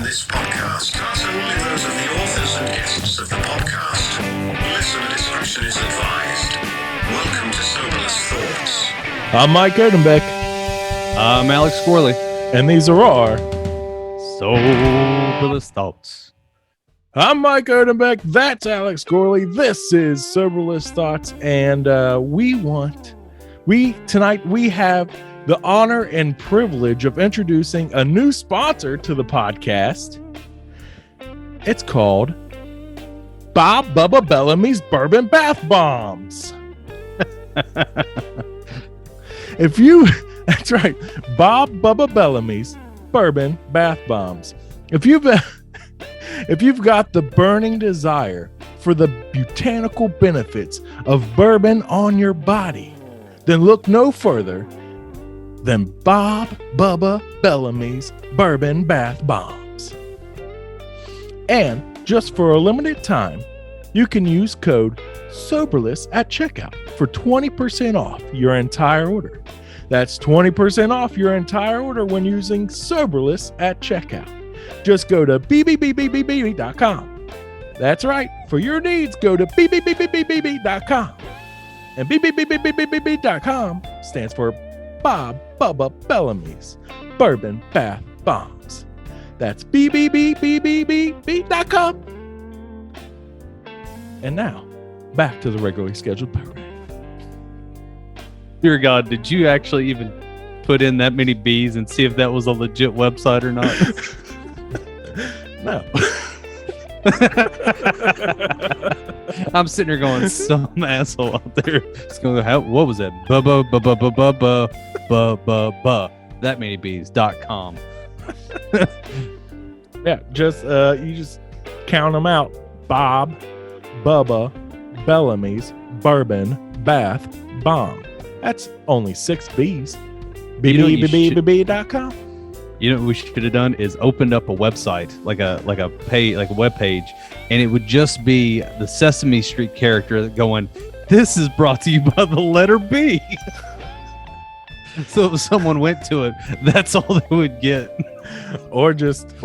this podcast are solely those of the authors and guests of the podcast. Listener discretion is advised. Welcome to Soberless Thoughts. I'm Mike Erdenbeck. I'm Alex Squirley. And these are our Soberless Thoughts. I'm Mike Erdenbeck. That's Alex Gorley. This is Soberless Thoughts. And tonight we have the honor and privilege of introducing a new sponsor to the podcast. It's called Bob Bubba Bellamy's Bourbon Bath Bombs. That's right, Bob Bubba Bellamy's Bourbon Bath Bombs. If you've got the burning desire for the botanical benefits of bourbon on your body, then look no further than Bob Bubba Bellamy's Bourbon Bath Bombs. And just for a limited time, you can use code SOBERLESS at checkout for 20% off your entire order. That's 20% off your entire order when using SOBERLESS at checkout. Just go to bbbb.com. That's right. For your needs, go to bbbb.com. And bbbb.com stands for Bob Bubba Bellamy's Bourbon Bath Bombs. That's bbbb.com. And now, back to the regularly scheduled program. Dear God, did you actually even put in that many B's and see if that was a legit website or not? No. I'm sitting here going, some asshole out there. It's going, what was that? That many B's.com. Yeah, you just count them out. Bob Bubba Bellamy's Bourbon Bath Bomb. That's only 6 B's. bbbb.com. You know what we should have done is opened up a website, like a web page, and it would just be the Sesame Street character going, "This is brought to you by the letter B." So if someone went to it, that's all they would get. Or just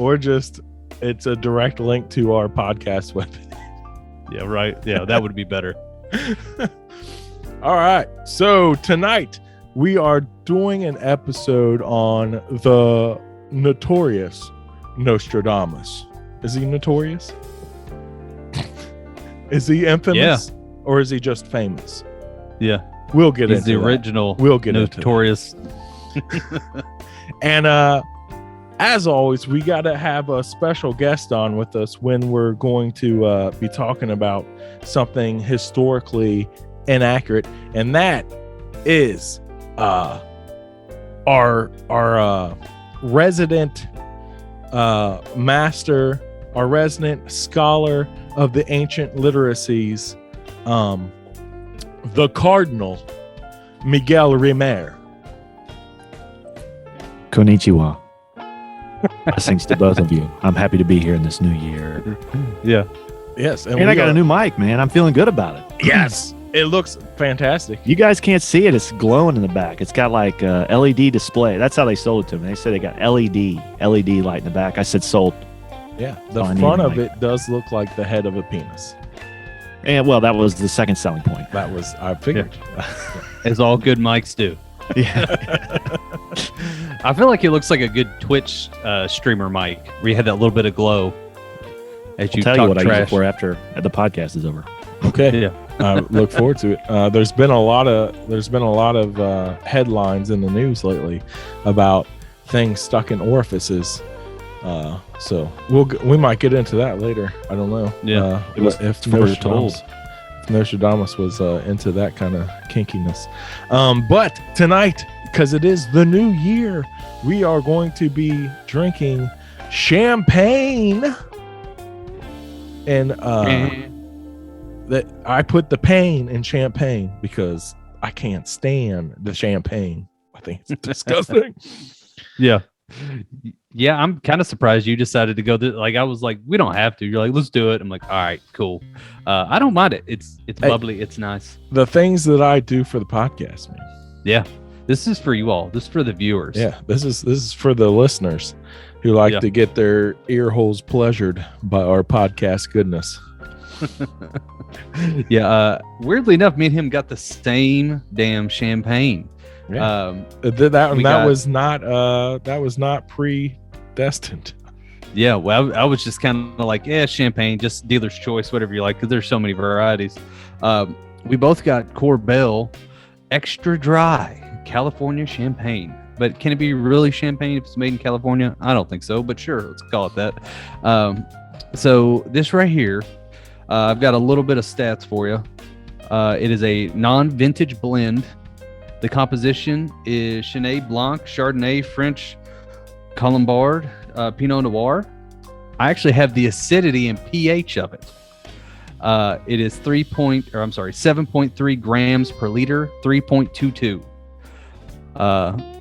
it's a direct link to our podcast webpage. Yeah, right. Yeah, that would be better. All right. So tonight we are doing an episode on the notorious Nostradamus. Is he notorious? Is he infamous? Yeah. Or is he just famous? Yeah. We'll get into the original. We'll get notorious. And as always, we got to have a special guest on with us when we're going to be talking about something historically inaccurate, and that is our resident master, our resident scholar of the ancient literacies, the Cardinal Miguel Rimer. Konnichiwa. Blessings to both of you. I'm happy to be here in this new year. Yeah. Yes. And I got a new mic, man. I'm feeling good about it. Yes. It looks fantastic. You guys can't see it. It's glowing in the back. It's got like a LED display. That's how they sold it to me. They said they got LED light in the back. I said sold. Yeah. The front of it does look like the head of a penis. And well, that was the second selling point. That was, I figured. Yeah. As all good mics do. Yeah. I feel like it looks like a good Twitch streamer mic where you had that little bit of glow as you I'll tell talk you what trash. I use it for after the podcast is over. Okay. Yeah. Look forward to it. There's been a lot of headlines in the news lately about things stuck in orifices. So we might get into that later. I don't know. Yeah. If Nostradamus was into that kind of kinkiness. But tonight, because it is the new year, we are going to be drinking champagne. And that I put the pain in champagne because I can't stand the champagne. I think it's disgusting. Yeah. Yeah, I'm kind of surprised you decided to go I was like, we don't have to. You're like, let's do it. I'm like, all right, cool. I don't mind it. It's bubbly. It's nice. The things that I do for the podcast, man. Yeah. This is for you all. This is for the viewers. Yeah, this is for the listeners who like Yeah. to get their ear holes pleasured by our podcast goodness. Yeah. Weirdly enough, me and him got the same damn champagne. Yeah. We that got- was not predestined. Yeah, well, I was just kind of like, yeah, champagne, just dealer's choice, whatever you like, because there's so many varieties. We both got Corbel Extra Dry California Champagne. But can it be really champagne if it's made in California? I don't think so, but sure, let's call it that. So this right here, I've got a little bit of stats for you. It is a non-vintage blend. The composition is Chenin Blanc, Chardonnay, French Colombard, Pinot Noir. I actually have the acidity and pH of it. It is 7.3 grams per liter, 3.22.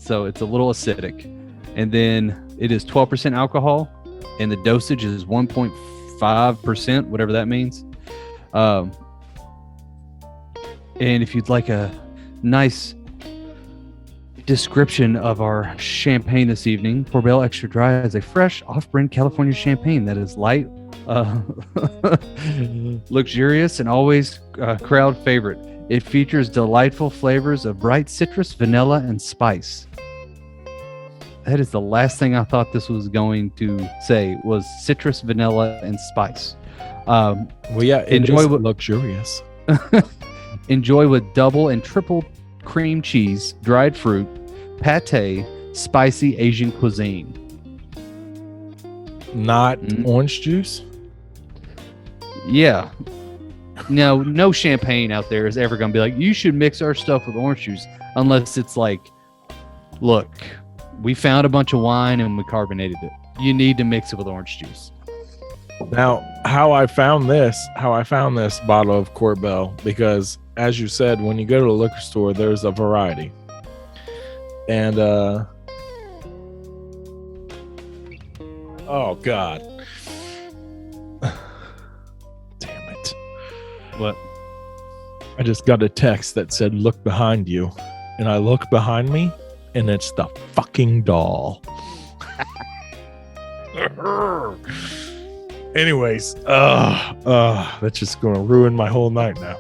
So it's a little acidic. And then it is 12% alcohol, and the dosage is 1.5%, whatever that means. And if you'd like a nice description of our champagne this evening, Corbel Extra Dry is a fresh off-brand California champagne that is light, luxurious, and always crowd favorite. It features delightful flavors of bright citrus, vanilla, and spice. That is the last thing I thought this was going to say, was citrus, vanilla, and spice. Well, yeah, it is luxurious. Enjoy with double and triple cream cheese, dried fruit, pate, spicy Asian cuisine. Not orange juice? Yeah. No champagne out there is ever going to be like, you should mix our stuff with orange juice, unless it's like, look, we found a bunch of wine and we carbonated it. You need to mix it with orange juice. Now, how I found this bottle of Corbel, because as you said, when you go to the liquor store, there's a variety. And oh God. Damn it. What? I just got a text that said, look behind you. And I look behind me, and it's the fucking doll. Anyways, that's just gonna ruin my whole night now.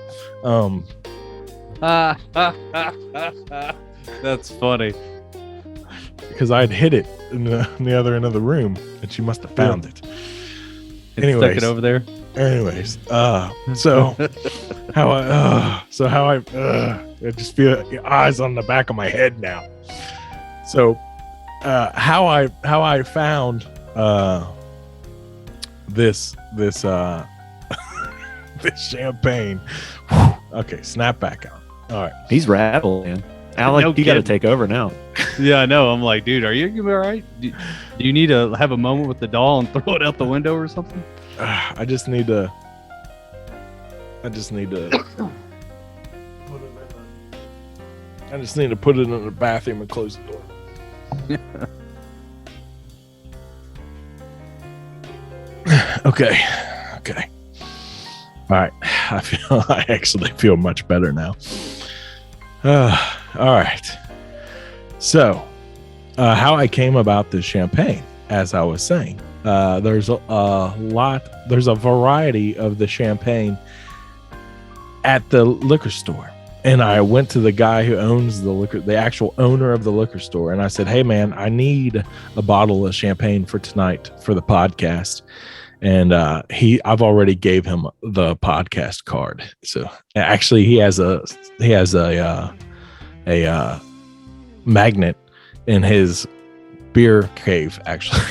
That's funny. Because I had hid it in the other end of the room, and she must have found it. Stuck Anyways, it over there. anyways, so I just feel eyes on the back of my head now. So, how I found this this champagne. Okay, snap back on. All right. He's rattled, man. Alec, No you got to kidding. take over now. Yeah, I know. I'm like, dude, are you gonna be all right? Do you need to have a moment with the doll and throw it out the window or something? I just need to put it in the bathroom and close the door. Okay. All right. I actually feel much better now. All right. So, how I came about this champagne, as I was saying, there's a variety of the champagne at the liquor store. And I went to the guy who owns the actual owner of the liquor store. And I said, hey man, I need a bottle of champagne for tonight for the podcast. And I've already gave him the podcast card. So actually he has a magnet in his beer cave, actually.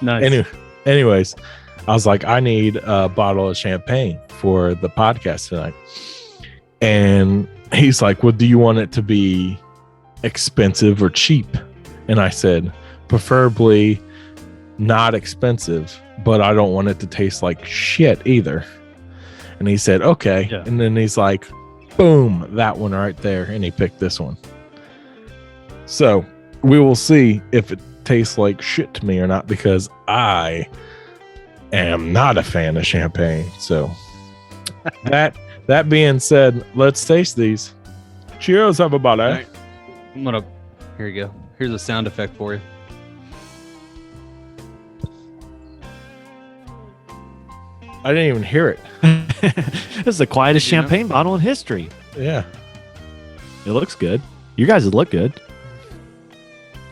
Nice. Anyways, I was like, I need a bottle of champagne for the podcast tonight. And he's like, well, do you want it to be expensive or cheap? And I said, preferably not expensive, but I don't want it to taste like shit either. And he said, okay. Yeah. And then he's like, boom, that one right there. And he picked this one. So we will see if it tastes like shit to me or not, because I am not a fan of champagne. So that being said, let's taste these. Cheers, everybody. All right. Here you go. Here's a sound effect for you. I didn't even hear it. This is the quietest champagne bottle in history. Yeah. It looks good. You guys look good.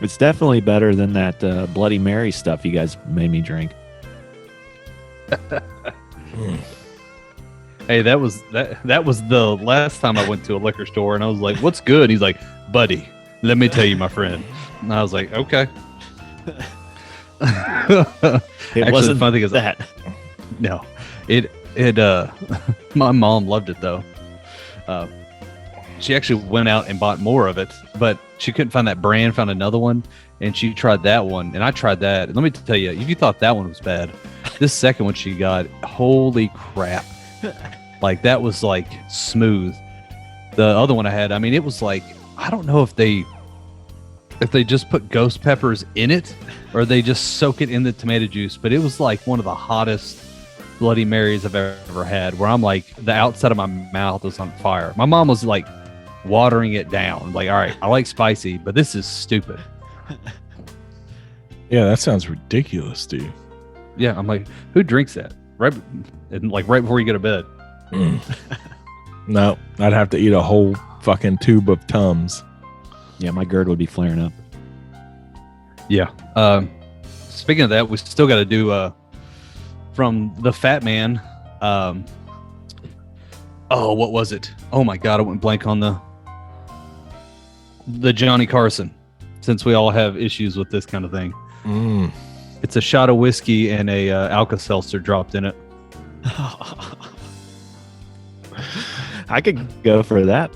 It's definitely better than that Bloody Mary stuff you guys made me drink. Hey, that was the last time I went to a liquor store, and I was like, "What's good?" He's like, "Buddy, let me tell you, my friend." And I was like, "Okay." It wasn't the funny thing is that. No, it my mom loved it though. She actually went out and bought more of it, but she couldn't find that brand, found another one, and she tried that one, and I tried that. And let me tell you, if you thought that one was bad, this second one she got, holy crap. Like, that was like smooth. The other one I had, I mean, it was like, I don't know if they just put ghost peppers in it or they just soak it in the tomato juice, but it was like one of the hottest Bloody Marys I've ever had, where I'm like, the outside of my mouth was on fire. My mom was like watering it down. Like, all right, I like spicy, but this is stupid. Yeah, that sounds ridiculous, dude. Yeah, I'm like, who drinks that? Right before you go to bed. No, I'd have to eat a whole fucking tube of Tums. Yeah, my GERD would be flaring up. Yeah. Speaking of that, we still got to do from the Fat Man. What was it? Oh my God, I went blank on the Johnny Carson. Since we all have issues with this kind of thing, it's a shot of whiskey and a Alka-Seltzer dropped in it. I could go for that.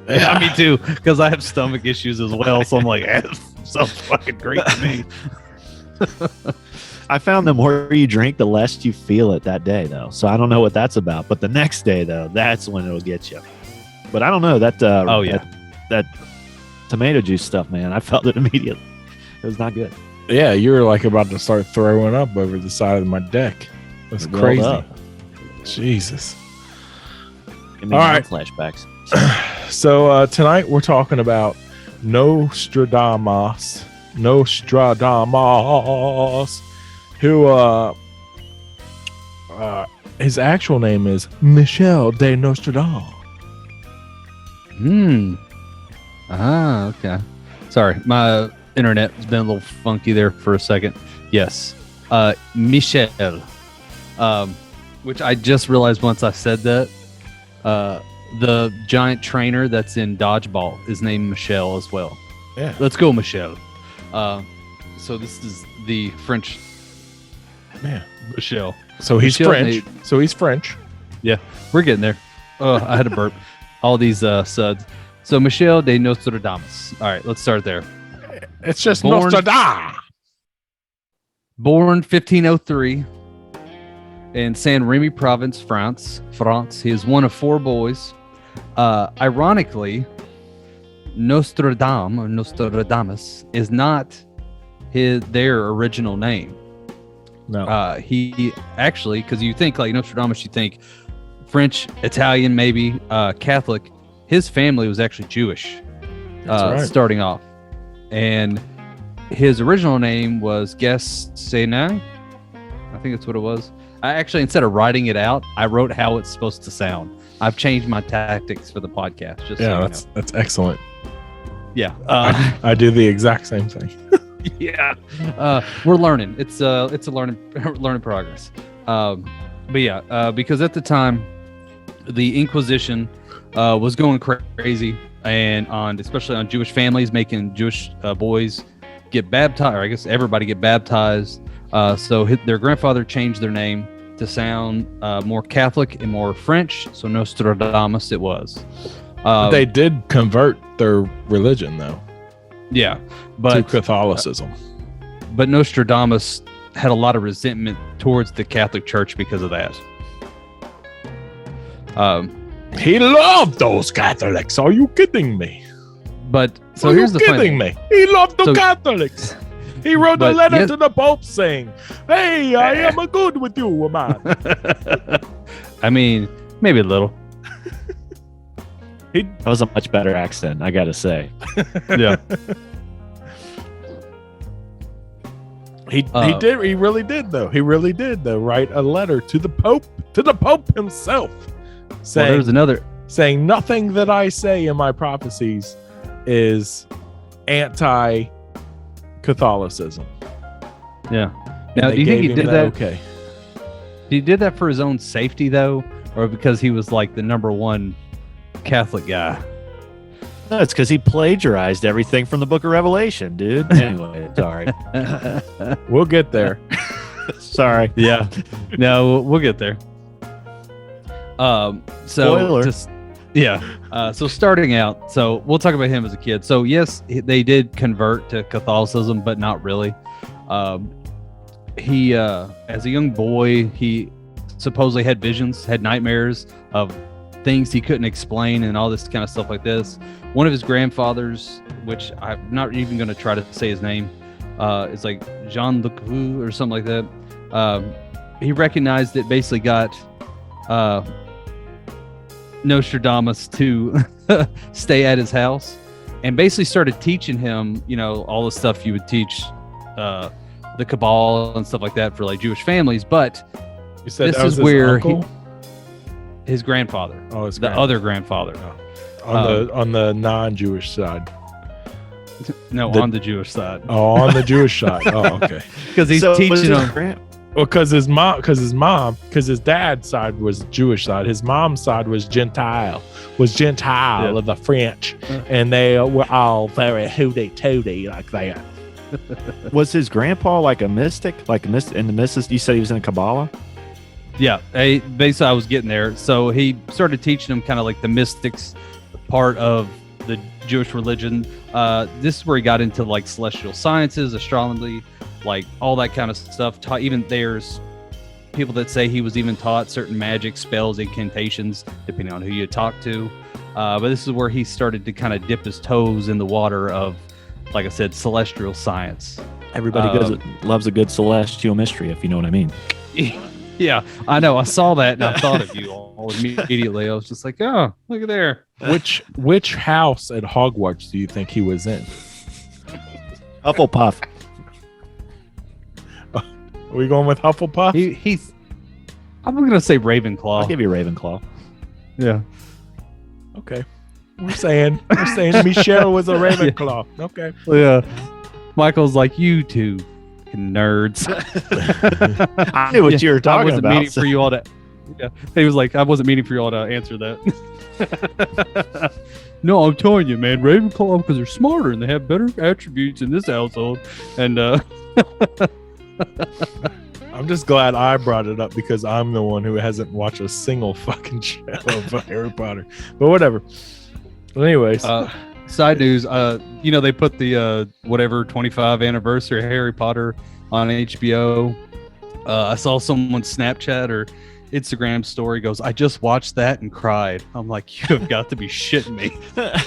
Yeah, me too, because I have stomach issues as well. So I'm like, that sounds fucking great to me. I found the more you drink, the less you feel it that day, though. So I don't know what that's about. But the next day, though, that's when it'll get you. But I don't know that. That tomato juice stuff, man. I felt it immediately. It was not good. Yeah, you were like about to start throwing up over the side of my deck. That's crazy. Up. Jesus. All right. Flashbacks. So tonight we're talking about Nostradamus, who his actual name is Michel de Nostradamus. Okay. Sorry, my internet has been a little funky there for a second. Yes, Michel, which I just realized once I said that. The giant trainer that's in Dodgeball is named Michel as well. Yeah. Let's go, Michel. So this is the French Man. Michel. So he's French. Yeah, we're getting there. I had to burp. All these suds. So Michel de Nostradamus. All right, let's start there. It's just Nostradamus. Born 1503 in Saint Remy province, France. He is one of four boys. Ironically, Nostradamus is not their original name. No. He actually, because you think like Nostradamus, you think French, Italian, maybe Catholic. His family was actually Jewish, right. starting off, and his original name was Gessenin. I think that's what it was. I actually, instead of writing it out, I wrote how it's supposed to sound. I've changed my tactics for the podcast. Just that's excellent. Yeah, I do the exact same thing. Yeah, we're learning. It's a learning progress. But yeah, because at the time, the Inquisition was going crazy, and especially on Jewish families, making Jewish boys get baptized, or I guess everybody get baptized. So their grandfather changed their name to sound more Catholic and more French. So Nostradamus it was. But they did convert their religion, though. Yeah, to Catholicism. But Nostradamus had a lot of resentment towards the Catholic Church because of that. He loved those Catholics. Are you kidding me? But so here's the funny thing. Me? He loved the Catholics. He wrote a letter to the Pope saying, "Hey, I am a good with you, man." I mean, maybe a little. That was a much better accent, I gotta say. Yeah. He did. He really did, though. He really did, though. Write a letter to the Pope himself, saying, there's another. saying nothing that I say in my prophecies is anti-Catholicism. Yeah. And Now, they do you think he gave him did that? Okay. He did that for his own safety, though, or because he was like the number one Catholic guy? No, it's because he plagiarized everything from the Book of Revelation, dude. Anyway, sorry. We'll get there. Sorry. Yeah. No, we'll get there. So Spoiler. so starting out, so we'll talk about him as a kid. So yes, they did convert to Catholicism, but not really. He as a young boy, he supposedly had visions, had nightmares of things he couldn't explain and all this kind of stuff like this. One of his grandfathers, which I'm not even going to try to say his name, is like Jean Luc or something like that. He recognized it, basically got Nostradamus to stay at his house, and basically started teaching him, all the stuff you would teach the Cabal and stuff like that for like Jewish families. But You said this that was is his where uncle? his grandfather, Oh, his the other grandfather, on the non-Jewish side. no, on the Jewish side, Oh, on the Jewish side. Oh, okay. because he's So was teaching his them. Well, because his dad's side was Jewish side. His mom's side was Gentile Yeah. of the French, and they were all very hooty-tooty like that. Was his grandpa like a mystic? In the mystic, you said he was in a Kabbalah? Yeah, basically, I was getting there. So he started teaching them kind of like the mystics part of the Jewish religion. This is where he got into like celestial sciences, astronomy, like all that kind of stuff. Even there's people that say he was even taught certain magic spells, incantations, depending on who you talk to. But this is where he started to kind of dip his toes in the water of, like I said, celestial science. Everybody loves a good celestial mystery, if you know what I mean. Yeah, I know. I saw that and I thought of you all immediately. I was just like, oh, look at there. Which house at Hogwarts do you think he was in? Hufflepuff. Are we going with Hufflepuff? He's. I'm gonna say Ravenclaw. I'll give you Ravenclaw. Yeah. Okay. We're saying Michelle was a Ravenclaw. Okay. Yeah. Michael's like, you two nerds. I knew what you were talking I wasn't about. meaning for you all to. Yeah. He was like, I wasn't meaning for you all to answer that. No, I'm telling you, man, Ravenclaw, because they're smarter and they have better attributes in this household. And I'm just glad I brought it up because I'm the one who hasn't watched a single fucking show of Harry Potter. But whatever. Well, anyways. Side news, they put the 25th anniversary of Harry Potter on HBO. I saw someone's Snapchat or Instagram story goes, I just watched that and cried. I'm like, you have got to be shitting me.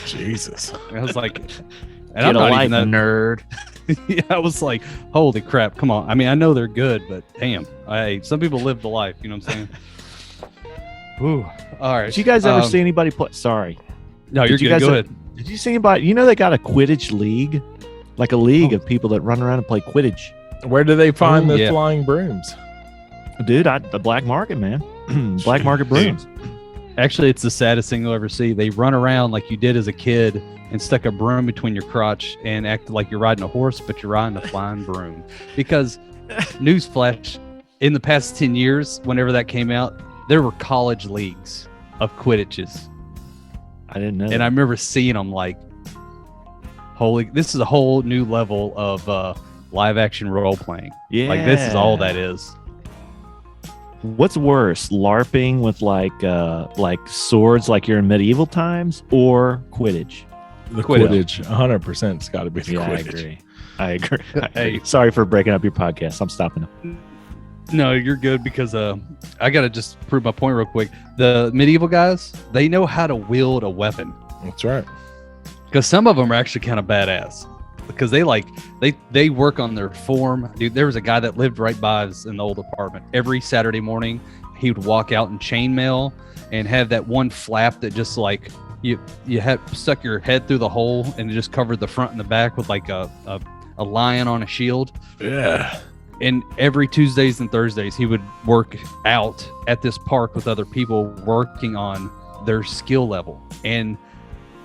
Jesus. And I was like, and Get I'm a not life, even that nerd. Yeah, I was like, holy crap, come on. I mean, I know they're good, but damn, some people live the life, you know what I'm saying? Ooh, all right. Did you guys ever see anybody play? Sorry. No, you're Did you good. guys Go ever- ahead. Did you see anybody? They got a Quidditch league, like a league of people that run around and play Quidditch. Where do they find the yeah. flying brooms? Dude, the black market, man. Black market brooms. Actually, it's the saddest thing you'll ever see. They run around like you did as a kid and stuck a broom between your crotch and acted like you're riding a horse, but you're riding a flying broom. Because, newsflash, in the past 10 years, whenever that came out, there were college leagues of Quidditches. I didn't know. And I remember seeing them like, holy, this is a whole new level of live action role playing. Yeah. Like, this is all that is. What's worse, LARPing with like swords, like you're in medieval times, or Quidditch? The Quidditch. 100% it's got to be the Quidditch. I agree. Hey. Sorry for breaking up your podcast. I'm stopping. No, you're good because I got to just prove my point real quick. The medieval guys, they know how to wield a weapon. That's right. Because some of them are actually kind of badass. Because they work on their form. Dude, there was a guy that lived right by us in the old apartment. Every Saturday morning, he would walk out in chainmail and have that one flap that just like you had stuck your head through the hole and it just covered the front and the back with like a lion on a shield. Yeah. And every Tuesdays and Thursdays, he would work out at this park with other people working on their skill level. And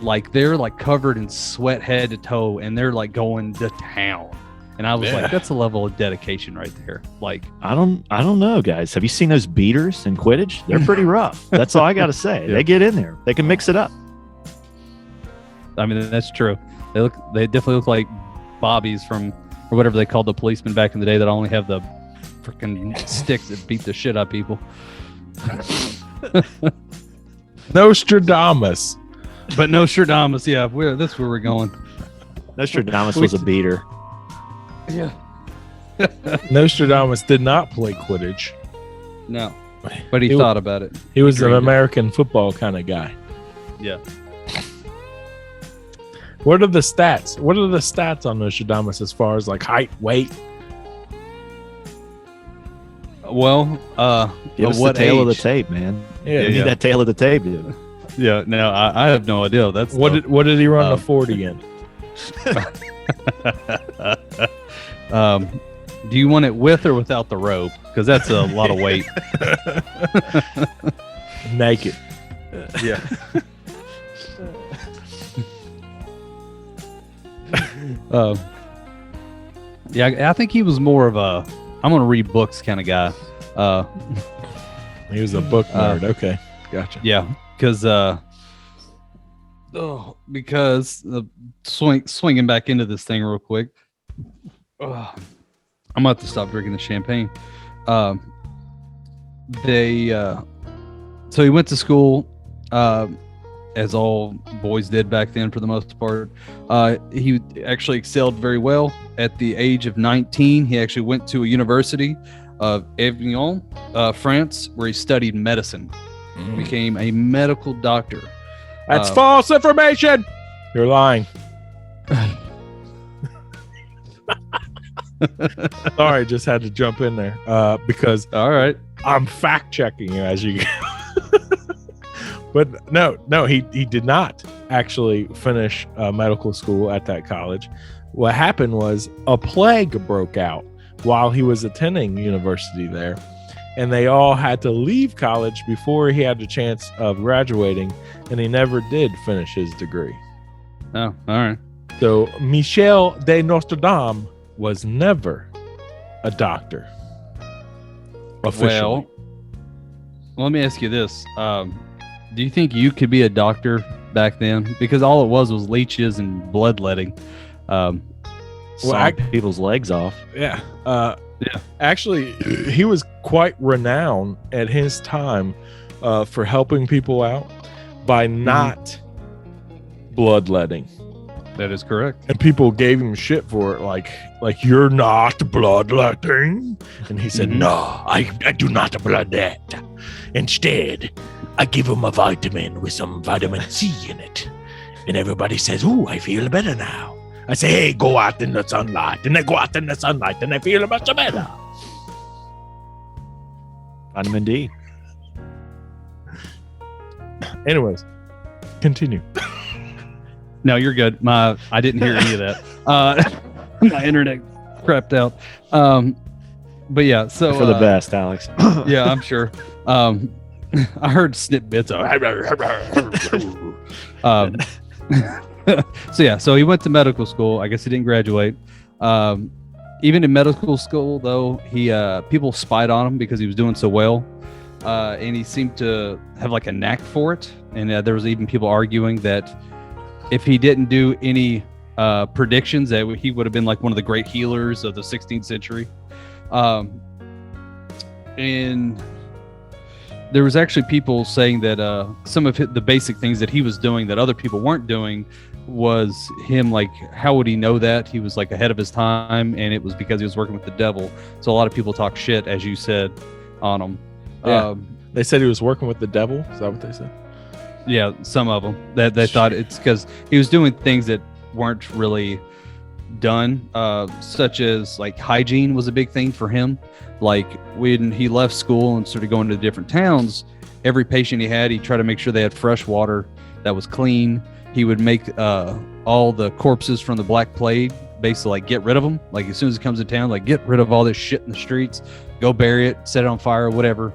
like they're like covered in sweat head to toe and they're like going to town. And I was like, that's a level of dedication right there. Like, I don't know, guys. Have you seen those beaters in Quidditch? They're pretty rough. That's all I got to say. They get in there. They can mix it up. I mean, that's true. They definitely look like bobbies from, or whatever they called the policemen back in the day that only have the freaking sticks that beat the shit out of people. Nostradamus. But Nostradamus, yeah, that's where we're going. Nostradamus was a beater. Yeah. Nostradamus did not play Quidditch. No, but he thought about it. He was an American football kind of guy. Yeah. What are the stats? What are the stats on Nostradamus as far as like height, weight? Well, give us the tail of the tape, man. Yeah, you need that tail of the tape, dude. Yeah, no, I have no idea. That's what did he run the 40 in? Do you want it with or without the rope? Because that's a lot of weight. Naked. Yeah. Yeah, I think he was more of a I'm gonna read books kind of guy. He was a book nerd. Okay, gotcha. Yeah, because swinging back into this thing real quick. I'm gonna have to stop drinking the champagne. So he went to school, as all boys did back then for the most part. He actually excelled very well. At the age of 19, he actually went to a university of Avignon, France, where he studied medicine. Became a medical doctor. That's false information. You're lying. Sorry, just had to jump in there because all right, I'm fact checking you as you go. But no, he did not actually finish medical school at that college. What happened was a plague broke out while he was attending university there, and they all had to leave college before he had the chance of graduating, and he never did finish his degree. Oh, all right. So Michel de Nostradamus was never a doctor. Officially. Well, let me ask you this. Do you think you could be a doctor back then? Because all it was leeches and bloodletting. People's legs off. Yeah. Actually, he was quite renowned at his time for helping people out by not bloodletting. That is correct. And people gave him shit for it, like you're not bloodletting. And he said, no, I do not bloodlet. Instead, I give him a vitamin with some vitamin C in it. And everybody says, ooh, I feel better now. I say, hey, go out in the sunlight. And they go out in the sunlight and they feel much better. Vitamin D. Anyways, continue. No, you're good. I didn't hear any of that. My internet crapped out. But yeah, so for the best, Alex. Yeah, I'm sure. I heard snip bits of. So he went to medical school. I guess he didn't graduate. Even in medical school, though, he people spied on him because he was doing so well, and he seemed to have like a knack for it. And there was even people arguing that if he didn't do any predictions, that he would have been like one of the great healers of the 16th century. And there was actually people saying that some of the basic things that he was doing that other people weren't doing was him, like, how would he know that? He was like ahead of his time, and it was because he was working with the devil. So a lot of people talk shit, as you said, on him. Yeah. They said he was working with the devil. Is that what they said? Yeah, some of them that they thought it's because he was doing things that weren't really done, such as like hygiene was a big thing for him. Like when he left school and started going to different towns, every patient he had, he tried to make sure they had fresh water that was clean. He would make all the corpses from the Black Plague, basically like get rid of them. Like as soon as it comes to town, like get rid of all this shit in the streets, go bury it, set it on fire, whatever.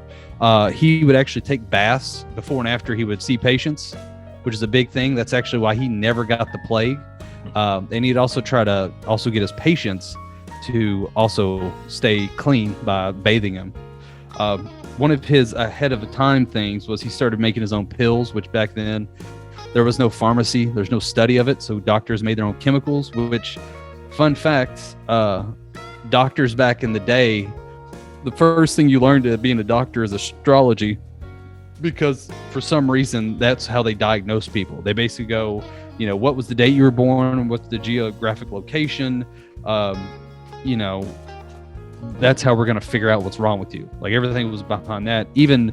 He would actually take baths before and after he would see patients, which is a big thing. That's actually why he never got the plague. And he'd also try to also get his patients to also stay clean by bathing them. One of his ahead of the time things was he started making his own pills, which back then there was no pharmacy, there's no study of it, so doctors made their own chemicals, which, fun fact, doctors back in the day, the first thing you learned to being a doctor is astrology, because for some reason that's how they diagnose people. They basically go, you know, what was the date you were born, what's the geographic location, you know, that's how we're going to figure out what's wrong with you. Like everything was behind that. Even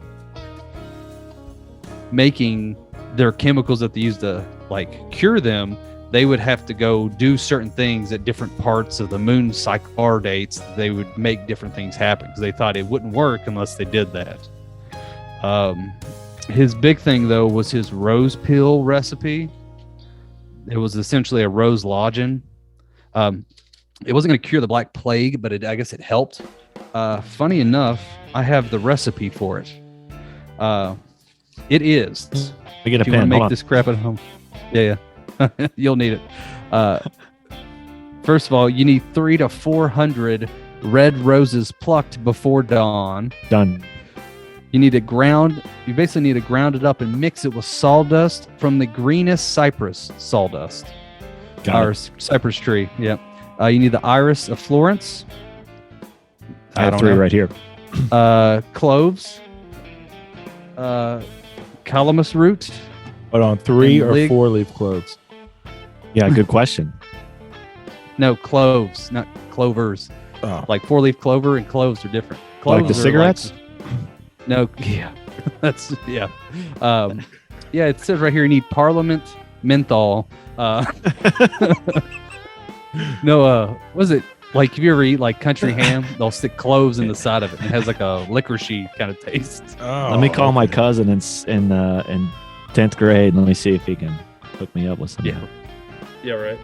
making their chemicals that they used to like cure them, they would have to go do certain things at different parts of the moon cycle dates. They would make different things happen because they thought it wouldn't work unless they did that. His big thing though was his rose pill recipe. It was essentially a rose lozenge. It wasn't going to cure the Black Plague, but I guess it helped. Funny enough, I have the recipe for it. It is. I get a if you pen. want to make this crap at home. Yeah. You'll need it. First of all, you need 300 to 400 red roses plucked before dawn. Done. You basically need to ground it up and mix it with sawdust from the greenest cypress sawdust. Cypress tree. Yep. You need the iris of Florence. I have 3 right here. Cloves. Calamus root. But on 3 or 4-leaf cloves? Yeah, good question. No, cloves, not clovers. Oh. Like 4-leaf clover and cloves are different. Cloves Like the cigarettes? No, yeah. That's, yeah. Yeah, it says right here you need Parliament menthol. No, was it like if you ever eat like country ham, they'll stick cloves in the side of it. And it has like a licoricey kind of taste. Oh, let me call my cousin in 10th grade and let me see if he can hook me up with some. Yeah,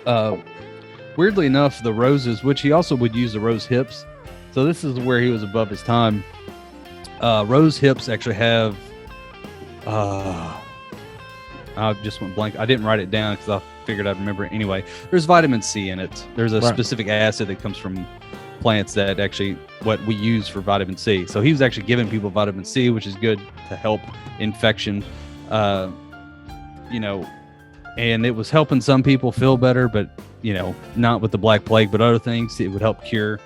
right. Weirdly enough, the roses, which he also would use the rose hips. So this is where he was above his time. Rose hips actually have I just went blank. I didn't write it down because I figured I'd remember it anyway. There's vitamin C in it. There's a specific acid that comes from plants that actually what we use for vitamin C. So he was actually giving people vitamin C, which is good to help infection. You know, and it was helping some people feel better, but you know, not with the Black Plague, but other things it would help cure.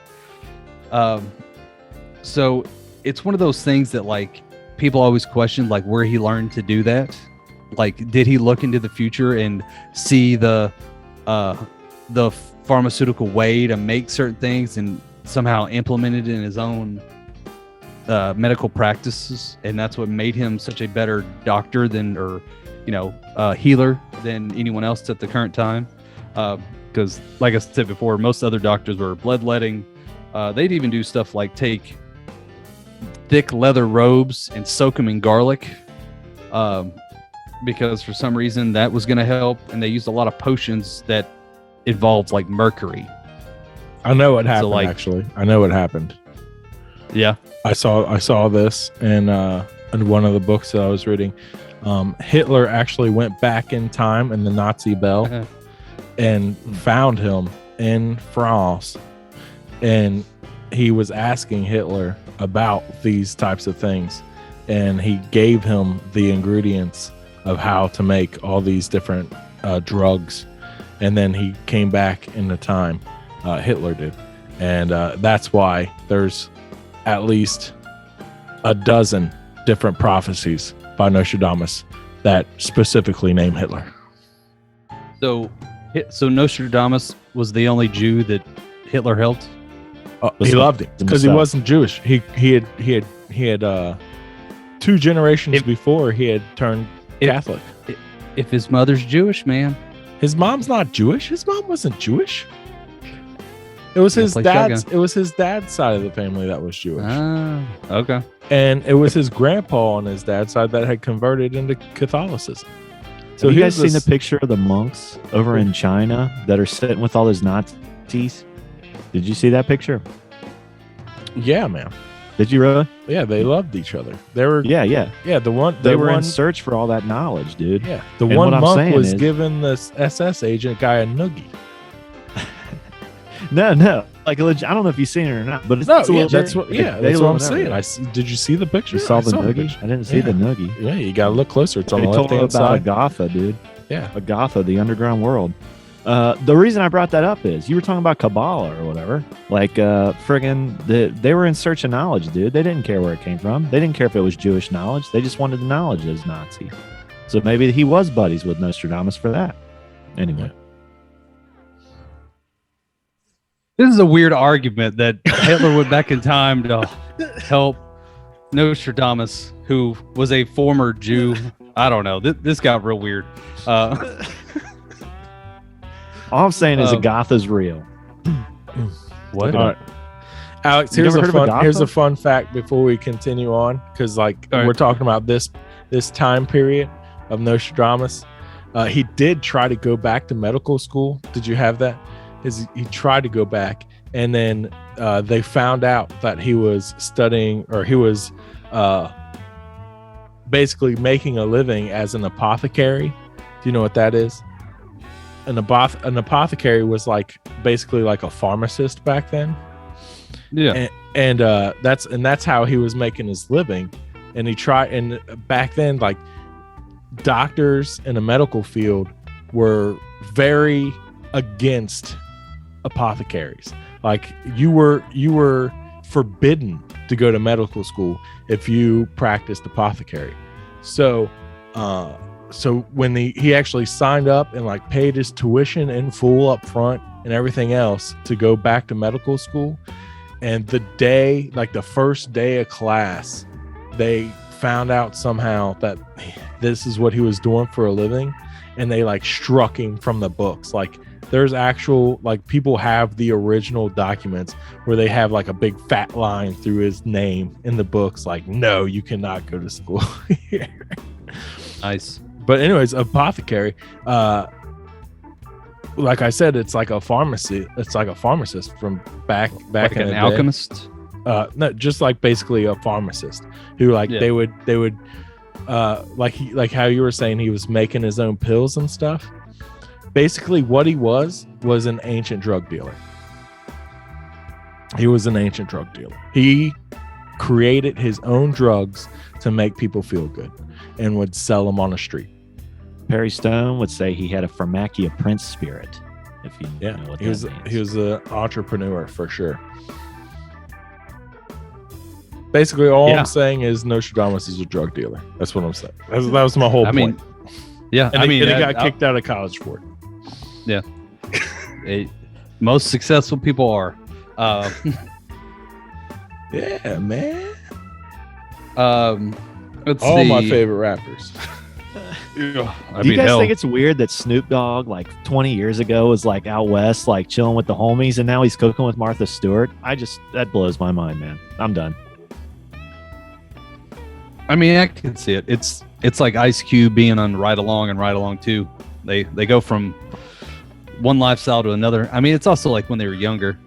So it's one of those things that like people always question, like where he learned to do that. Like, did he look into the future and see the pharmaceutical way to make certain things and somehow implement it in his own medical practices? And that's what made him such a better doctor healer than anyone else at the current time. Because like I said before, most other doctors were bloodletting. They'd even do stuff like take thick leather robes and soak them in garlic. Because for some reason that was going to help, and they used a lot of potions that involved like mercury. I know what happened. Actually, I know what happened. Yeah, I saw this in one of the books that I was reading. Hitler actually went back in time in the Nazi Bell and found him in France, and he was asking Hitler about these types of things, and he gave him the ingredients of how to make all these different drugs. And then he came back in the time, Hitler did. And that's why there's at least a dozen different prophecies by Nostradamus that specifically name Hitler. So Nostradamus was the only Jew that Hitler helped? He loved him because he wasn't Jewish. He had 2 generations before he had turned Catholic. If his mother's Jewish, man. His mom's not Jewish. His mom wasn't Jewish. It was his dad's. It was his dad's side of the family that was Jewish. Okay. And it was his grandpa on his dad's side that had converted into Catholicism. So have you guys seen the picture of the monks over in China that are sitting with all those Nazis? Did you see that picture? Yeah, man. Did you really? Yeah, they loved each other. They were yeah. They were in in search for all that knowledge, dude. Yeah, the And one what I'm monk saying was is- giving this SS agent guy a noogie. No. Like, I don't know if you've seen it or not, but it's No, a yeah, legit- that's what. Yeah, they that's what love I'm it. saying. Did you see the picture? You saw I the the noogie? picture. I didn't see the noogie. Yeah, you gotta look closer. It's on They the told left hand about side. Agatha, dude. Yeah, Agatha, the underground world. The reason I brought that up is you were talking about Kabbalah or whatever. Like, they were in search of knowledge, dude. They didn't care where it came from. They didn't care if it was Jewish knowledge. They just wanted the knowledge as Nazi. So maybe he was buddies with Nostradamus for that. Anyway. This is a weird argument that Hitler went back in time to help Nostradamus, who was a former Jew. I don't know. This got real weird. All I'm saying is Agatha's real. What? All right. Alex, You here's never a heard of fun Agatha? fact before we continue on, because All right. we're talking about this time period of Nostradamus. He did try to go back to medical school. Did you have that? He tried to go back, and then they found out that he was studying, or he was basically making a living as an apothecary. Do you know what that is? An apothecary was basically like a pharmacist back then. Yeah. And that's how he was making his living. And he tried, and back then, like, doctors in the medical field were very against apothecaries. Like, you were forbidden to go to medical school if you practiced apothecary. So when he actually signed up and paid his tuition in full up front and everything else to go back to medical school, and the first day of class, they found out somehow that this is what he was doing for a living, and they struck him from the books. There's actual, people have the original documents where they have a big fat line through his name in the books, no, you cannot go to school here. Nice. But anyways, apothecary, like I said, it's like a pharmacy. It's like a pharmacist from back Like in an the alchemist. day. No, just basically a pharmacist who they would like how you were saying he was making his own pills and stuff. Basically, what he was an ancient drug dealer. He was an ancient drug dealer. He created his own drugs to make people feel good and would sell them on the street. Perry Stone would say he had a Pharmacia Prince spirit. If you know what he that was means. he was an entrepreneur for sure. Basically, all I'm saying is Nostradamus is a drug dealer. That's what I'm saying. That was my whole point. Yeah. And he got kicked out of college for it. Yeah. Most successful people are. Yeah, man. Let's All see. my favorite rappers. Do you guys think it's weird that Snoop Dogg 20 years ago was out west chilling with the homies, and now he's cooking with Martha Stewart? That blows my mind, man. I'm done. I mean, I can see it. It's like Ice Cube being on Ride Along and Ride Along 2. They go from one lifestyle to another. I mean, it's also when they were younger.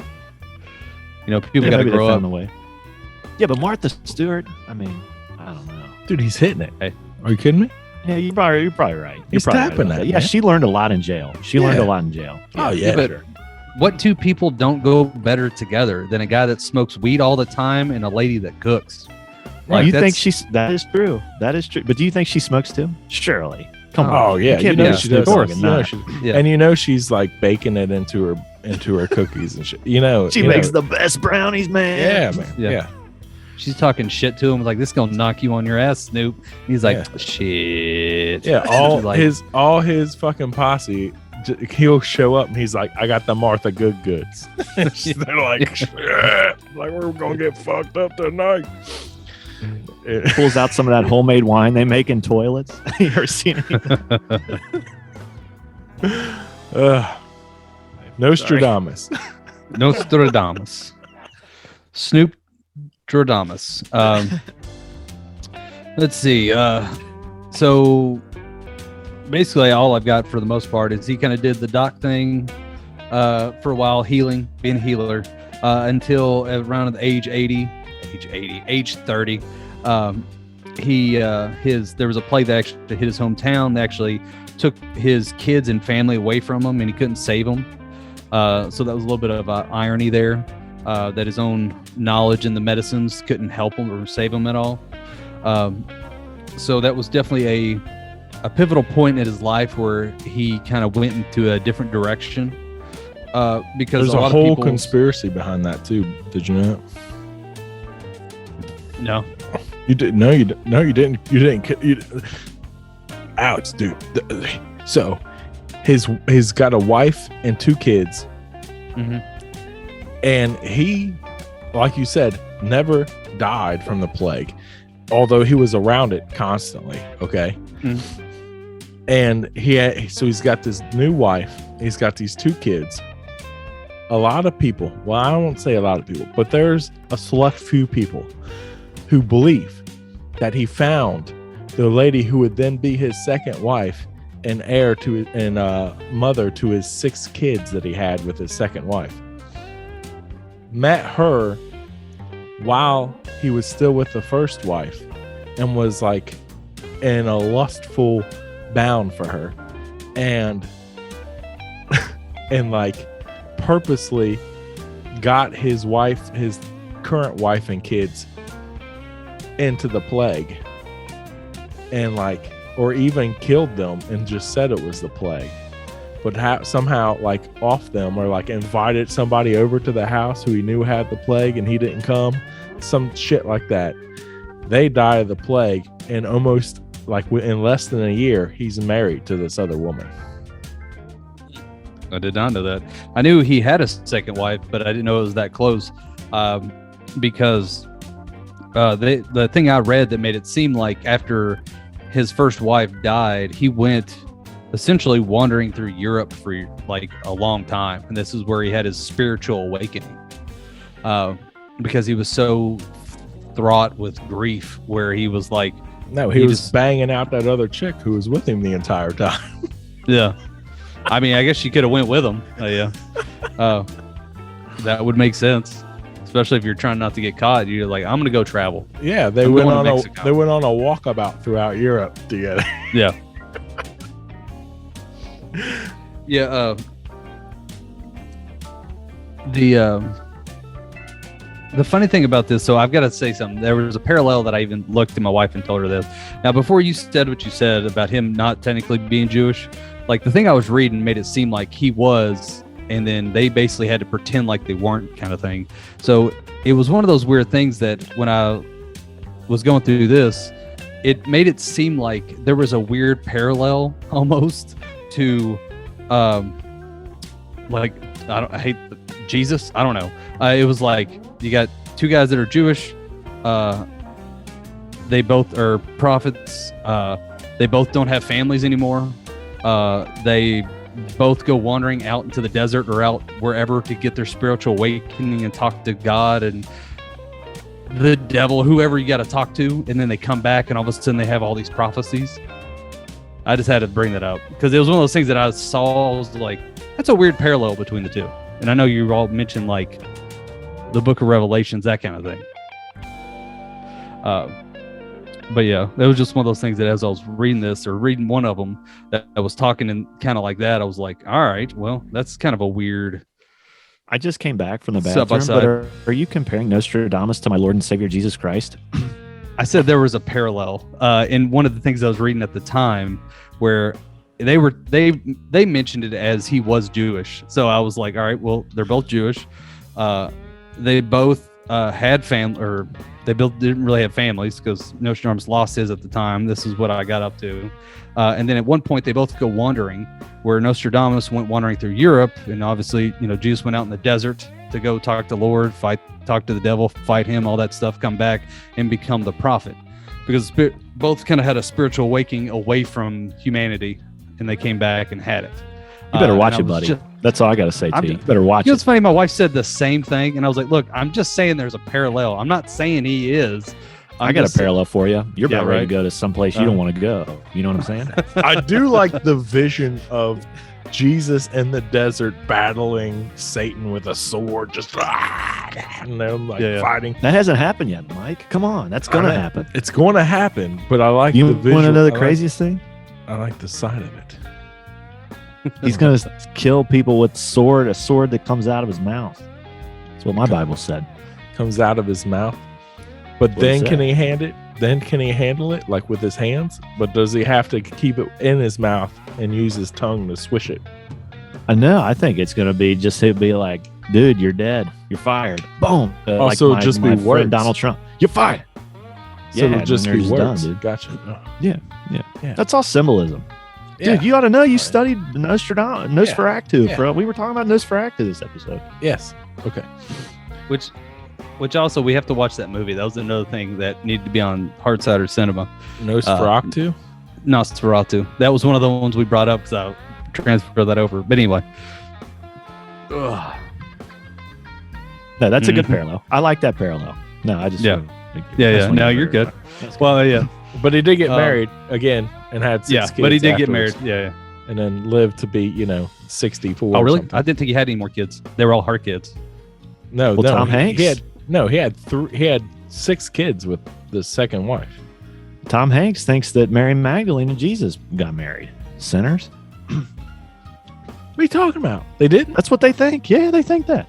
People got to grow up. Way. Yeah, but Martha Stewart, I mean, I don't know. Dude, he's hitting it. Hey. Are you kidding me? Yeah, you're probably right. He's probably tapping right. that, Yeah, man. she learned a lot in jail. Oh, yeah. But what two people don't go better together than a guy that smokes weed all the time and a lady that cooks? You think that is true? That is true. But do you think she smokes too? Surely. Come on. Oh yeah, You can't you know be she Snoop does. Dogg and not. Yeah. And she's baking it into her cookies and shit. She makes the best brownies, man. Yeah, man. Yeah. Yeah. She's talking shit to him, this gonna knock you on your ass, Snoop. He's like, Yeah. shit. Yeah, all his fucking posse, he'll show up and he's like, I got the Martha Good goods. They're like, shit, we're gonna get fucked up tonight. Pulls out some of that homemade wine they make in toilets. You ever seen it? Nostradamus. Nostradamus. Snoop Stradamus. Let's see. So basically, all I've got for the most part is he kind of did the doc thing for a while, being a healer, until around the age 30. There was a plague that actually hit his hometown. They actually took his kids and family away from him, and he couldn't save them. So that was a little bit of irony there, that his own knowledge in the medicines couldn't help him or save him at all. So that was definitely a pivotal point in his life where he kind of went into a different direction. Because there's a whole conspiracy behind that too. Did you know? No. You didn't. No, you didn't. No, you didn't. You didn't. Alex, dude. So, he's got a wife and 2 kids, and he, like you said, never died from the plague, although he was around it constantly. Okay, and he's got this new wife. He's got these 2 kids. A lot of people. Well, I won't say a lot of people, but there's a select few people who believe that he found the lady who would then be his second wife and heir to and mother to his 6 kids that he had with his second wife. Met her while he was still with the first wife and was like in a lustful bound for her, and and like purposely got his current wife and kids into the plague, and like, or even killed them and just said it was the plague, but somehow like off them, or like invited somebody over to the house who he knew had the plague and he didn't come, some shit like that. They died of the plague, and almost like in less than a year, he's married to this other woman. I did not know that. I knew he had a second wife, but I didn't know it was that close, because the thing I read that made it seem like after his first wife died, he went essentially wandering through Europe for like a long time, and this is where he had his spiritual awakening, because he was so fraught with grief, where he was like, no, he was just banging out that other chick who was with him the entire time. Yeah. I mean, I guess she could have went with him. Yeah. That would make sense, especially if you're trying not to get caught. You're like, I'm going to go travel. Yeah, they went on a walkabout throughout Europe together. Yeah. Yeah. The funny thing about this, so I've got to say something. There was a parallel that I even looked at my wife and told her this. Now, before you said what you said about him not technically being Jewish, like the thing I was reading made it seem like he was, and then they basically had to pretend like they weren't, kind of thing. So it was one of those weird things that when I was going through this, it made it seem like there was a weird parallel almost to, like, I hate Jesus. I don't know. It was like you got 2 guys that are Jewish. They both are prophets. They both don't have families anymore. They both go wandering out into the desert or out wherever to get their spiritual awakening and talk to God and the devil, whoever you got to talk to, and then they come back and all of a sudden they have all these prophecies. I just had to bring that up because it was one of those things that I saw. I was like, that's a weird parallel between the two. And I know you all mentioned like the book of Revelations, that kind of thing. But yeah, it was just one of those things that as I was reading this or reading one of them that I was talking and kind of like that, I was like, all right, well, that's kind of a weird. I just came back from the bathroom, but are you comparing Nostradamus to my Lord and Savior Jesus Christ? I said there was a parallel in one of the things I was reading at the time where they mentioned it as he was Jewish. So I was like, all right, well, they're both Jewish. They both had family, or they both didn't really have families because Nostradamus lost his at the time. This is what I got up to. And then at one point they both go wandering, where Nostradamus went wandering through Europe, and obviously, Jesus went out in the desert to go talk to the Lord, talk to the devil, fight him, all that stuff, come back and become the prophet, because both kind of had a spiritual awakening away from humanity, and they came back and had it. You better watch it, buddy. That's all I got to say to you. You better watch it. It's funny. My wife said the same thing, and I was like, look, I'm just saying there's a parallel. I'm not saying he is. I got a parallel for you. You're about ready to right. go to someplace you don't want to go. You know what I'm saying? I do like the vision of Jesus in the desert battling Satan with a sword, just and them fighting. That hasn't happened yet, Mike. Come on, that's gonna happen. It's going to happen, but I like You the visual. want to know the craziest thing? I like the sight of it. He's gonna kill people with a sword that comes out of his mouth. That's what my Bible said. Comes out of his mouth, but What then is can that? he hand it? Then can he handle it like with his hands? But does he have to keep it in his mouth and use his tongue to swish it? I know. I think it's gonna be just he'll be like, "Dude, you're dead. You're fired." Boom. Also, just be friend words. Donald Trump. You're fired. So it'll and just then be they're words. done, dude. Gotcha. Oh. Yeah. Yeah. That's all symbolism. Yeah. Dude, you ought to know you Right. studied Nosferatu. Yeah. We were talking about Nosferatu this episode. Yes. Okay. Which also we have to watch that movie. That was another thing that needed to be on Hardsider Cinema. Nosferatu. Nosferatu. That was one of the ones we brought up because I transferred that over. But anyway, Ugh. No, that's a good Mhm. parallel. I like that parallel. No, I just Yeah. No, you're good. That's Well, yeah, But he did get Um, married again and had 6 kids. but he did get married. afterwards, Yeah. and then lived to be 64. Oh, or really? something. I didn't think he had any more kids. They were all her kids. No, Well, no. Tom Hanks? He had 6 kids with the second wife. Tom Hanks thinks that Mary Magdalene and Jesus got married. Sinners? What are you talking about? They didn't. That's what they think. Yeah, they think that.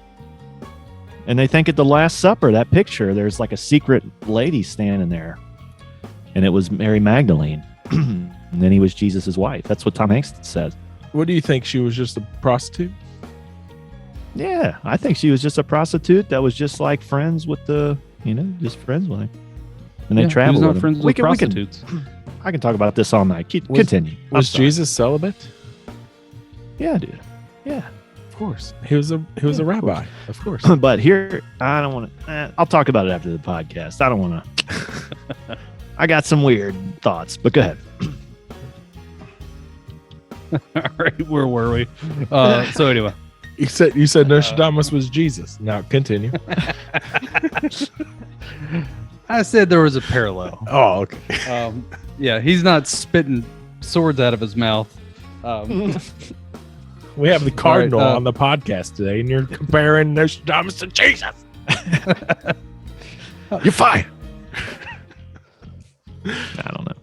And they think at the Last Supper, that picture, there's like a secret lady standing there. And it was Mary Magdalene. And then he was Jesus' wife. That's what Tom Hanks says. What do you think? She was just a prostitute? Yeah, I think she was just a prostitute that was just like friends with just friends with him. And they Yeah, traveled he was not with him. friends with prostitutes. I can talk about this all night. Continue. I'm Was sorry. Jesus celibate? Yeah, dude. Yeah. Of course. He was a rabbi. Of course. But here, I don't want to. I'll talk about it after the podcast. I don't want to. I got some weird thoughts, but go ahead. All right, where were we? So anyway, You said Nostradamus was Jesus. Now continue. I said there was a parallel. Oh, okay. Yeah, he's not spitting swords out of his mouth. We have the cardinal All right, on the podcast today, and you're comparing Nostradamus to Jesus. You're fine. I don't know.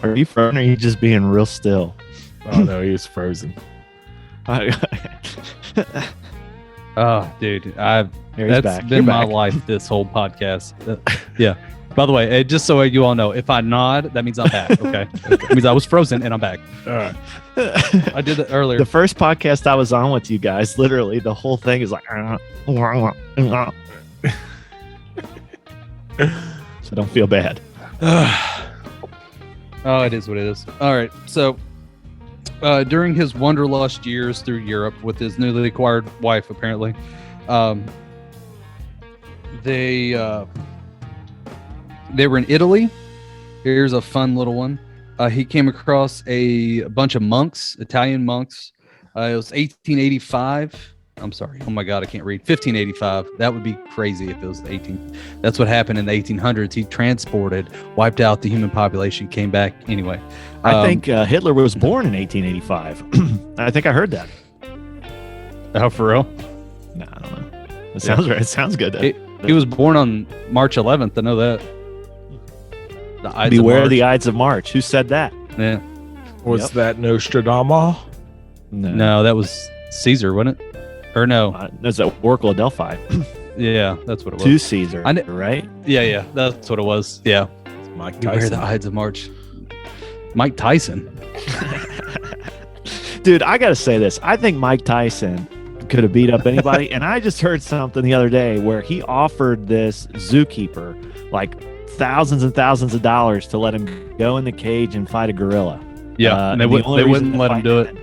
Are you frozen or are you just being real still? Oh no, he was frozen. Oh, dude, Here he's that's back. been You're my back. life this whole podcast. Yeah. By the way, just so you all know, if I nod, that means I'm back. Okay. It means I was frozen and I'm back. All right. I did that earlier. The first podcast I was on with you guys, literally, the whole thing is like. So don't feel bad. Oh, it is what it is. All right. So, during his wanderlust years through Europe with his newly acquired wife, apparently, they were in Italy. Here's a fun little one. He came across a bunch of monks, Italian monks. It was 1885. I'm sorry. Oh my God, I can't read. 1585. That would be crazy if it was 18. That's what happened in the 1800s. He transported, wiped out the human population, came back. Anyway, I think Hitler was born in 1885. I think I heard that. oh, for real? No, I don't know. It sounds right. It sounds good. Though. He was born on March 11th. I know that. The Ides of Beware March. the Ides of March. Who said that? Yeah. Was Yep. that Nostradamus? No, that was Caesar, wasn't it? Or no? That's the Oracle of Delphi. Yeah, that's what it was. To Caesar, I kn- right? Yeah, that's what it was. Yeah. Mike Beware Tyson. the Ides of March. Mike Tyson. Dude, I got to say this. I think Mike Tyson could have beat up anybody. And I just heard something the other day where he offered this zookeeper like thousands and thousands of dollars to let him go in the cage and fight a gorilla. Yeah, and they the only wouldn't reason let to him fight do it.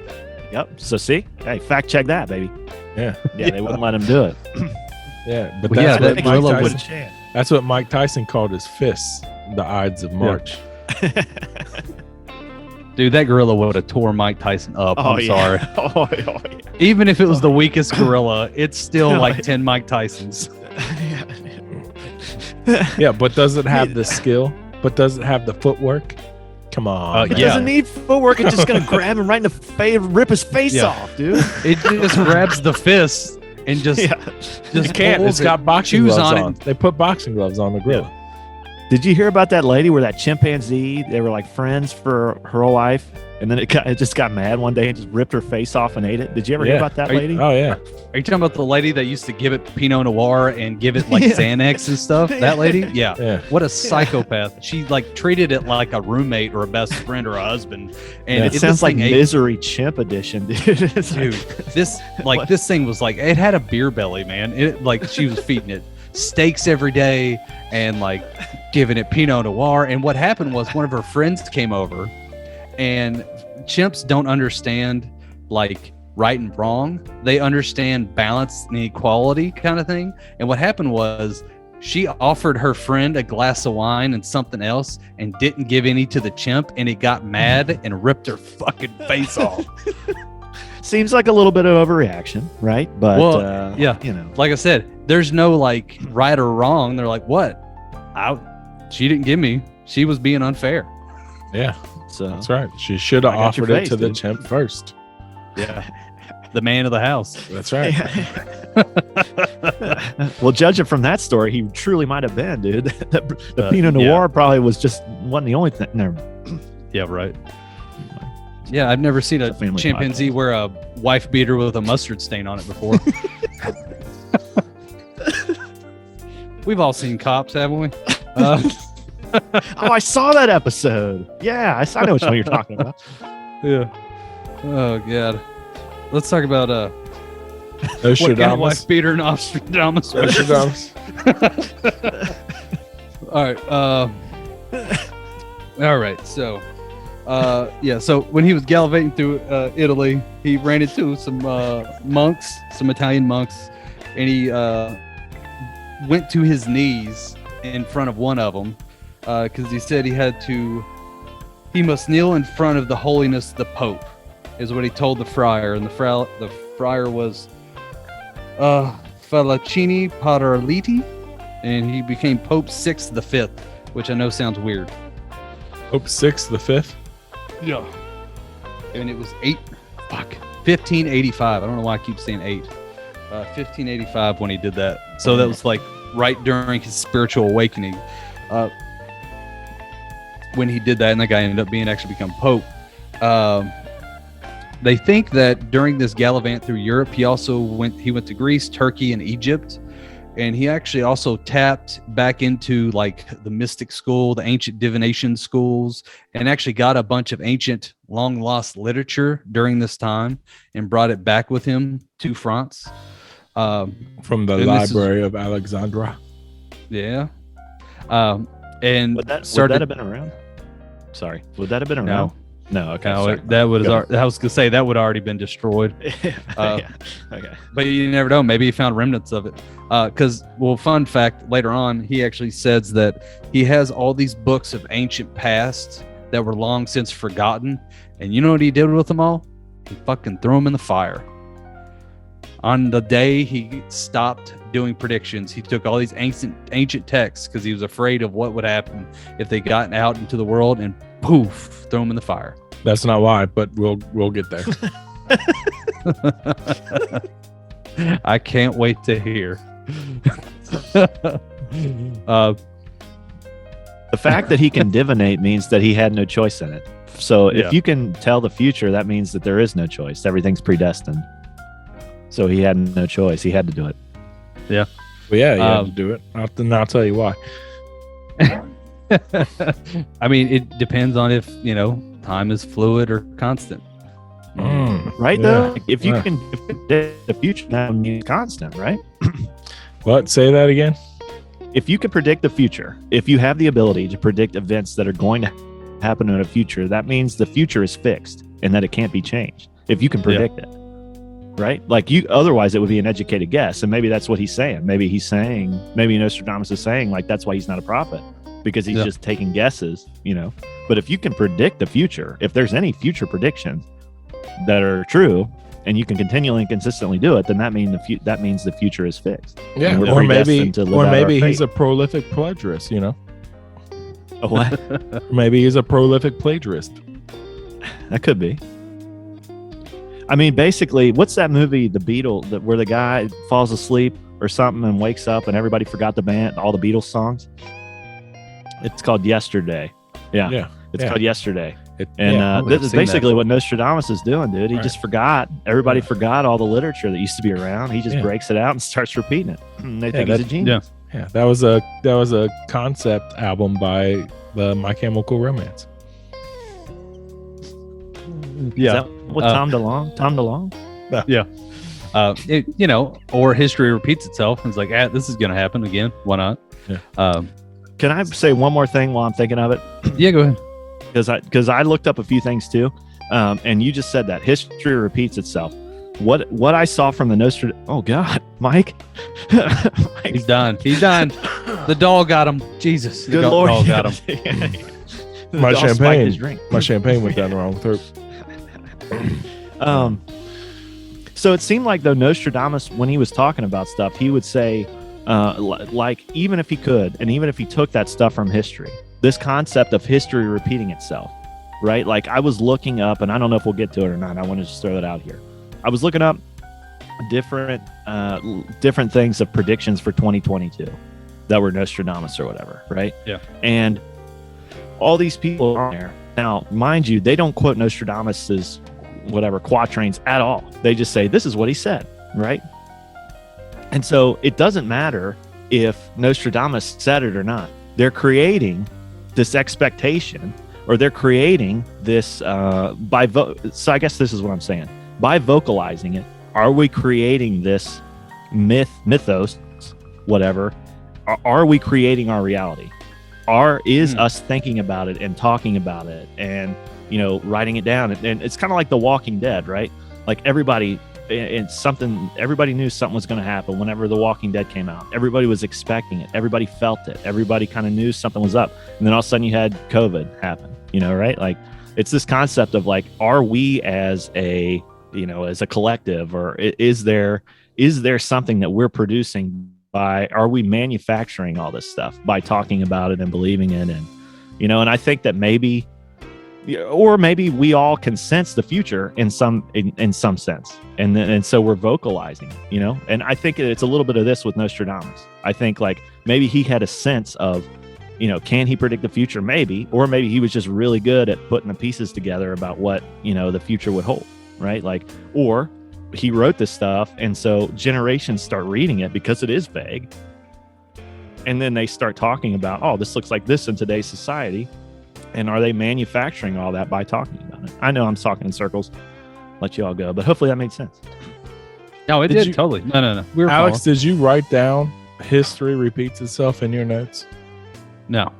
Yep. So see, hey, fact check that, baby. Yeah. Yeah, they wouldn't let him do it. Yeah, but Well, yeah, that's, that what gorilla Mike would- Tyson, that's what Mike Tyson called his fists, the Ides of March. Dude, that gorilla would have tore Mike Tyson up. I'm sorry. Oh, yeah. Even if it was the weakest gorilla, it's still No, like 10 Mike Tysons. Yeah, but does it have the skill? But does it have the footwork? Come on. It doesn't need footwork. It's just gonna grab him right in the face, rip his face off, dude. It just grabs the fist and just it can't. It's got boxing gloves on. They put boxing gloves on the grill. Did you hear about that lady where that chimpanzee? They were like friends for her whole life, and then it just got mad one day and just ripped her face off and ate it. Did you ever hear about that lady? Oh yeah. Are you talking about the lady that used to give it Pinot Noir and give it like Xanax and stuff? That lady? Yeah. What a psychopath. She like treated it like a roommate or a best friend or a husband. And it sounds like Misery Chimp Edition, dude. Dude, this thing was like, it had a beer belly, man. It like she was feeding it steaks every day and like giving it Pinot Noir. And what happened was one of her friends came over, and chimps don't understand like right and wrong. They understand balance and equality kind of thing. And what happened was she offered her friend a glass of wine and something else and didn't give any to the chimp, and it got mad and ripped her fucking face off. Seems like a little bit of overreaction, right? But like I said, there's no like right or wrong. They're like, what? She didn't give me. She was being unfair. Yeah, so that's right. She should have offered it to the chimp first. Yeah, the man of the house. That's right. Well, judging from that story, he truly might have been, dude. The Pinot Noir probably wasn't the only thing. Never. Yeah, right. Yeah, I've never seen a chimpanzee wear a wife beater with a mustard stain on it before. We've all seen Cops, haven't we? I saw that episode. Yeah, I know which one you're talking about. Yeah. Oh, God. Let's talk about Nostradamus. What kind of wife beater Nostradamus. All right. All right. So, so when he was gallivanting through Italy, he ran into some monks, some Italian monks, and he went to his knees in front of one of them because he said he must kneel in front of the holiness of the Pope, is what he told the friar. And the friar was Falicini Paraliti, and he became Pope Sixth the Fifth, which I know sounds weird. Pope Sixth the Fifth? Yeah. And it was 1585. I don't know why I keep saying 8. 1585 when he did that. So that was like right during his spiritual awakening. When he did that, and that guy ended up become Pope. They think that during this gallivant through Europe, he went to Greece, Turkey, and Egypt. And he actually also tapped back into like the mystic school, the ancient divination schools, and actually got a bunch of ancient long lost literature during this time and brought it back with him to France. From the Library of Alexandria. Yeah. And would that have been around? Sorry. Would that have been around? No. Okay. No, I was gonna say that would have already been destroyed. Okay. But you never know. Maybe he found remnants of it. Fun fact, later on, he actually says that he has all these books of ancient past that were long since forgotten. And you know what he did with them all? He fucking threw them in the fire. On the day he stopped doing predictions, he took all these ancient texts because he was afraid of what would happen if they got out into the world, and poof, throw them in the fire. That's not why, but we'll get there. I can't wait to hear. The fact that he can divinate means that he had no choice in it. So if you can tell the future, that means that there is no choice. Everything's predestined. So he had no choice. He had to do it. Yeah. Well, yeah, he had to do it. I'll tell you why. I mean, it depends on if, time is fluid or constant. Right, though? If you can predict the future, that means constant, right? What? Say that again? If you can predict the future, if you have the ability to predict events that are going to happen in the future, that means the future is fixed and that it can't be changed. If you can predict it. Right? Otherwise it would be an educated guess. And maybe that's what he's saying. Maybe Nostradamus is saying, like, that's why he's not a prophet, because he's just taking guesses, But if you can predict the future, if there's any future predictions that are true, and you can continually and consistently do it, then that means the future is fixed. Yeah, And we're or maybe predestined to live out our he's fate. a prolific plagiarist. You know, A what? maybe he's a prolific plagiarist. That could be. I mean, basically, what's that movie, The Beatles, where the guy falls asleep or something and wakes up and everybody forgot the band, all the Beatles songs? It's called Yesterday. Yeah. It's called Yesterday. This is basically what Nostradamus is doing, dude. He just forgot. Everybody forgot all the literature that used to be around. He just breaks it out and starts repeating it. And they think he's a genius. Yeah, that was a concept album by the My Chemical Romance. Yeah. Is that what Tom DeLonge? Yeah. Or history repeats itself. And it's like, this is going to happen again. Why not? Yeah. Can I say one more thing while I'm thinking of it? Yeah, go ahead. Because I looked up a few things too, and you just said that history repeats itself. What I saw from the Nostradamus. Oh God, Mike. He's done. The dog got him. Jesus. Good Lord. Dog got him. My champagne went down the wrong throat. So it seemed like though Nostradamus, when he was talking about stuff, he would say, like even if he could, and even if he took that stuff from history, this concept of history repeating itself, right? Like I was looking up, and I don't know if we'll get to it or not. I want to just throw that out here. I was looking up different things of predictions for 2022 that were Nostradamus or whatever, right? Yeah. And all these people are there. Now, mind you, they don't quote Nostradamus's whatever quatrains at all. They just say, this is what he said, right? And so it doesn't matter if Nostradamus said it or not. They're creating this expectation, or they're creating this so I guess this is what I'm saying. By vocalizing it, are we creating this mythos, whatever? Are we creating our reality? Is us thinking about it and talking about it and, writing it down? And it's kind of like The Walking Dead, right? Like everybody knew something was going to happen whenever The Walking Dead came out. Everybody was expecting it. Everybody felt it. Everybody kind of knew something was up. And then all of a sudden you had COVID happen, right? Like it's this concept of like, are we as a collective, or is there something that we're producing are we manufacturing all this stuff by talking about it and believing it? And, and I think that maybe we all can sense the future in some sense. And so we're vocalizing, and I think it's a little bit of this with Nostradamus. I think like maybe he had a sense of, can he predict the future? Maybe, or maybe he was just really good at putting the pieces together about what, the future would hold. Right? Like, or he wrote this stuff, and so generations start reading it because it is vague. And then they start talking about, oh, this looks like this in today's society. And are they manufacturing all that by talking about it? I know I'm talking in circles. Let you all go, but hopefully that made sense. No, it did totally. No. Alex, did you write down history repeats itself in your notes? No.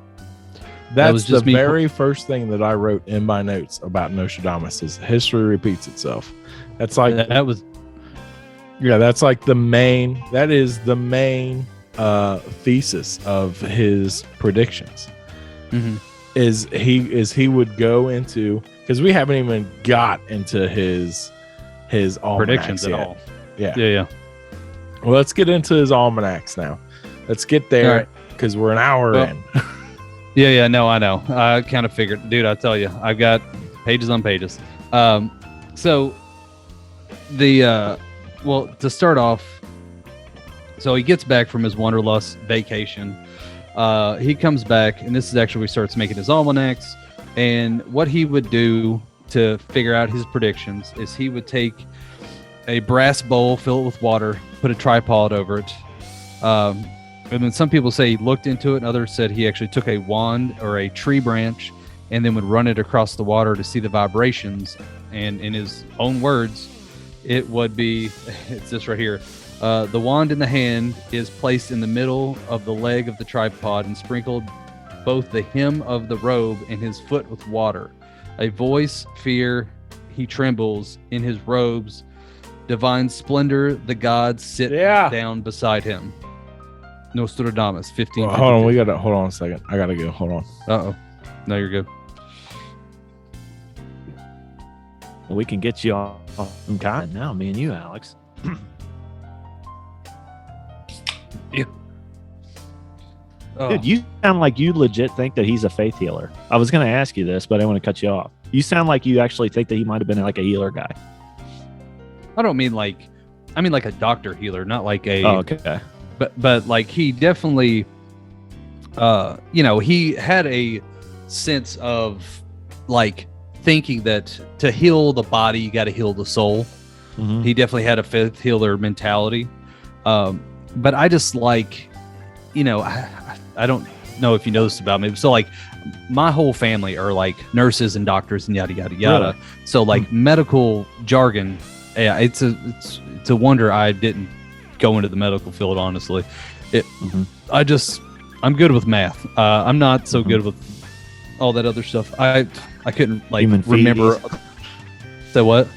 That was just the very first thing that I wrote in my notes about Nostradamus is history repeats itself. That's like that's like the main thesis of his predictions. Mm-hmm. Is he would go into, because we haven't even got into his predictions yet. At all. Yeah. Well, let's get into his almanacs now. Let's get there because we're an hour in. Yeah, no, I know. I kind of figured, dude, I tell you, I've got pages on pages. So to start off, so he gets back from his Wanderlust vacation. He comes back, and this is actually where he starts making his almanacs. And what he would do to figure out his predictions is he would take a brass bowl, fill it with water, put a tripod over it. And then some people say he looked into it, and others said he actually took a wand or a tree branch and then would run it across the water to see the vibrations. And in his own words, it would be, it's this right here. The wand in the hand is placed in the middle of the leg of the tripod and sprinkled both the hem of the robe and his foot with water. A voice, fear, he trembles in his robes. Divine splendor, the gods sit down beside him. Nostradamus, 15. Well, hold on, hold on a second. I gotta go. Hold on. Uh-oh. No, you're good. We can get you all Okay, now me and you, Alex. Dude, you sound like you legit think that he's a faith healer. I was going to ask you this, but I didn't want to cut you off. You sound like you actually think that he might have been like a healer guy. I don't mean like, I mean like a doctor healer, not like a. Oh, okay. But like he definitely, you know, he had a sense of like thinking that to heal the body, you got to heal the soul. Mm-hmm. He definitely had a faith healer mentality. But I just like, you know, I don't know if you know this about me. So like my whole family are like nurses and doctors and yada, yada, yada. Really? So like medical jargon, yeah, it's a wonder I didn't go into the medical field, honestly. I'm good with math. I'm not so good with all that other stuff. I couldn't like human remember. Feces. So what?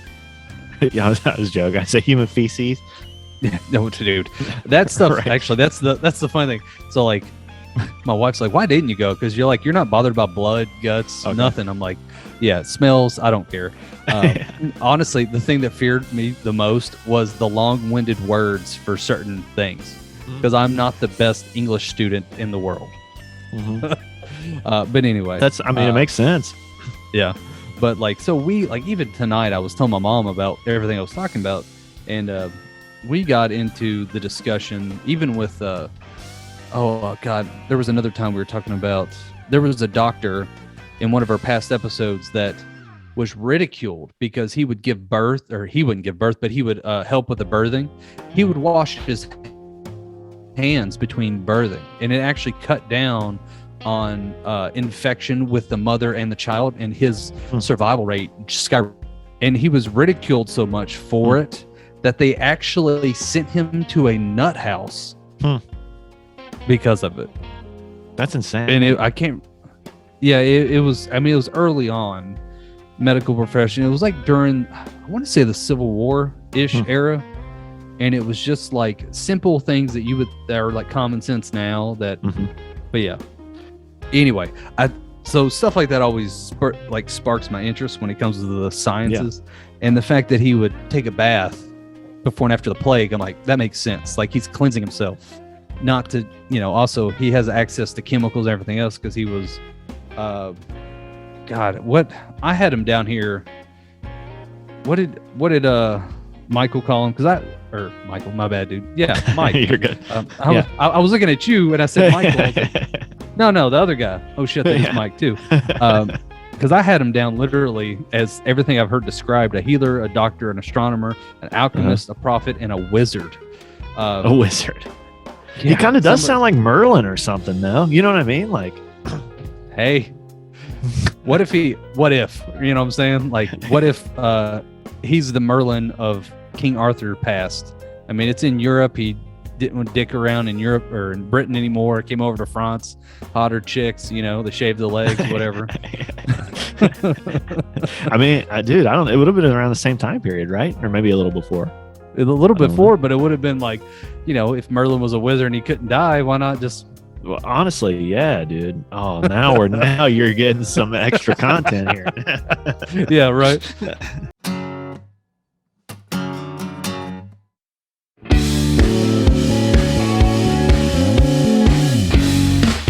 Yeah, I was joking. I say human feces. No, dude, that stuff. Right. Actually, that's the funny thing. So like, my wife's like, "Why didn't you go?" Because you're like, you're not bothered about blood, guts, nothing. I'm like, yeah, it smells. I don't care. Honestly, the thing that feared me the most was the long-winded words for certain things, because I'm not the best English student in the world. But anyway, I mean, it makes sense. Yeah, but like, so we like even tonight, I was telling my mom about everything I was talking about, and we got into the discussion even with oh god, there was another time we were talking about, there was a doctor in one of our past episodes that was ridiculed because he would give birth, or he wouldn't give birth, but he would help with the birthing. He would wash his hands between birthing, and it actually cut down on infection with the mother and the child, and his survival rate skyrocketed. And he was ridiculed so much for it that they actually sent him to a nut house because of it. That's insane. And it was, I mean, it was early on medical profession. It was like during, I want to say the Civil War-ish era. And it was just like simple things that that are like common sense now that, but yeah. Anyway, so stuff like that always sparks my interest when it comes to the sciences. And the fact that he would take a bath before and after the plague, I'm like, that makes sense. Like he's cleansing himself, not to, you know, also he has access to chemicals and everything else because he was, God, what, I had him down here. What did Michael call him? Michael, my bad, dude. Yeah, Mike. You're good. I was looking at you and I said Michael. I was like, no, the other guy. Oh shit, that was Mike too. Because I had him down literally as everything I've heard described: a healer, a doctor, an astronomer, an alchemist, a prophet, and a wizard. A wizard. He kind of does sound like Merlin or something, though. You know what I mean? Like, hey, what if, you know what I'm saying? Like, what if he's the Merlin of King Arthur past? I mean, it's in Europe. He didn't want to dick around in Europe or in Britain anymore. Came over to France, hotter chicks, you know, they shaved the legs, whatever. I mean, dude, I don't. It would have been around the same time period, right? Or maybe a little before. A little before, but it would have been like, you know, if Merlin was a wizard and he couldn't die, why not just? Well, honestly, yeah, dude. Oh, now you're getting some extra content here. Yeah, right.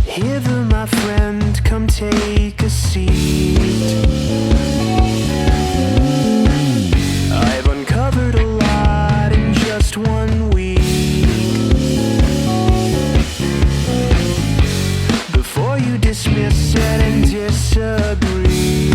Hither, my friend, come take a seat. I've uncovered a lot in just 1 week. Before you dismiss it and disagree,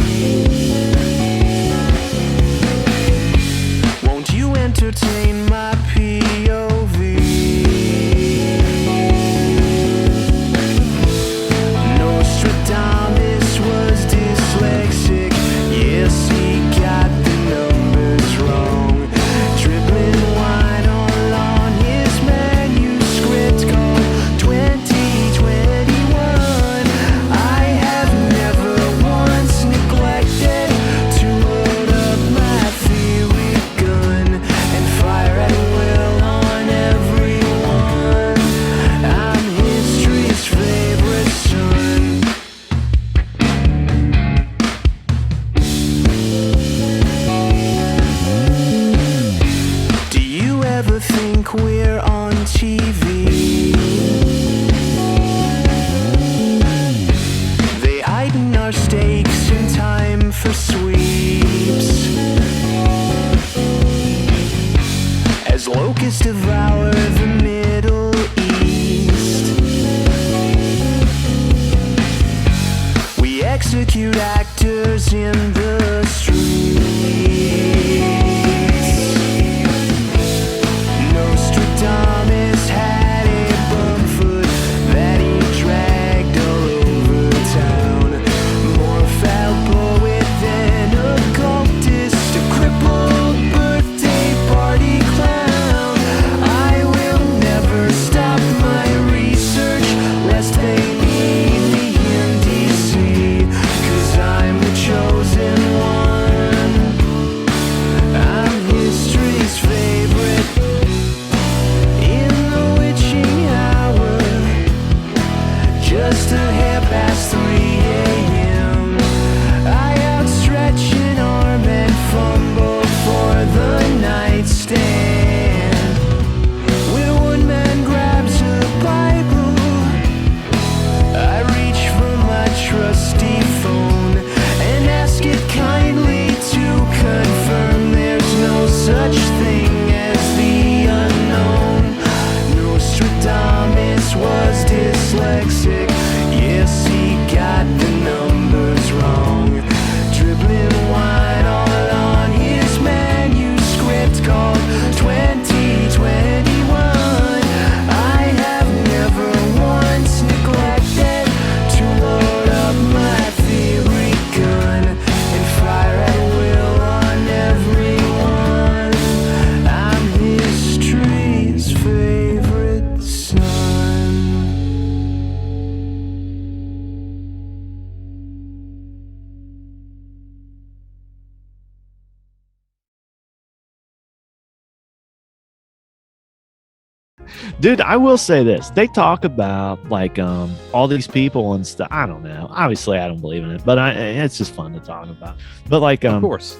Dude, I will say this. They talk about like all these people and stuff. I don't know. Obviously, I don't believe in it, but it's just fun to talk about. But like, of course,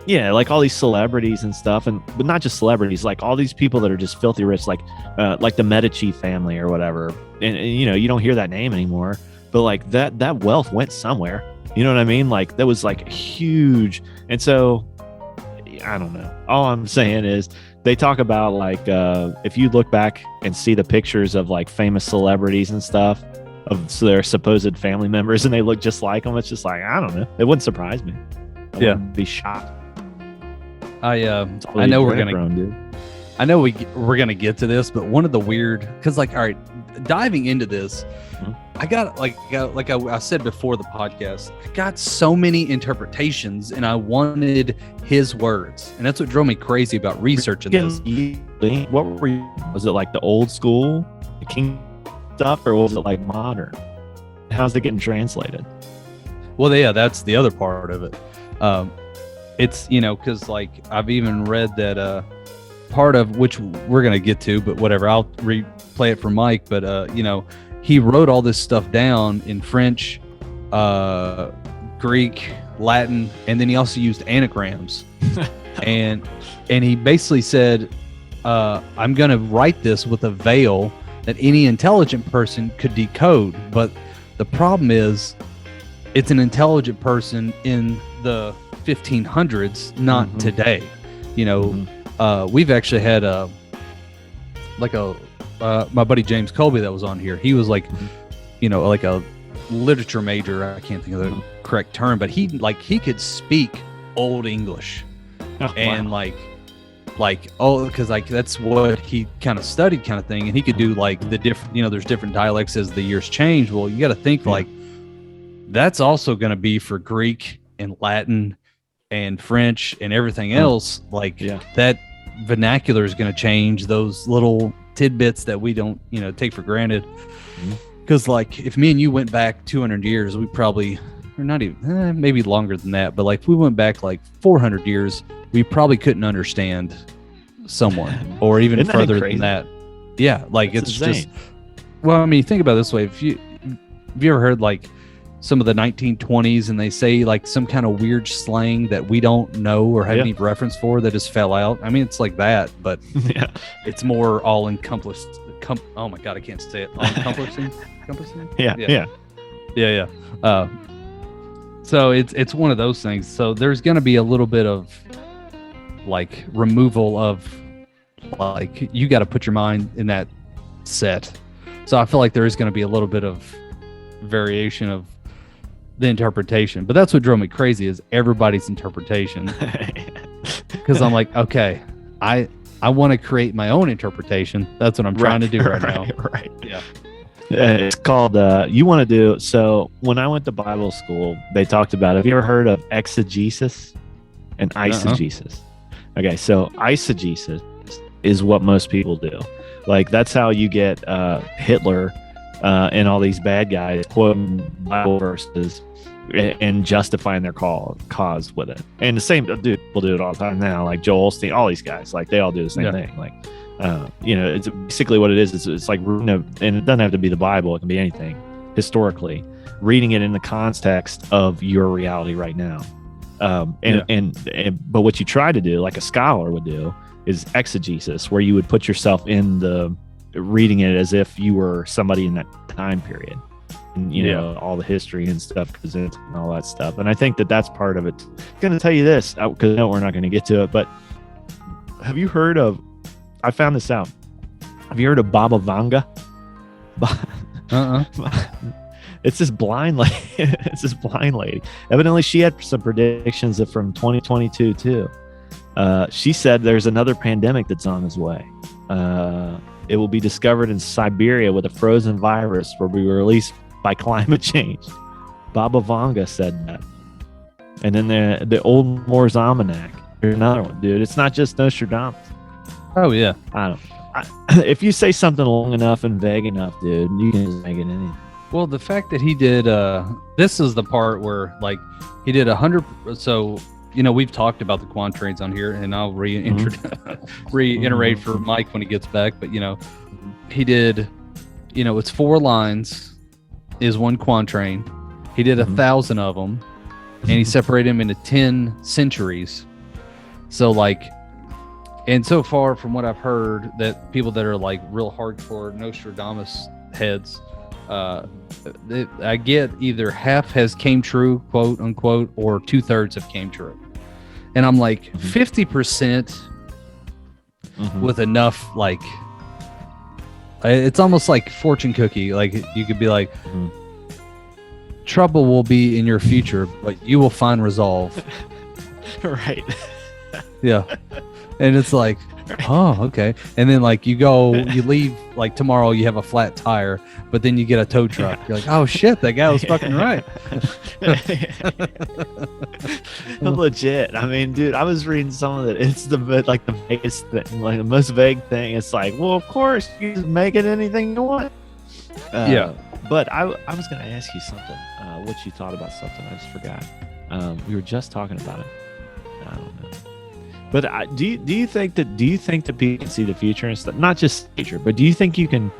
yeah, like all these celebrities and stuff, but not just celebrities, like all these people that are just filthy rich, like the Medici family or whatever. And you know, you don't hear that name anymore, but like that wealth went somewhere. You know what I mean? Like that was like huge. And so I don't know. All I'm saying is they talk about like if you look back and see the pictures of like famous celebrities and stuff of their supposed family members and they look just like them, it's just like, I don't know. It wouldn't surprise me. I wouldn't be shocked. I know we're gonna get to this, but one of the weird, because like, all right, diving into this, I got like I said before the podcast, I got so many interpretations, and I wanted his words, and that's what drove me crazy about researching this. What were you? Was it like the old school, the king stuff, or was it like modern? How's it getting translated? Well, yeah, that's the other part of it. It's, you know, because like I've even read that part of which we're gonna get to, but whatever, I'll replay it for Mike. But you know, he wrote all this stuff down in French, Greek, Latin, and then he also used anagrams. and he basically said, I'm gonna write this with a veil that any intelligent person could decode. But the problem is, it's an intelligent person in the 1500s, not today. You know, we've actually had my buddy James Colby that was on here. He was like, you know, like a literature major. I can't think of the correct term, but he could speak Old English, and because like that's what he kind of studied, kind of thing. And he could do like the different, you know, there's different dialects as the years change. Well, you got to think like that's also going to be for Greek and Latin and French and everything else. That vernacular is going to change. Those little tidbits that we don't, you know, take for granted. Because like if me and you went back 200 years, we probably, or not even, maybe longer than that, but like if we went back like 400 years, we probably couldn't understand someone, or even further than that. Yeah, like it's just, well, I mean, think about it this way. Have you ever heard like some of the 1920s and they say like some kind of weird slang that we don't know or have any reference for that just fell out? I mean, it's like that, but it's more all encompassed. Oh my God, I can't say it. All encompassing. Yeah. So it's one of those things. So there's going to be a little bit of like removal of like, you got to put your mind in that set. So I feel like there is going to be a little bit of variation of the interpretation, but that's what drove me crazy is everybody's interpretation. Because I'm like, okay, I want to create my own interpretation. That's what I'm trying to do right now. Right. Yeah. It's called, you want to do, so when I went to Bible school, they talked about, have you ever heard of exegesis and eisegesis? Okay, so eisegesis is what most people do. Like, that's how you get Hitler and all these bad guys quoting Bible verses and justifying their cause with it. And the same dude will do it all the time now, like Joel Osteen, all these guys, like they all do the same thing. Like, you know, it's basically what it is. It's like, and it doesn't have to be the Bible. It can be anything historically, reading it in the context of your reality right now. But what you try to do, like a scholar would do, is exegesis, where you would put yourself in the reading it as if you were somebody in that time period, and you know, all the history and stuff goes into and all that stuff. And I think that that's part of it. I'm going to tell you this because I know we're not going to get to it, but have you heard of, I found this out, have you heard of Baba Vanga? It's this blind lady. It's this blind lady. Evidently, she had some predictions from 2022 too. She said there's another pandemic that's on its way. It will be discovered in Siberia with a frozen virus will be released by climate change. Baba Vanga said that. And then the Old Moore's Almanac. Here's another one, dude. It's not just Nostradamus. Oh yeah. If you say something long enough and vague enough, dude, you can just make it anything. Well, the fact that he did, this is the part where like he did 100. So we've talked about the quatrains on here, and I'll reiterate for Mike when he gets back. But he did, it's 4 lines is one quatrain. He did 1,000 of them, and he separated them into 10 centuries. So and so far from what I've heard, that people that are like real hardcore Nostradamus heads, I get either half has came true, quote unquote, or 2/3 have came true. And I'm like 50% with enough, like, it's almost like fortune cookie. Like you could be like, trouble will be in your future, but you will find resolve. Right. Yeah. And it's like, oh, okay. And then like you leave, like tomorrow you have a flat tire, but then you get a tow truck. You're like, oh shit, that guy was fucking right. Legit. I mean, dude, I was reading some of it. It's the vaguest thing, like the most vague thing. It's like, well, of course, you can make it anything you want. Yeah. But I was going to ask you something. What you thought about something? I just forgot. We were just talking about it. I don't know. But do you think that people can see the future and stuff? Not just future, but do you think you can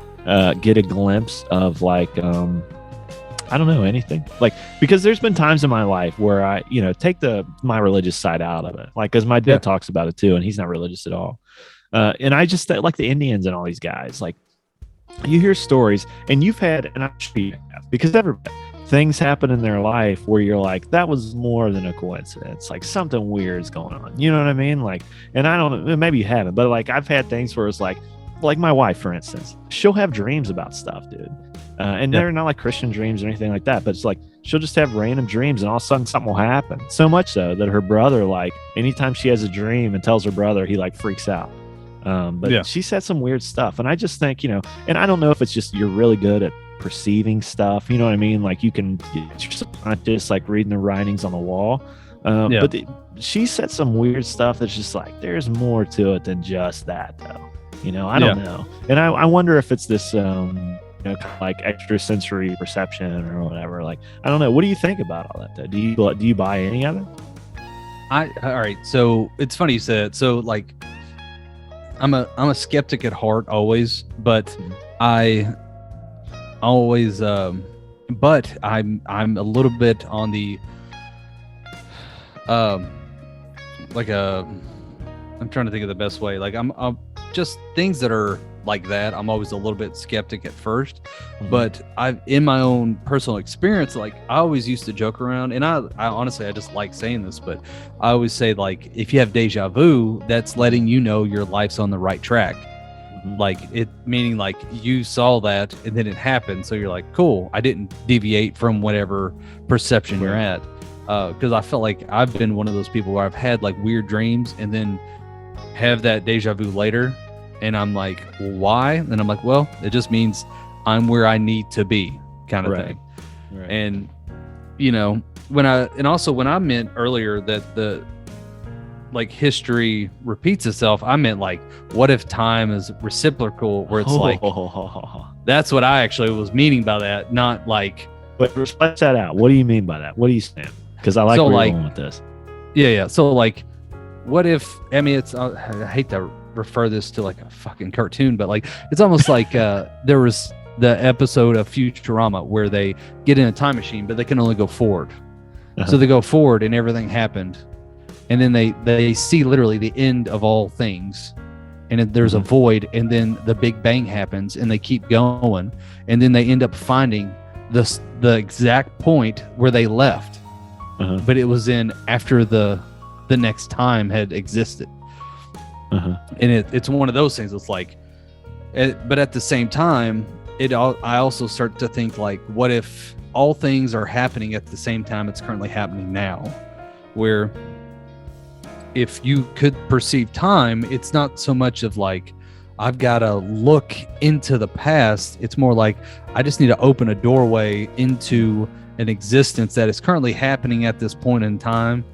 get a glimpse of like I don't know, anything? Like, because there's been times in my life where I, take my religious side out of it, like, because my dad talks about it too, and he's not religious at all. And I just like the Indians and all these guys, like, you hear stories, and you've had, and I'm sure you have, because things happen in their life where you're like, that was more than a coincidence. Like something weird's going on. You know what I mean? Like, and I don't know, maybe you haven't, but like I've had things where it's like my wife, for instance, she'll have dreams about stuff, dude. And they're not like Christian dreams or anything like that, but it's like she'll just have random dreams, and all of a sudden something will happen. So much so that her brother, like, anytime she has a dream and tells her brother, he like freaks out. But she said some weird stuff, and I just think, and I don't know if it's just you're really good at perceiving stuff, you know what I mean? Like it's not just like reading the writings on the wall. But she said some weird stuff that's just like, there's more to it than just that, though. I don't know, and I wonder if it's this kind of like extrasensory perception or whatever. Like, I don't know. What do you think about all that, though? Do you buy any of it? All right. So it's funny you said it. So like, I'm a skeptic at heart always, but I always but I'm a little bit on the I'm trying to think of the best way. Like I'm just things that are like that, I'm always a little bit skeptic at first. But I've, in my own personal experience, like I always used to joke around, and I honestly, I just like saying this, but I always say, like, if you have deja vu, that's letting you know your life's on the right track. Like it, meaning like you saw that and then it happened, so you're like, cool, I didn't deviate from whatever perception you're at. Because I felt like I've been one of those people where I've had like weird dreams and then have that deja vu later, and I'm like, well, why? And I'm like, well, it just means I'm where I need to be, kind of thing. Right. And you know, when I meant earlier that the like history repeats itself, I meant like, what if time is reciprocal, where it's like, that's what I actually was meaning by that, not like. But flesh that out. What do you mean by that? What do you stand? Because I like where you're going with this. Yeah. So like, what if? I mean, it's. I hate to refer this to like a fucking cartoon, but like, it's almost like there was the episode of Futurama where they get in a time machine, but they can only go forward. So they go forward, and everything happened. And then they see literally the end of all things, and there's a void, and then the Big Bang happens, and they keep going, and then they end up finding the exact point where they left, but it was in after the next time had existed. And it's one of those things. It's like, but at the same time, I also start to think like, what if all things are happening at the same time it's currently happening now, where if you could perceive time, it's not so much of like, I've got to look into the past. It's more like, I just need to open a doorway into an existence that is currently happening at this point in time,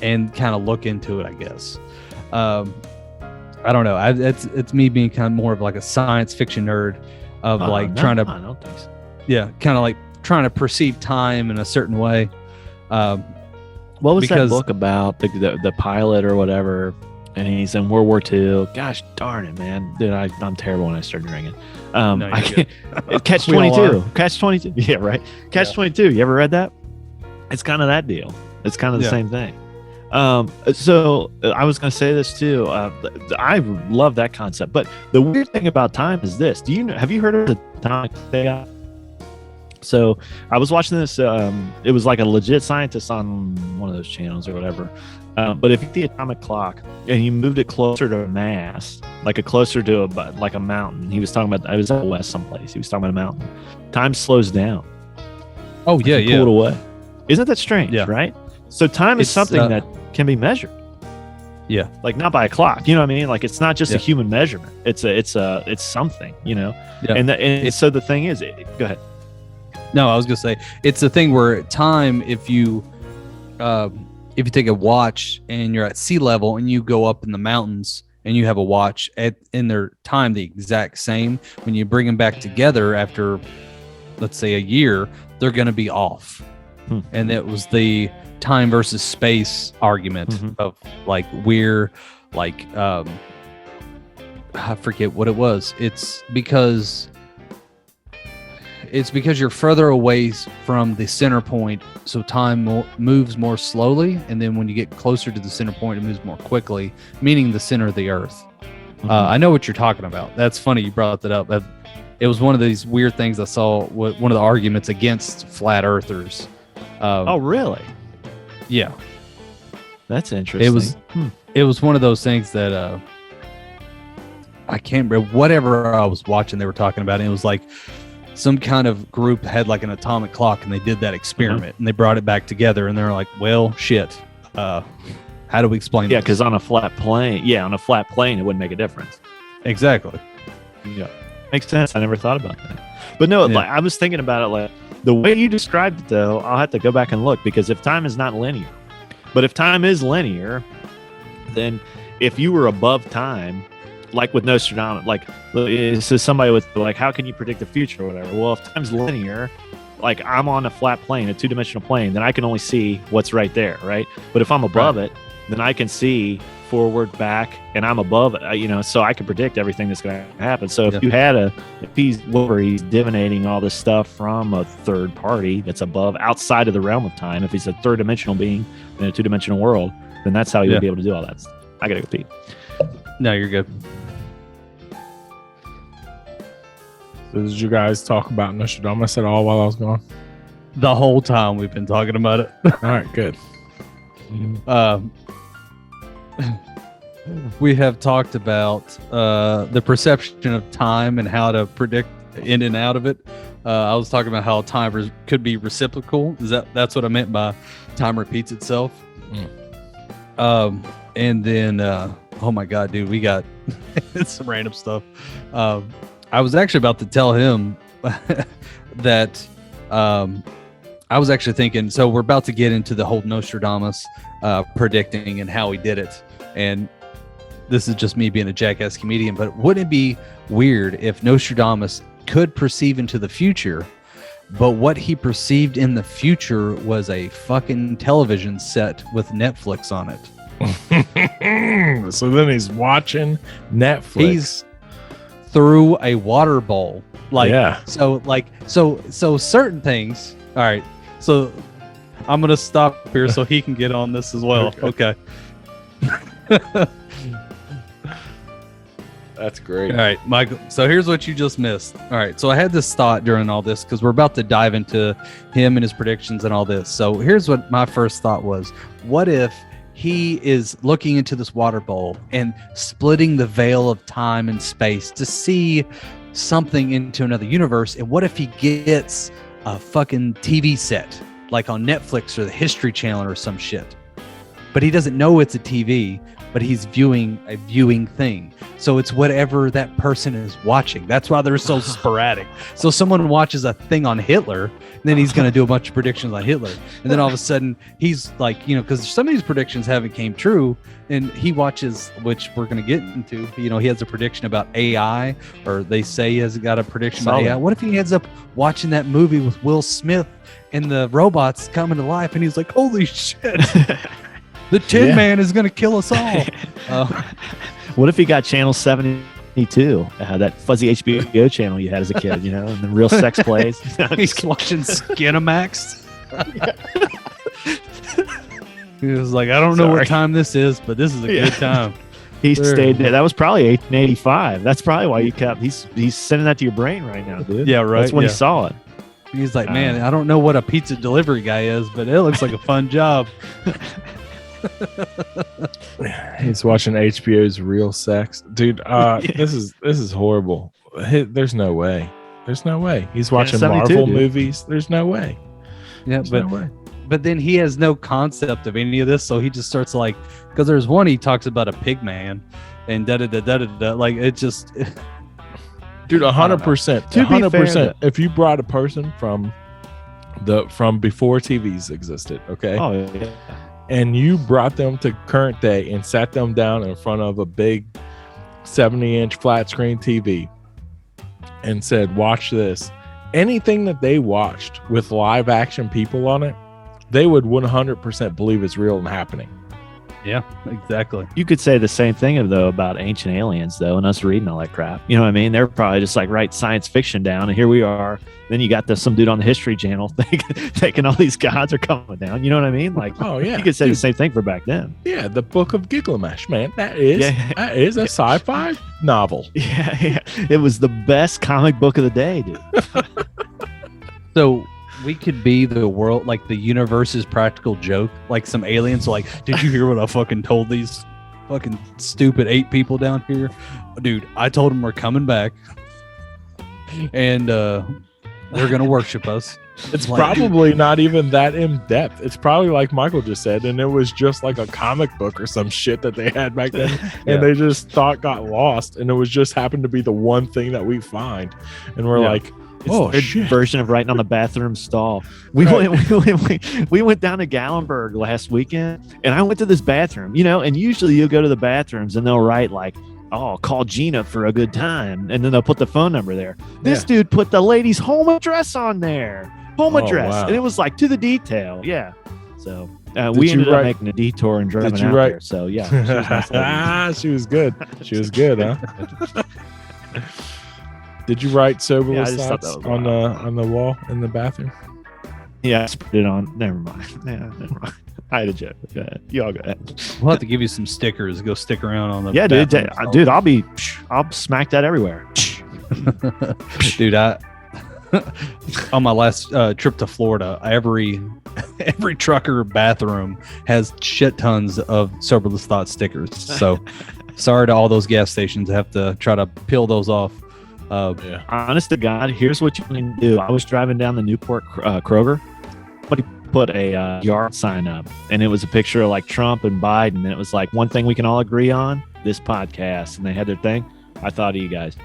and kind of look into it, I guess. I don't know. It's me being kind of more of like a science fiction nerd of trying to, I don't think so. Yeah, kind of like trying to perceive time in a certain way. What was that Because- book about? The pilot or whatever, and he's in World War II. Gosh darn it, man! Dude, I'm terrible when I start drinking. No, I you're can't. Catch We all 22. Catch 22. Yeah, right. Catch 22. You ever read that? It's kind of that deal. It's kind of the Yeah. same thing. So I was going to say this too. I love that concept, but the weird thing about time is this. Have you heard of the atomic theory? So I was watching this. It was like a legit scientist on one of those channels or whatever. But if you take the atomic clock and you moved it closer to a mass, closer to a mountain, he was talking about. I was out west someplace. He was talking about a mountain. Time slows down. Oh yeah, If you yeah. pull it away. Isn't that strange? Yeah. Right. So time is It's, something that can be measured. Yeah. Like not by a clock. You know what I mean? Like it's not just a Yeah. human measurement. It's something. You know. Yeah. And so the thing is, go ahead. No, I was gonna say it's a thing where time. If you take a watch and you're at sea level and you go up in the mountains and you have a watch in their time the exact same, when you bring them back together after, let's say, a year, they're gonna be off. And that was the time versus space argument of like we're like I forget what it was. It's because you're further away from the center point, so time moves more slowly, and then when you get closer to the center point, it moves more quickly, meaning the center of the Earth. I know what you're talking about. That's funny you brought that up. It was one of these weird things I saw. One of the arguments against flat earthers. Oh, really? Yeah, That's interesting. it was one of those things that I can't remember. Whatever I was watching, they were talking about it. It was like some kind of group had like an atomic clock, and they did that experiment, and they brought it back together, and they're like, well, shit. How do we explain Yeah, this? because on a flat plane, it wouldn't make a difference. Exactly. Yeah, makes sense. I never thought about that. But no, Yeah. like I was thinking about it, like the way you described it, though. I'll have to go back and look, because if time is not linear, but if time is linear, then if you were above time, like with Nostradamus, so somebody was like, how can you predict the future or whatever? Well, if time's linear, like I'm on a flat plane, a two-dimensional plane, then I can only see what's right there, right? But if I'm above it, then I can see forward, back, and I'm above it, so I can predict everything that's going to happen. So if you had if he's divinating all this stuff from a third party that's outside of the realm of time, if he's a third dimensional being in a two-dimensional world, then that's how he would be able to do all that stuff. I gotta go pee. No, you're good. So did you guys talk about Nostradamus at all while I was gone? The whole time we've been talking about it. All right, good. We have talked about the perception of time and how to predict in and out of it. I was talking about how time could be reciprocal. That's what I meant by time repeats itself. And then, oh my God, dude, we got some random stuff. I was actually about to tell him that I was actually thinking, so we're about to get into the whole Nostradamus predicting and how he did it. And this is just me being a jackass comedian, but wouldn't it be weird if Nostradamus could perceive into the future, but what he perceived in the future was a fucking television set with Netflix on it? So then he's watching Netflix. He's through a water bowl. So certain things. All right. So I'm going to stop here so he can get on this as well. Okay. That's great. All right, Michael. So here's what you just missed. All right. So I had this thought during all this because we're about to dive into him and his predictions and all this. So here's what my first thought was. What if he is looking into this water bowl and splitting the veil of time and space to see something into another universe? And what if he gets a fucking TV set like on Netflix or the History Channel or some shit? but he doesn't know it's a TV, but he's viewing a viewing thing. So it's whatever that person is watching. That's why they're so sporadic. So someone watches a thing on Hitler, and then he's going to do a bunch of predictions on Hitler. And then all of a sudden he's like, because some of these predictions haven't came true, and he watches, which we're going to get into, he has a prediction about AI, or they say he has got a prediction about AI. What if he ends up watching that movie with Will Smith and the robots coming to life, and he's like, holy shit. The Tin Man is going to kill us all. What if he got channel 72, that fuzzy HBO channel you had as a kid, and the real sex plays? He's watching Skinamax. He was like, I don't know what time this is, but this is a good time. He stayed there. That was probably 1885. That's probably why you kept. He's sending that to your brain right now, dude. Yeah, right. That's when he saw it. He's like, man, I don't know what a pizza delivery guy is, but it looks like a fun job. He's watching HBO's Real Sex, dude. This is horrible. There's no way. He's watching Marvel movies. There's no way. Yeah, but then he has no concept of any of this, so he just starts like, because there's one he talks about a pig man and da da da da da. Like it just, dude, 100%. 100%. If you brought a person from before TVs existed, okay? Oh yeah. And you brought them to current day and sat them down in front of a big 70-inch flat screen TV and said, watch this. Anything that they watched with live action people on it, they would 100% believe it's real and happening. Yeah, exactly. You could say the same thing though about ancient aliens though, and us reading all that crap. You know what I mean? They're probably just like write science fiction down, and here we are. Then you got some dude on the History Channel thinking all these gods are coming down. You know what I mean? Like, oh yeah, you could say the same thing for back then. Yeah, the Book of Gilgamesh, man. That is a sci-fi novel. Yeah, it was the best comic book of the day, dude. So we could be the world, like the universe's practical joke. Like some aliens are like, did you hear what I fucking told these fucking stupid 8 people down here? Dude, I told them we're coming back and they're going to worship us. It's like, probably not even that in depth. It's probably like Michael just said, and it was just like a comic book or some shit that they had back then, and they just thought got lost, and it was just happened to be the one thing that we find, and we're like, it's their version of writing on the bathroom stall. We went down to Gallenberg last weekend, and I went to this bathroom, and usually you'll go to the bathrooms and they'll write like, oh, call Gina for a good time, and then they'll put the phone number there. This dude put the lady's home address on there. Address. Wow. And it was like to the detail. Yeah. So we ended up making a detour and driving out there. So yeah. She was good. She was good, huh? Did you write soberless thoughts on the wall in the bathroom? Yeah, I spread it on. Never mind. Yeah, never mind. I had a joke. Go ahead. You all go ahead. We'll have to give you some stickers. Go stick around on the. Yeah, dude. I'll smack that everywhere. Dude, on my last trip to Florida, every trucker bathroom has shit tons of soberless thought stickers. So sorry to all those gas stations. I have to try to peel those off. Honest to God, here's what you need to do. I was driving down the Newport Kroger. Somebody put a yard sign up, and it was a picture of like Trump and Biden, and it was like, one thing we can all agree on, this podcast. And they had their thing. I thought of you guys.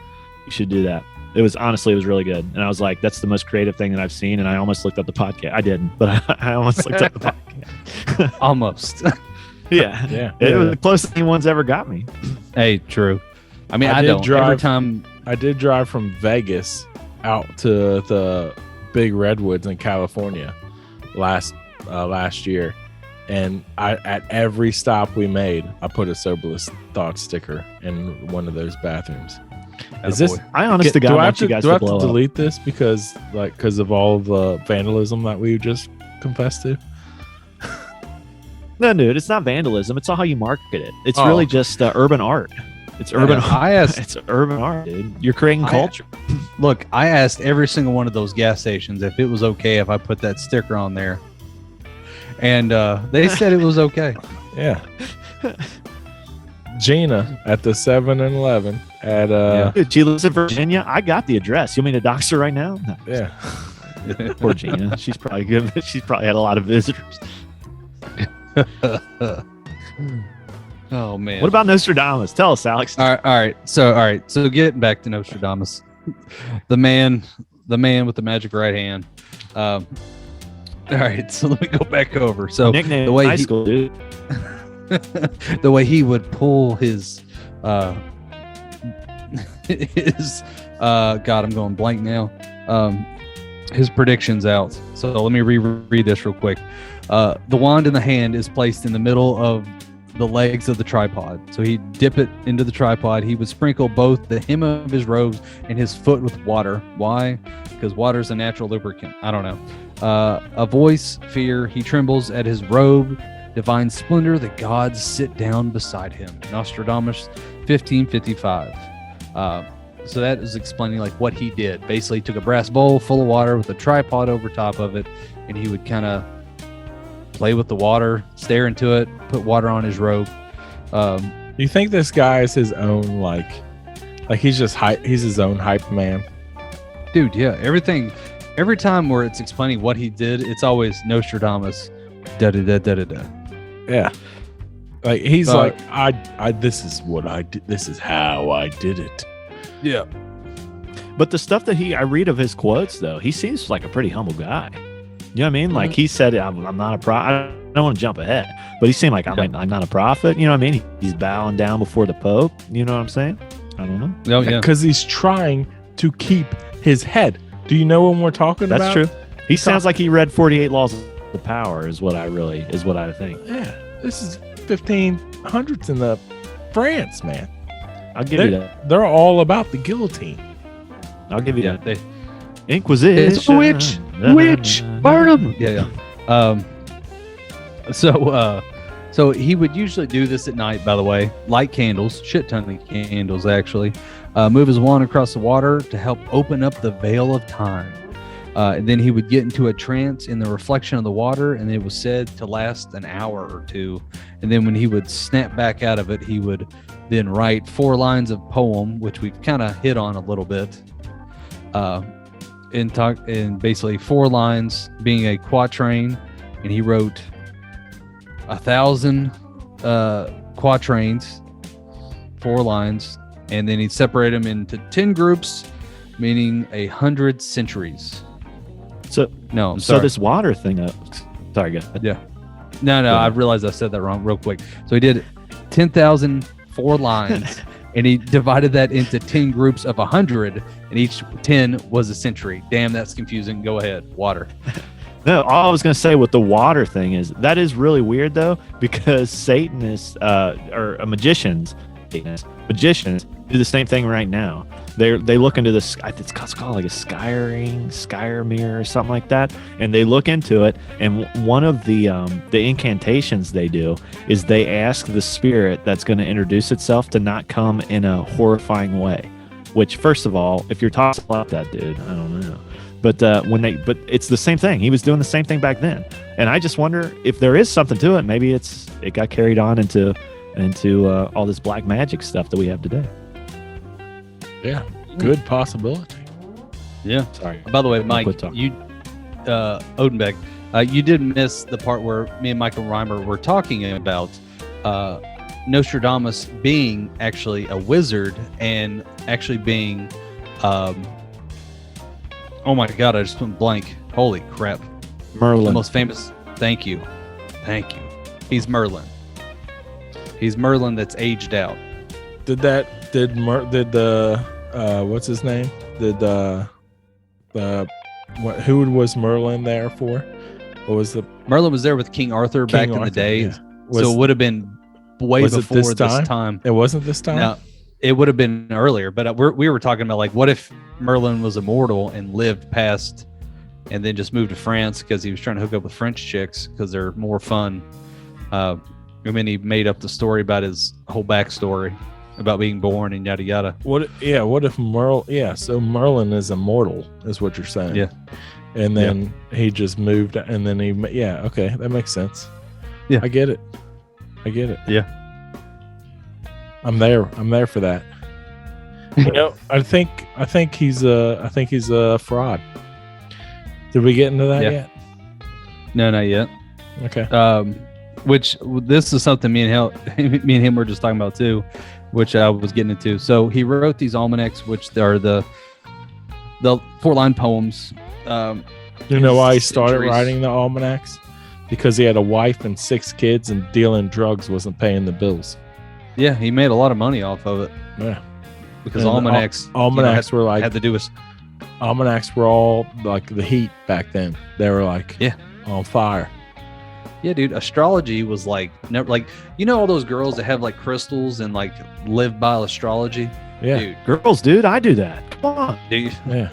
You should do that. It was really good. And I was like, that's the most creative thing that I've seen. And I almost looked up the podcast. I didn't, but I almost looked up the podcast. Almost. Yeah. It was the closest anyone's ever got me. Hey, true. I mean, I don't. Every time I did drive from Vegas out to the big redwoods in California last year. And at every stop we made, I put a soberless thought sticker in one of those bathrooms. Is this? I honestly do I have to delete this because of all the vandalism that we just confessed to? No, dude, it's not vandalism. It's all how you market it. It's really just urban art. It's urban. It's urban art, dude. You're creating culture. Look, I asked every single one of those gas stations if it was okay if I put that sticker on there, and they said it was okay. Yeah. Gina at the 7-Eleven at Dude, she lives in Virginia. I got the address. You mean to dox her right now? No. Yeah. Poor Gina. She's probably good. She's probably had a lot of visitors. Oh man. What about Nostradamus? Tell us, Alex. All right. So getting back to Nostradamus, the man with the magic right hand. All right. So let me go back over. So Nickname the way high school, dude. the way he would pull his God, I'm going blank now. His predictions out. So let me reread this real quick. The wand in the hand is placed in the middle of the legs of the tripod. So he'd dip it into the tripod. He would sprinkle both the hem of his robes and his foot with water. Why? Because water is a natural lubricant. I don't know. A voice, fear. He trembles at his robe. Divine splendor. The gods sit down beside him. Nostradamus 1555. So that is explaining like what he did. Basically, he took a brass bowl full of water with a tripod over top of it, and he would kind of play with the water, stare into it, put water on his robe. You think this guy is his own like he's just hype? He's his own hype man, dude. Yeah, everything. Every time where it's explaining what he did, it's always Nostradamus. Da da da da da da. Yeah, like he's like I. This is what I did. This is how I did it. Yeah. But the stuff that I read of his quotes, though, he seems like a pretty humble guy. You know what I mean? Like he said, I'm not a prophet. I don't want to jump ahead, but he seemed like I'm not a prophet. You know what I mean? He's bowing down before the Pope. You know what I'm saying? I don't know. Oh, yeah. Because he's trying to keep his head. Do you know what we're talking about? That's true. He sounds like he read 48 Laws of Power is what I think. Yeah. This is 1500s in the France, man. I'll give you that. They're all about the guillotine. I'll give you Yeah. that. Inquisition. It's a witch. Burn him. Yeah. So he would usually do this at night, by the way, light candles, shit ton of candles actually, move his wand across the water to help open up the veil of time. And then he would get into a trance in the reflection of the water, and it was said to last an hour or two. And then when he would snap back out of it, he would then write 4 lines of poem, which we've kind of hit on a little bit. In basically 4 lines being a quatrain, and he wrote 1,000 quatrains, 4 lines, and then he'd separate them into 10 groups, meaning 100 centuries. So no, I'm so sorry. this water thing. Sorry, go ahead. Yeah, no, I realized I said that wrong real quick. So he did 10,000 4 lines, and he divided that into 10 groups of 100, and each 10 was a century. Damn, that's confusing. Go ahead, water. No, all I was going to say with the water thing is that is really weird though, because Satanists or magicians do the same thing right now. They look into this. It's called like a sky mirror or something like that, and they look into it. And one of the incantations they do is they ask the spirit that's going to introduce itself to not come in a horrifying way. Which, first of all, if you're talking about that dude, I don't know. But but it's the same thing. He was doing the same thing back then, and I just wonder if there is something to it. Maybe it got carried on into all this black magic stuff that we have today. Yeah, good possibility. Yeah. Sorry. By the way, Mike, you Odenbeck, you did miss the part where me and Michael Reimer were talking about Nostradamus being actually a wizard and actually being oh my god, I just went blank. Holy crap. Merlin. The most famous. Thank you. He's Merlin. He's Merlin that's aged out. What's his name? Who was Merlin there for? What was the Merlin was there with King Arthur back in the day. Yeah. So it would have been way before this time. It wasn't this time? No, it would have been earlier, but we were talking about like, what if Merlin was immortal and lived past and then just moved to France because he was trying to hook up with French chicks because they're more fun. And then he made up the story about his whole backstory about being born and yada yada. What if Merlin? Yeah, so Merlin is immortal, is what you're saying. Yeah, and then he just moved, and then okay, that makes sense. Yeah, I get it. Yeah, I'm there for that. I think he's a fraud. Did we get into that yet? No, not yet. Okay. which this is something me and him were just talking about too, which I was getting into. So he wrote these almanacs, which are the 4-line poems. You know why he started writing the almanacs? Because he had a wife and 6 kids, and dealing drugs wasn't paying the bills. Yeah, he made a lot of money off of it. Yeah, because and almanacs were like, had to do with. Almanacs were all like the heat back then. They were like on fire. Yeah, dude. Astrology was like never like all those girls that have like crystals and like live by astrology. Yeah, dude. Girls, dude, I do that. Come on, dude. Yeah.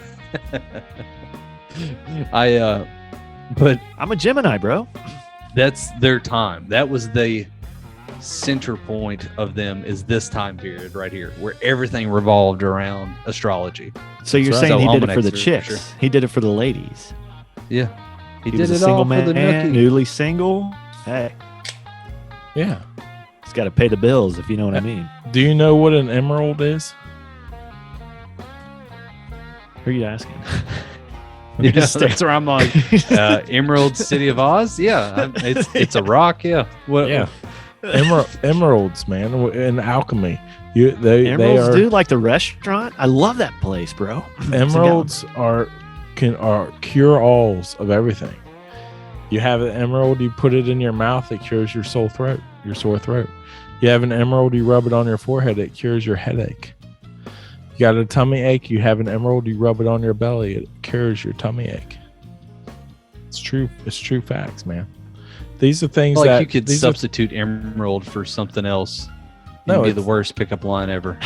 But I'm a Gemini, bro. That's their time. That was the center point of them, is this time period right here, where everything revolved around astrology. So you're saying he did it for the chicks? Sure. He did it for the ladies. Yeah, he did it a single all man, for the nookie. Newly single. Hey, yeah, he's got to pay the bills, if you know what I mean. Do you know what an emerald is? Who are you asking? Yeah, that's where I'm like, Emerald City of Oz. Yeah, it's a rock. Yeah, yeah. Emeralds, man, in alchemy. Emeralds, they are, dude, like the restaurant. I love that place, bro. Emeralds are cure-alls of everything. You have an emerald, you put it in your mouth, it cures your sore throat. You have an emerald, you rub it on your forehead, it cures your headache. You got a tummy ache, you have an emerald, you rub it on your belly, it cures your tummy ache. It's true facts, man. These are things like that you could substitute emerald for something else. No, be the worst pickup line ever.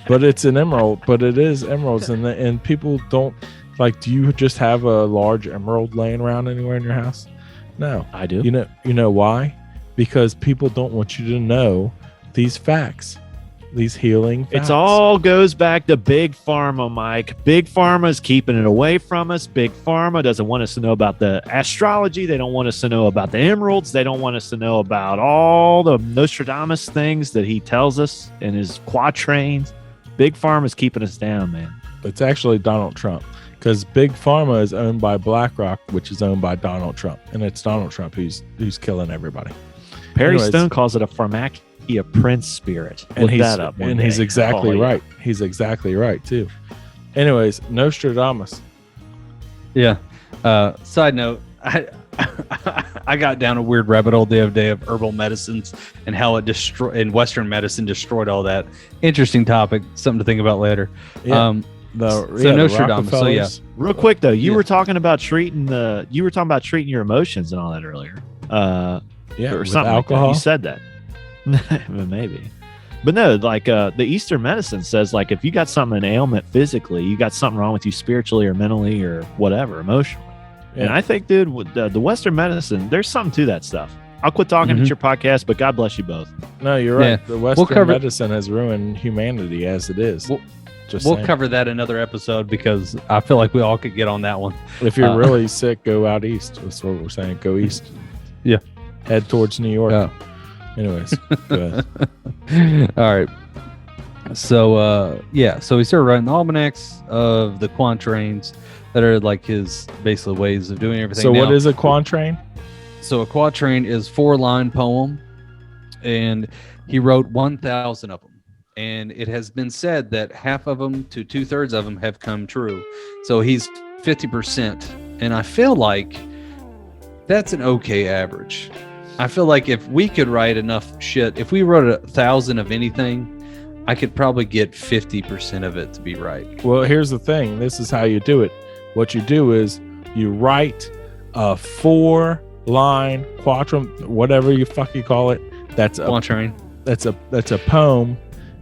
But it's an emerald. But it is emeralds, and people don't like. Do you just have a large emerald laying around anywhere in your house? No, I do. You know why? Because people don't want you to know these facts. These healing facts. It all goes back to Big Pharma, Mike. Big Pharma is keeping it away from us. Big Pharma doesn't want us to know about the astrology. They don't want us to know about the emeralds. They don't want us to know about all the Nostradamus things that he tells us in his quatrains. Big Pharma is keeping us down, man. It's actually Donald Trump, because Big Pharma is owned by BlackRock, which is owned by Donald Trump, and it's Donald Trump who's killing everybody. Perry Stone calls it a pharmacia prince spirit. And he's exactly right. He's exactly right too. Anyways, Nostradamus. Yeah. Side note, I got down a weird rabbit hole the other day of herbal medicines and how it and Western medicine destroyed all that. Interesting topic, something to think about later. Yeah. Nostradamus. So yeah. Real quick though, you were talking about treating your emotions and all that earlier. Or something alcohol. Like you said that. Maybe. But no, like the Eastern medicine says, like, if you got an ailment physically, you got something wrong with you spiritually or mentally or whatever, emotionally. Yeah. And I think, dude, with the Western medicine, there's something to that stuff. I'll quit talking at your podcast, but God bless you both. No, you're right. Yeah. The Western medicine has ruined humanity as it is. We'll cover that another episode, because I feel like we all could get on that one. If you're really sick, go out east. That's what we're saying. Go east. Yeah. Head towards New York. Oh. Anyways, go ahead. All right. So so he started writing the almanacs of the quatrains that are like his basically ways of doing everything. So what is a quatrain? So a quatrain is 4-line poem, and he wrote 1,000 of them. And it has been said that half of them to 2/3 of them have come true. So he's 50%, and I feel like that's an okay average. I feel like if we could write enough shit, if we wrote 1,000 of anything, I could probably get 50% of it to be right. Well, here's the thing. This is how you do it. What you do is you write a 4-line quatrain, whatever you fucking call it. That's a quatrain. That's a poem,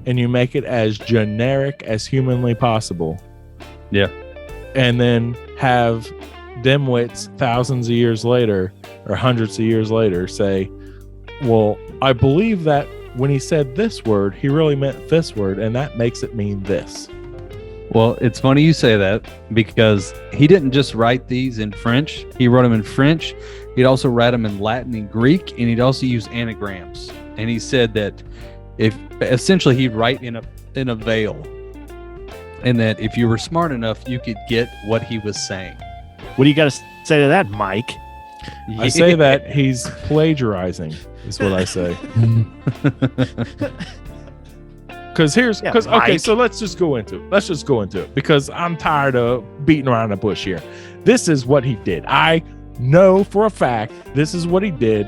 and you make it as generic as humanly possible. Yeah. And then have dimwits thousands of years later or hundreds of years later say, well, I believe that when he said this word, he really meant this word, and that makes it mean this. Well, it's funny you say that, because he didn't just write these in French. He wrote them in French. He'd also write them in Latin and Greek, and he'd also use anagrams. And he said that if essentially he'd write in a veil, and that if you were smart enough, you could get what he was saying. What do you got to say to that, Mike? I say that he's plagiarizing, is what I say. Okay, so let's just go into it because I'm tired of beating around the bush here. This is what he did. I know for a fact this is what he did.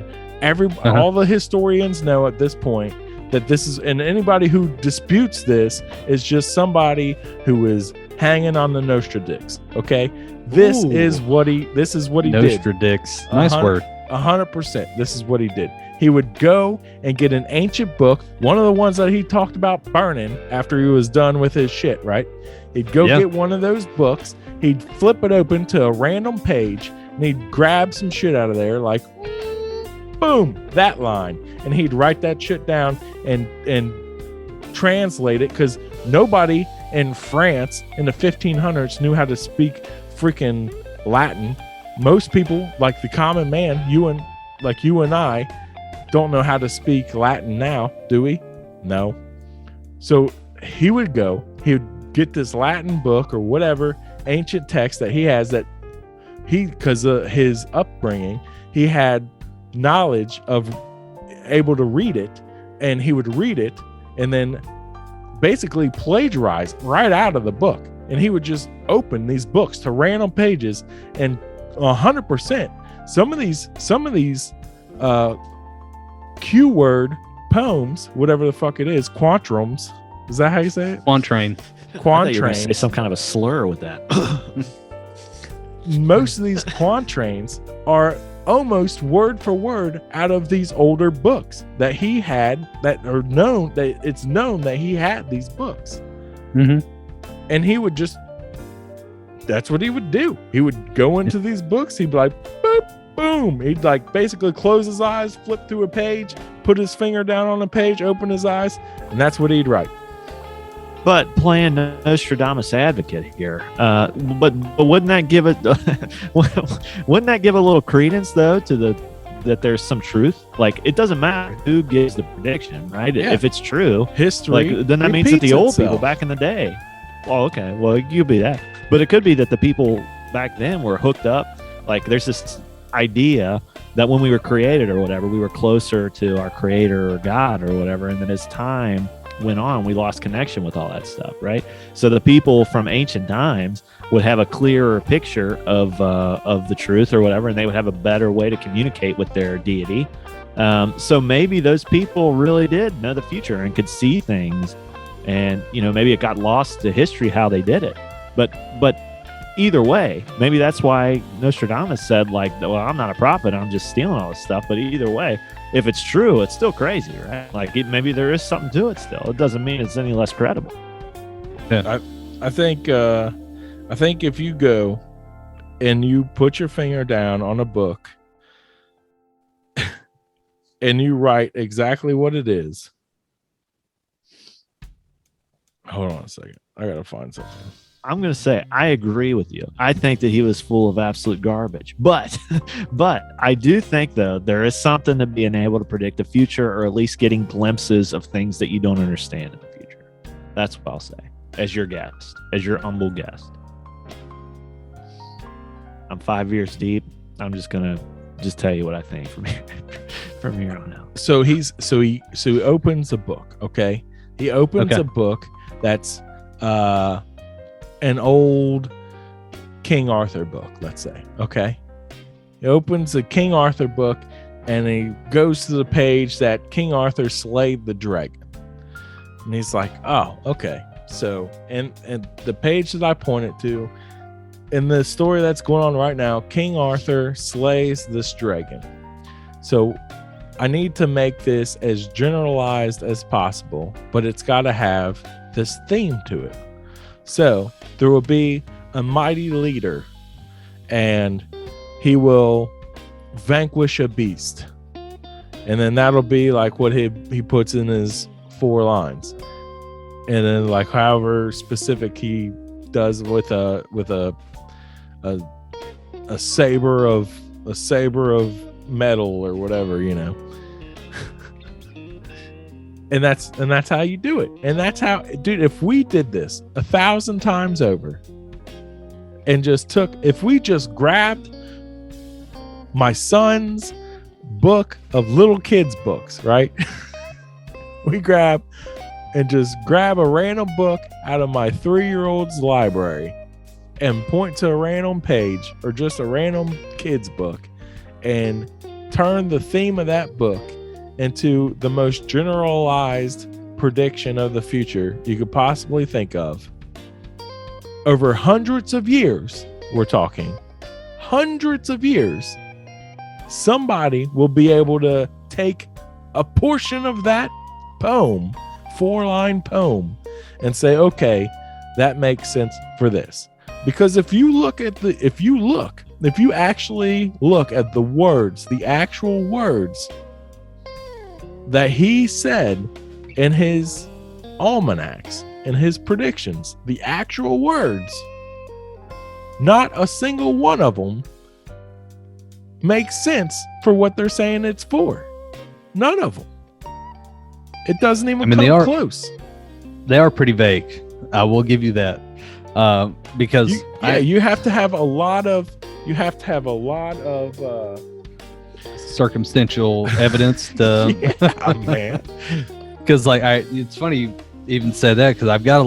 All the historians know at this point that this is, and anybody who disputes this is just somebody who is hanging on the Nostradamus. Okay, this is what he did. Nostradamus, nice word. 100%. This is what he did. He would go and get an ancient book, one of the ones that he talked about burning after he was done with his shit, right? He'd go get one of those books, he'd flip it open to a random page, and he'd grab some shit out of there, like, boom, that line. And he'd write that shit down and translate it, because nobody in France in the 1500s knew how to speak freaking Latin. Most people, like the common man, you and I, don't know how to speak Latin now, do we? No. So he would get this Latin book or whatever ancient text that he has, that because of his upbringing, he had knowledge of able to read it, and he would read it and then basically plagiarize right out of the book. And he would just open these books to random pages, and 100%. Some of these Q word poems, whatever the fuck it is, quantrums. Is that how you say it? Quatrain. I thought you were gonna say some kind of a slur with that. Most of these quatrains are almost word for word out of these older books that he had, that are known, that it's known that he had these books. Mm-hmm. And he would just, that's what he would do. He would go into these books. He'd be like, boop, boom. He'd like basically close his eyes, flip through a page, put his finger down on a page, open his eyes, and that's what he'd write. But playing Nostradamus advocate here, but wouldn't that give it? Wouldn't that give a little credence though to that there's some truth? Like, it doesn't matter who gives the prediction, right? Yeah. If it's true, History, like, then that means that the old itself. people back in the day. Well, okay, well, you be that, but it could be that the people back then were hooked up. Like, there's this idea that when we were created or whatever, we were closer to our creator or God or whatever, and then as time went on, we lost connection with all that stuff, right? So the people from ancient times would have a clearer picture of the truth or whatever, and they would have a better way to communicate with their deity. So maybe those people really did know the future and could see things, and maybe it got lost to history how they did it. But either way, maybe that's why Nostradamus said, like, well, I'm not a prophet, I'm just stealing all this stuff. But either way, if it's true, it's still crazy, right? Like, maybe there is something to it still. It doesn't mean it's any less credible. Yeah. I think if you go and you put your finger down on a book and you write exactly what it is. Hold on a second. I gotta find something. I'm going to say I agree with you. I think that he was full of absolute garbage. But I do think, though, there is something to being able to predict the future, or at least getting glimpses of things that you don't understand in the future. That's what I'll say, as your guest, as your humble guest. I'm 5 years deep. I'm just going to tell you what I think from here on out. So he opens a book, okay? He opens a book that's an old King Arthur book, let's say, okay? He opens a King Arthur book and he goes to the page that King Arthur slayed the dragon. And he's like, oh, okay. So, and the page that I pointed to, in the story that's going on right now, King Arthur slays this dragon. So I need to make this as generalized as possible, but it's got to have this theme to it. So there will be a mighty leader, and he will vanquish a beast. And then that'll be like what he puts in his 4 lines. And then, like, however specific he does with a saber of metal or whatever, And that's how you do it. And that's how, dude, if we did this 1,000 times over and if we just grabbed my son's book of little kids books, right? We grab a random book out of my 3-year-old's library and point to a random page or just a random kids book and turn the theme of that book into the most generalized prediction of the future you could possibly think of. Over hundreds of years, we're talking hundreds of years, somebody will be able to take a portion of that poem, 4-line poem, and say, okay, that makes sense for this. Because if you actually look at the words, the actual words that he said in his almanacs, in his predictions, the actual words, not a single one of them makes sense for what they're saying it's for. None of them. It doesn't even come close. They are pretty vague. I will give you that. Because you have to have a lot of circumstantial evidence to yeah, man. Because it's funny you even said that, because I've got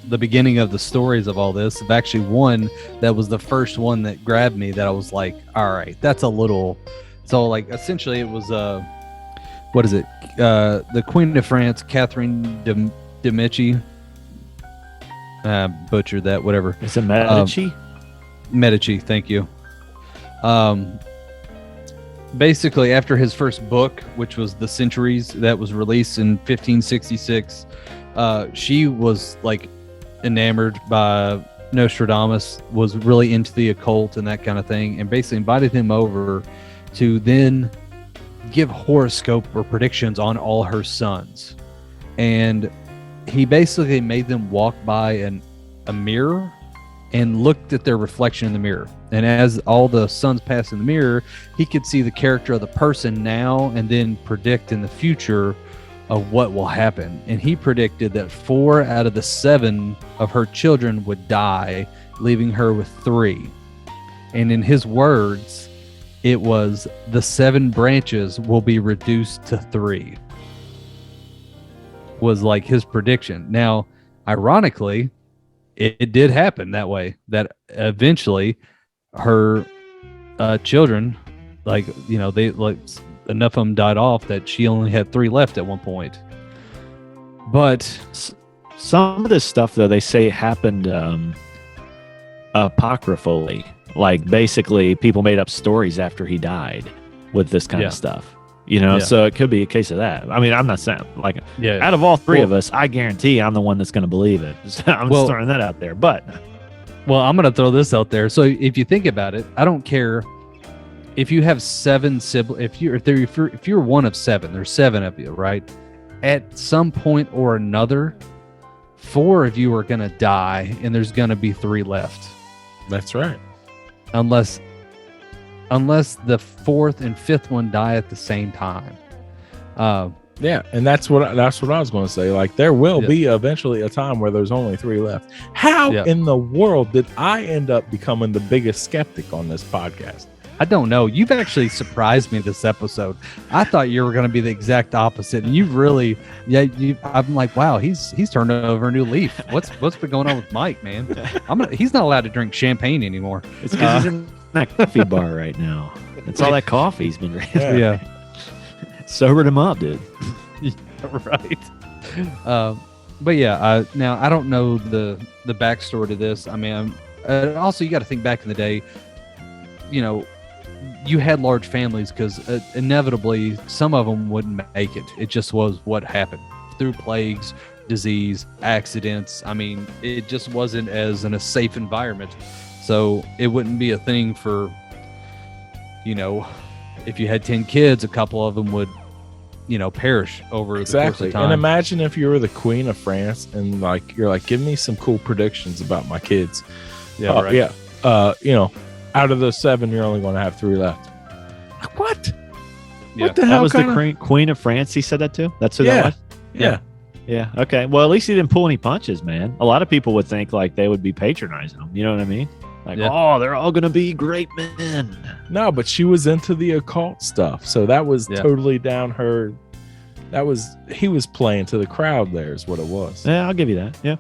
the beginning of the stories of all this. I've actually one that was the first one that grabbed me, that I was like, all right, that's a little. So like essentially it was what is it? The Queen of France, Catherine de Medici. Butchered that, whatever. It's a Medici? Medici, thank you. Basically, after his first book, which was The Centuries, that was released in 1566, she was like enamored by Nostradamus, was really into the occult and that kind of thing, and basically invited him over to then give horoscope or predictions on all her sons. And he basically made them walk by a mirror and looked at their reflection in the mirror. And as all the sons passed in the mirror, he could see the character of the person now and then predict in the future of what will happen. And he predicted that 4 out of the 7 of her children would die, leaving her with 3. And in his words, it was the 7 branches will be reduced to 3. Was like his prediction. Now, ironically, it did happen that way, that eventually her children, they enough of them died off that she only had 3 left at one point. But some of this stuff, though, they say happened apocryphally. Like basically people made up stories after he died with this kind of stuff. So it could be a case of that. I mean, I'm not saying out of all 3 of us, I guarantee I'm the one that's going to believe it. I'm just throwing that out there. But I'm going to throw this out there. So if you think about it, I don't care if you have 7 siblings. If you're one of 7, there's 7 of you, right? At some point or another, 4 of you are going to die, and there's going to be 3 left. That's right. Unless the 4th and 5th one die at the same time. Yeah, and that's what I was going to say. Like, there will be eventually a time where there's only 3 left. How in the world did I end up becoming the biggest skeptic on this podcast? I don't know. You've actually surprised me this episode. I thought you were going to be the exact opposite, and you've really, I'm like, wow, he's turned over a new leaf. What's been going on with Mike, man? He's not allowed to drink champagne anymore. It's because he's in that coffee bar right now. It's all that coffee he's been drinking. Yeah. Sobered him up, dude. Right. But yeah, now I don't know the backstory to this. I mean, also you got to think back in the day, you had large families because inevitably some of them wouldn't make it. It just was what happened through plagues, disease, accidents. I mean, it just wasn't as in a safe environment. So it wouldn't be a thing for, if you had 10 kids, a couple of them would, perish over the course of time. And imagine if you were the Queen of France and you're like, give me some cool predictions about my kids. Yeah, right. Yeah. Out of those 7, you're only going to have 3 left. What? Yeah. What the hell? That was the Queen of France. He said that too. That's who that was. Yeah. Yeah. Okay. Well, at least he didn't pull any punches, man. A lot of people would think like they would be patronizing him. You know what I mean? Like, Yeah. oh, they're all gonna be great men. No, but she was into the occult stuff, so that was Yeah. totally down her. He was playing to the crowd. There is what it was. Yeah, I'll give you that. Yeah.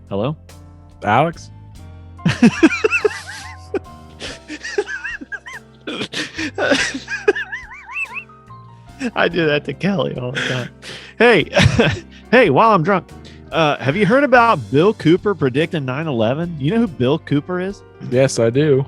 Hello? Alex, I do that to Kelly all the time. Hey, hey, while I'm drunk, have you heard about Bill Cooper predicting 9/11? You know who Bill Cooper is? yes, I do.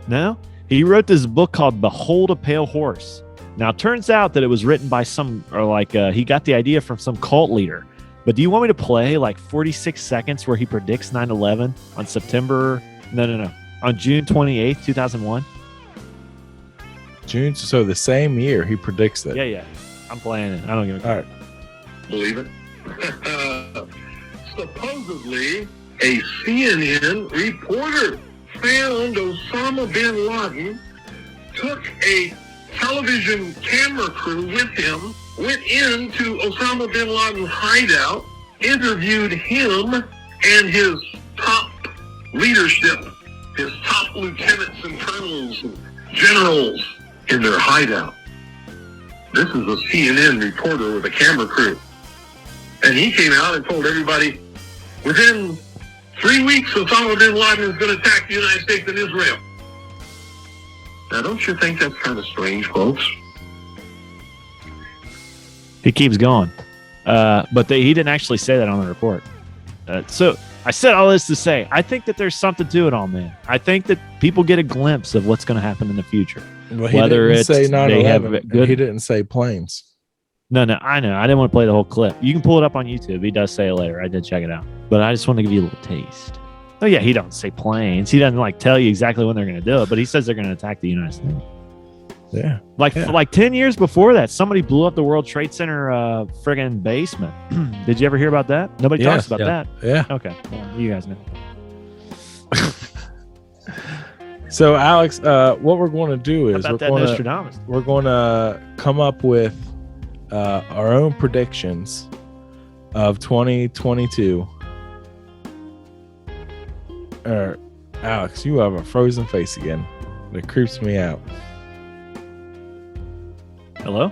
No? He wrote this book called Behold a Pale Horse. Now, it turns out that it was written by he got the idea from some cult leader. But do you want me to play like 46 seconds where he predicts 9/11 on on June 28th, 2001? June, so the same year he predicts it. Yeah. I'm playing it. I don't give a All right. Believe it? Supposedly, a CNN reporter found Osama bin Laden, took a television camera crew with him, went into Osama bin Laden's hideout, interviewed him and his top leadership, his top lieutenants and colonels and generals in their hideout. This is a CNN reporter with a camera crew. And he came out and told everybody, within 3 weeks, Osama bin Laden is going to attack the United States and Israel. Now, don't you think that's kind of strange, folks? He keeps going. But he didn't actually say that on the report. So I said all this to say, I think that there's something to it all, man. I think that people get a glimpse of what's going to happen in the future. Well, he Whether didn't it's say they have 9/11. good- He didn't say planes. No, I know. I didn't want to play the whole clip. You can pull it up on YouTube. He does say it later. I did check it out. But I just want to give you a little taste. Oh, yeah, he don't say planes. He doesn't tell you exactly when they're going to do it, but he says they're going to attack the United States. Yeah. Like 10 years before that, somebody blew up the World Trade Center friggin' basement. Did you ever hear about that? Nobody talks about that. Yeah. Okay. Well, you guys know. So, Alex, what we're going to do How is about that Nostradamus? we're going to come up with our own predictions of 2022. Alex, you have a frozen face again. That creeps me out. Hello?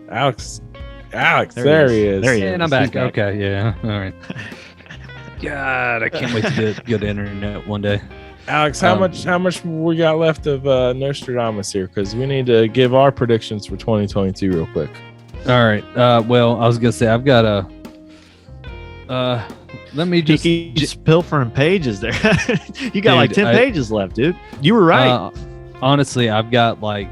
Alex, there he is. There he is. And I'm He's back. Okay, yeah. All right. God, I can't wait to get good internet one day. Alex, how much we got left of Nostradamus here? Because we need to give our predictions for 2022 real quick. All right. Well, I was gonna say I've got a. Let me Just just. pilfering pages there. You got Dude, like 10 pages left, dude. You were right. Honestly, I've got like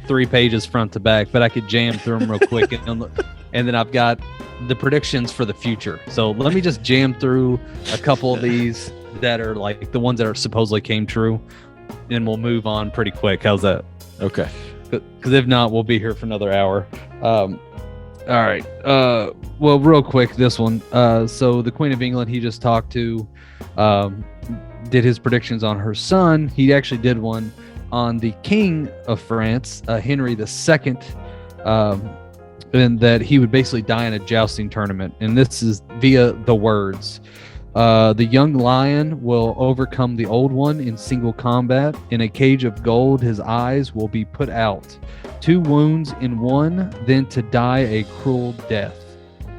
3 pages front to back, but I could jam through them real quick, and then I've got the predictions for the future. So let me just jam through a couple of these that are like the ones that are supposedly came true, and we'll move on pretty quick. How's that? Okay. Because if not, we'll be here for another hour. All right. Well, real quick, this one. So the Queen of England, he just talked to, did his predictions on her son. He actually did one on the King of France, Henry II, and that he would basically die in a jousting tournament. And this is via the words. The young lion will overcome the old one in single combat. In a cage of gold, his eyes will be put out. 2 wounds in one, then to die a cruel death.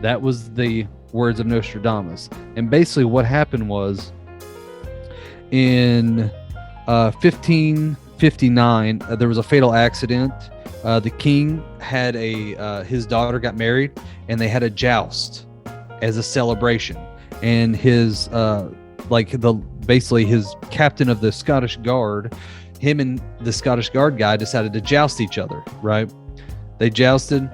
That was the words of Nostradamus. And basically what happened was in 1559, there was a fatal accident. The king had his daughter got married, and they had a joust as a celebration. And his basically his captain of the Scottish Guard, him and the Scottish Guard guy decided to joust each other, right? They jousted,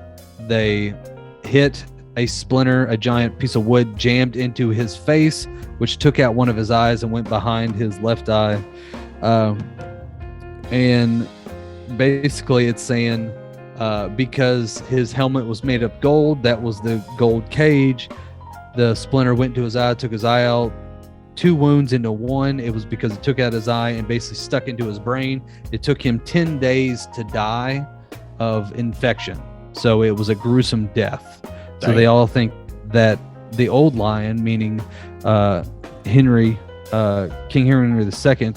they hit a splinter, a giant piece of wood jammed into his face, which took out one of his eyes and went behind his left eye. And basically it's saying because his helmet was made of gold, that was the gold cage, the splinter went into his eye, took his eye out. 2 wounds into one. It was because it took out his eye and basically stuck into his brain. It took him 10 days to die of infection. So it was a gruesome death. So they all think that the old lion, meaning Henry, King Henry II,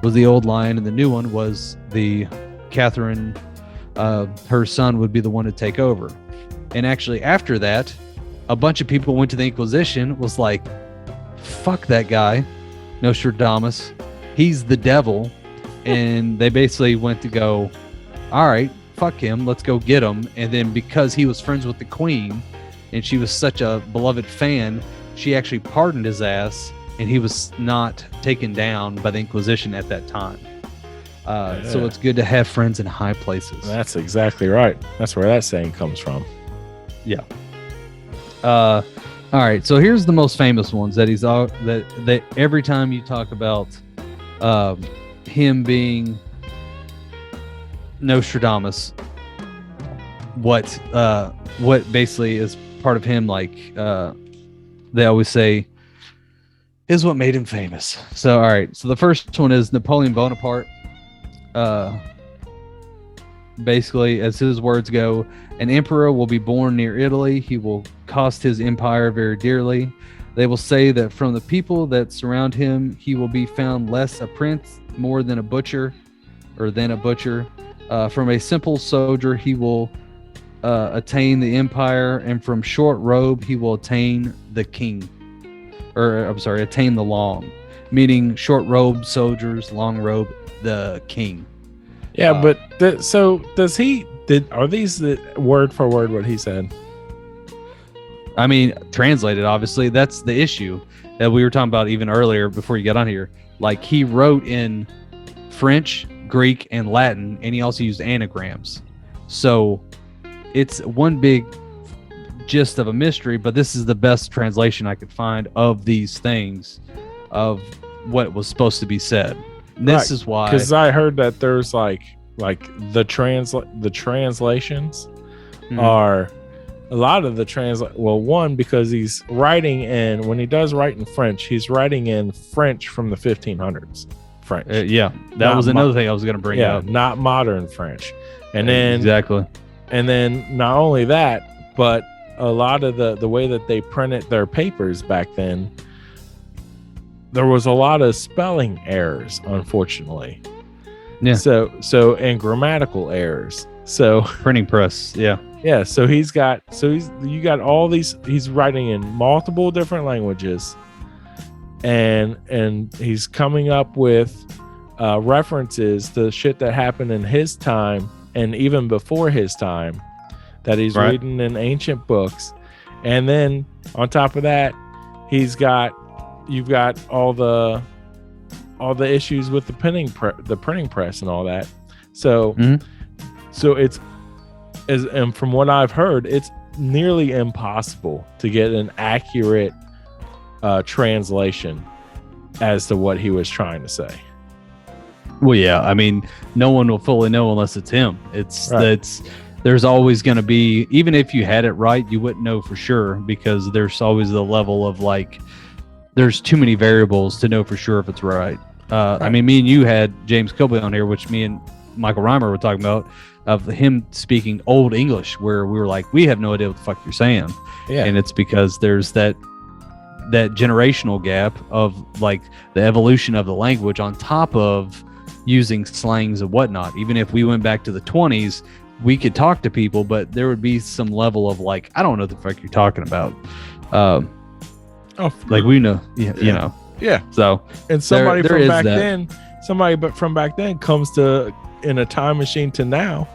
was the old lion, and the new one was the Catherine. Her son would be the one to take over. And actually, after that, a bunch of people went to the Inquisition, was like, "Fuck that guy, Nostradamus. He's the devil." And they basically went to go, "All right, fuck him. Let's go get him." And then because he was friends with the Queen, and she was such a beloved fan, she actually pardoned his ass, and he was not taken down by the Inquisition at that time. So it's good to have friends in high places. That's exactly right. That's where that saying comes from. Yeah. All right. So here's the most famous ones that that every time you talk about him being Nostradamus, what basically is part of him, like they always say, is what made him famous. So, all right. So the first one is Napoleon Bonaparte. Basically, as his words go, an emperor will be born near Italy. He will cost his empire very dearly. They will say that from the people that surround him, he will be found less a prince, more than a butcher, or than a butcher. From a simple soldier, he will attain the empire, and from short robe, he will attain the king. Attain the long, meaning short robe soldiers, long robe, the king. Yeah, but are these the word for word what he said? I mean, translated, obviously. That's the issue that we were talking about even earlier before you got on here. Like, he wrote in French, Greek, and Latin, and he also used anagrams. So it's one big gist of a mystery, but this is the best translation I could find of these things, of what was supposed to be said. This is why, because I heard that there's like the translations are a lot of the one, because he's writing in, when he does write in French, he's writing in French from the 1500s French. That was another thing I was going to bring up. Not modern French. And then exactly, and then not only that, but a lot of the way that they printed their papers back then, there was a lot of spelling errors, unfortunately. Yeah. So and grammatical errors. So printing press. Yeah. Yeah. So you got all these. He's writing in multiple different languages, and he's coming up with references to shit that happened in his time and even before his time, that he's reading in ancient books, and then on top of that, you've got all the issues with the printing press and all that. So it's and from what I've heard, it's nearly impossible to get an accurate translation as to what he was trying to say. Well, yeah, I mean, no one will fully know unless it's him. There's always going to be, even if you had it right, you wouldn't know for sure, because there's always the level of like, there's too many variables to know for sure if it's right. I mean, me and you had James Kilby on here, which me and Michael Reimer were talking about, of him speaking Old English, where we were like, we have no idea what the fuck you're saying. Yeah. And it's because there's that generational gap of like the evolution of the language on top of using slangs and whatnot. Even if we went back to the 20s, we could talk to people, but there would be some level of like, I don't know what the fuck you're talking about. We know, you know. Yeah. So, and somebody from back then comes to in a time machine to now,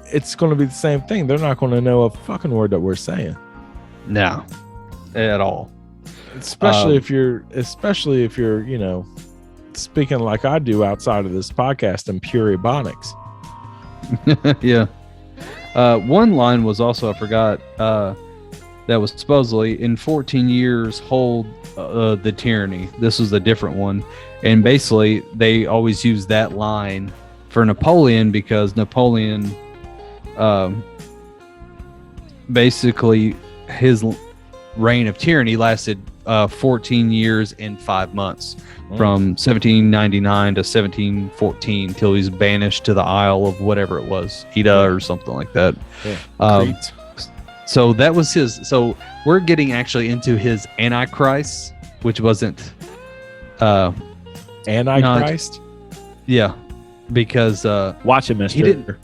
it's going to be the same thing. They're not going to know a fucking word that we're saying. No, at all. Especially if you're, you know, speaking like I do outside of this podcast in pure Ebonics. Yeah. One line was also, I forgot, that was supposedly in 14 years hold the tyranny. This was a different one. And basically they always use that line for Napoleon, because Napoleon, basically his reign of tyranny lasted 14 years and 5 months, from 1799 to 1714, till he's banished to the Isle of whatever it was, Ida or something like that. Yeah. So that was his. So we're getting actually into his Antichrist, which wasn't. Antichrist. Yeah, because Watch it, Mister. he didn't.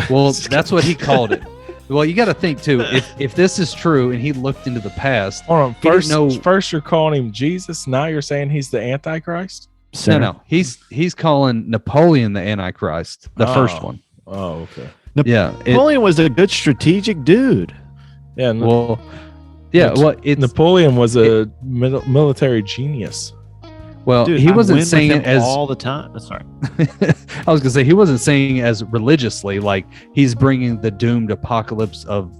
Well, that's what he called it. Well, you got to think too. If this is true, and he looked into the past, Hold on. he didn't know. First you're calling him Jesus. Now you're saying he's the Antichrist. No. He's calling Napoleon the Antichrist, the first one. Oh, okay. Napoleon was a good strategic dude. Yeah. Napoleon was a military genius. Well, Dude, he I wasn't win saying with it him as all the time. Sorry. I was gonna say he wasn't saying as religiously, like he's bringing the doomed apocalypse of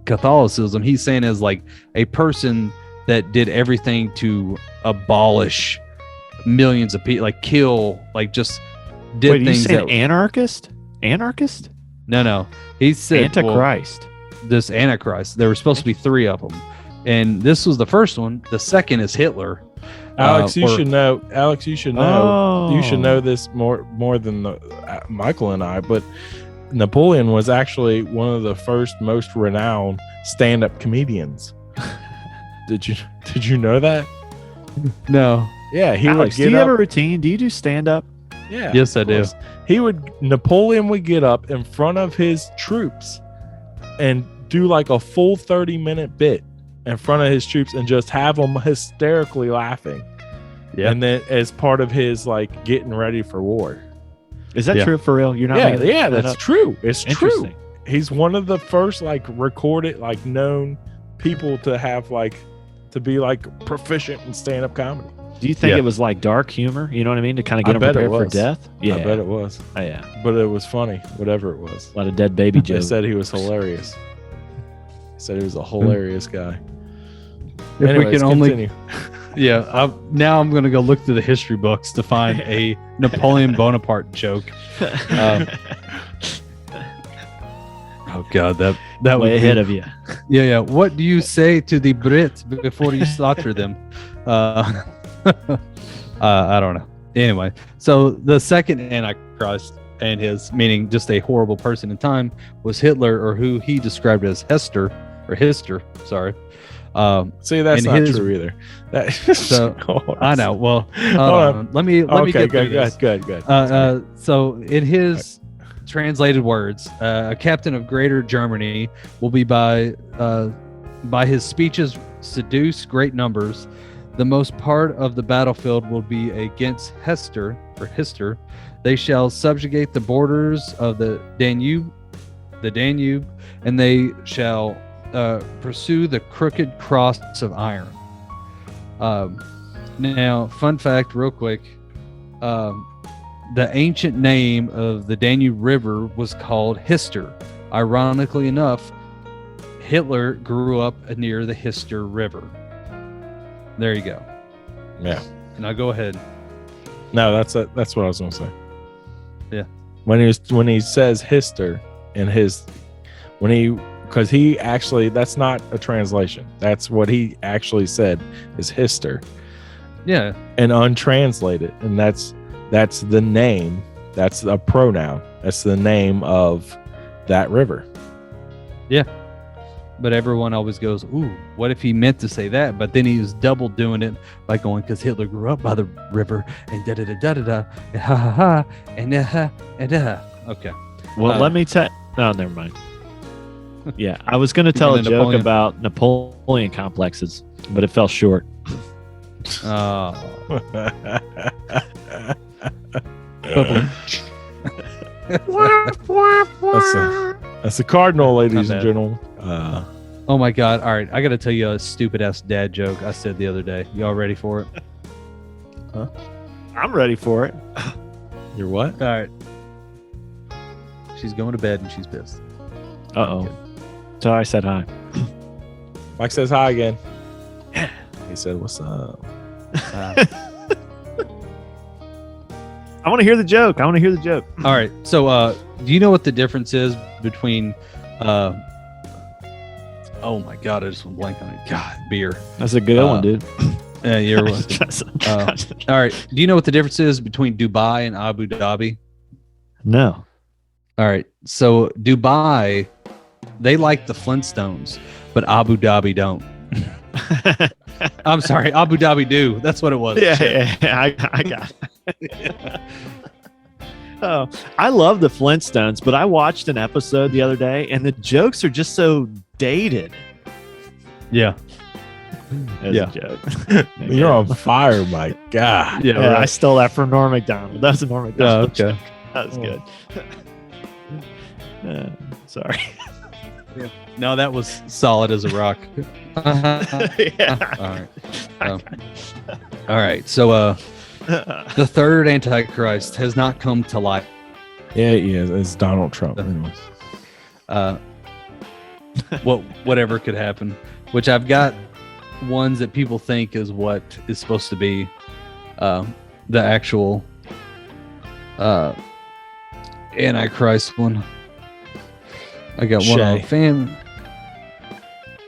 Catholicism. He's saying as like a person that did everything to abolish millions of people, like kill, like just did Wait, things. You saying anarchist? Anarchist? No. He said Antichrist. This Antichrist. There were supposed to be 3 of them, and this was the first one. The second is Hitler. Alex, you should know. Alex, you should know. Oh. You should know this more than Michael and I. But Napoleon was actually one of the first most renowned stand-up comedians. Did you know that? No. Yeah, he Alex, would do get you up. have a routine? Do you do stand-up? Yeah. Yes, I do. Napoleon would get up in front of his troops and do like a full 30-minute bit in front of his troops and just have them hysterically laughing. Yeah. And then as part of his like getting ready for war. Is that true for real? You're not making Yeah, that that's up? true. It's true. Interesting. He's one of the first like recorded, like known people to have like to be like proficient in stand-up comedy. Do you think it was like dark humor? You know what I mean? To kind of get him prepared for death? Yeah. I bet it was. Oh, yeah. But it was funny, whatever it was. A lot of dead baby They jokes. said he was hilarious. They said he was a hilarious guy. If Anyways, we can only, continue. now I'm going to go look through the history books to find a Napoleon Bonaparte joke. Oh God, that way would ahead of you. Yeah. What do you say to the Brits before you slaughter them? I don't know. Anyway, so the second Antichrist, and his meaning just a horrible person in time, was Hitler, or who he described as Hister. Sorry. See, that's not true either. So I know. Well, let me get through this. Good. So in his translated words, a captain of Greater Germany will be by his speeches seduce great numbers. The most part of the battlefield will be against Hister. They shall subjugate the borders of the Danube, and they shall pursue the crooked cross of iron. Now, fun fact, real quick. The ancient name of the Danube River was called Hister. Ironically enough, Hitler grew up near the Hister River. There you go. Yeah. Now go ahead. No, that's what I was going to say. Yeah. When he says Hister in his because he actually, that's not a translation. That's what he actually said is Hister. Yeah. And untranslated, and that's the name. That's a pronoun. That's the name of that river. Yeah. But everyone always goes, ooh, what if he meant to say that? But then he was double doing it by going, because Hitler grew up by the river and da-da-da-da-da-da, and ha-ha-ha, and da-ha, and da-ha. Okay. Well, let me tell... No, never mind. Yeah, I was going to tell a joke about Napoleon complexes, but it fell short. Oh. That's a cardinal, ladies and gentlemen. Oh my God. All right. I got to tell you a stupid ass dad joke I said the other day. Y'all ready for it? Huh? I'm ready for it. You're what? All right. She's going to bed and she's pissed. Uh-oh. So I said hi. Mike says hi again. He said, what's up? I want to hear the joke. All right. So, do you know what the difference is between, oh my God, I just went blank on it. God, beer. That's a good one, dude. Yeah, you're welcome. All right. Do you know what the difference is between Dubai and Abu Dhabi? No. All right. So Dubai they like the Flintstones, but Abu Dhabi don't. I'm sorry, Abu Dhabi do. That's what it was. Yeah, I got it. Oh, I love the Flintstones, but I watched an episode the other day, and the jokes are just so dated. Yeah. As Yeah. a joke. You're on fire, my God. Yeah, Yeah, I right. stole that from Norm Macdonald. That was a Norm Macdonald okay. joke. That was good. Sorry. No, that was solid as a rock. Yeah. All right. All right. So the third Antichrist has not come to life. Yeah, he is. It's Donald Trump. Anyways. Whatever could happen, which I've got ones that people think is what is supposed to be the actual Antichrist one. I got one on Shay. fan.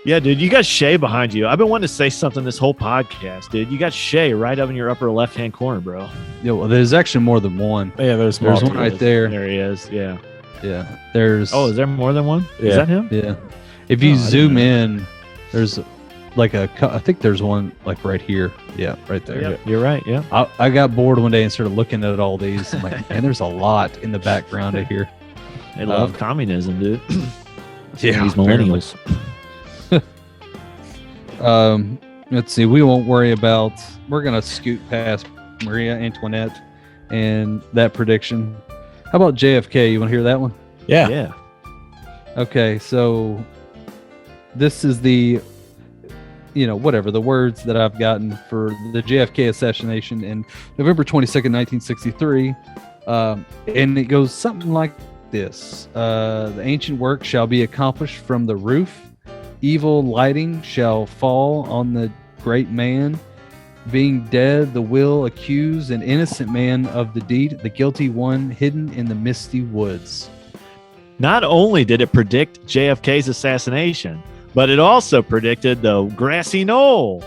Yeah, dude, you got Shay behind you. I've been wanting to say something this whole podcast, dude. You got Shay right up in your upper left-hand corner, bro. Yeah, well, there's actually more than one. Yeah, there's There's multiple. one right there. There he is. Yeah. Yeah, there's. Oh, is there more than one? Yeah. Is that him? Yeah. If you Oh, I didn't zoom know. in, there's like I think there's one like right here. Yeah, right there. Yep, you're right. Yeah. I got bored one day and started looking at all these. I'm like, man, there's a lot in the background of here. They love communism, dude. Yeah, These millennials. Let's see. We won't worry about. We're gonna scoot past Maria Antoinette and that prediction. How about JFK? You want to hear that one? Yeah. Yeah. Okay, so this is the, whatever the words that I've gotten for the JFK assassination in November 22nd, 1963, and it goes something like this: the ancient work shall be accomplished from the roof. Evil lighting shall fall on the great man. Being dead, the will accuse an innocent man of the deed, the guilty one hidden in the misty woods. Not only did it predict JFK's assassination, but it also predicted the grassy knoll.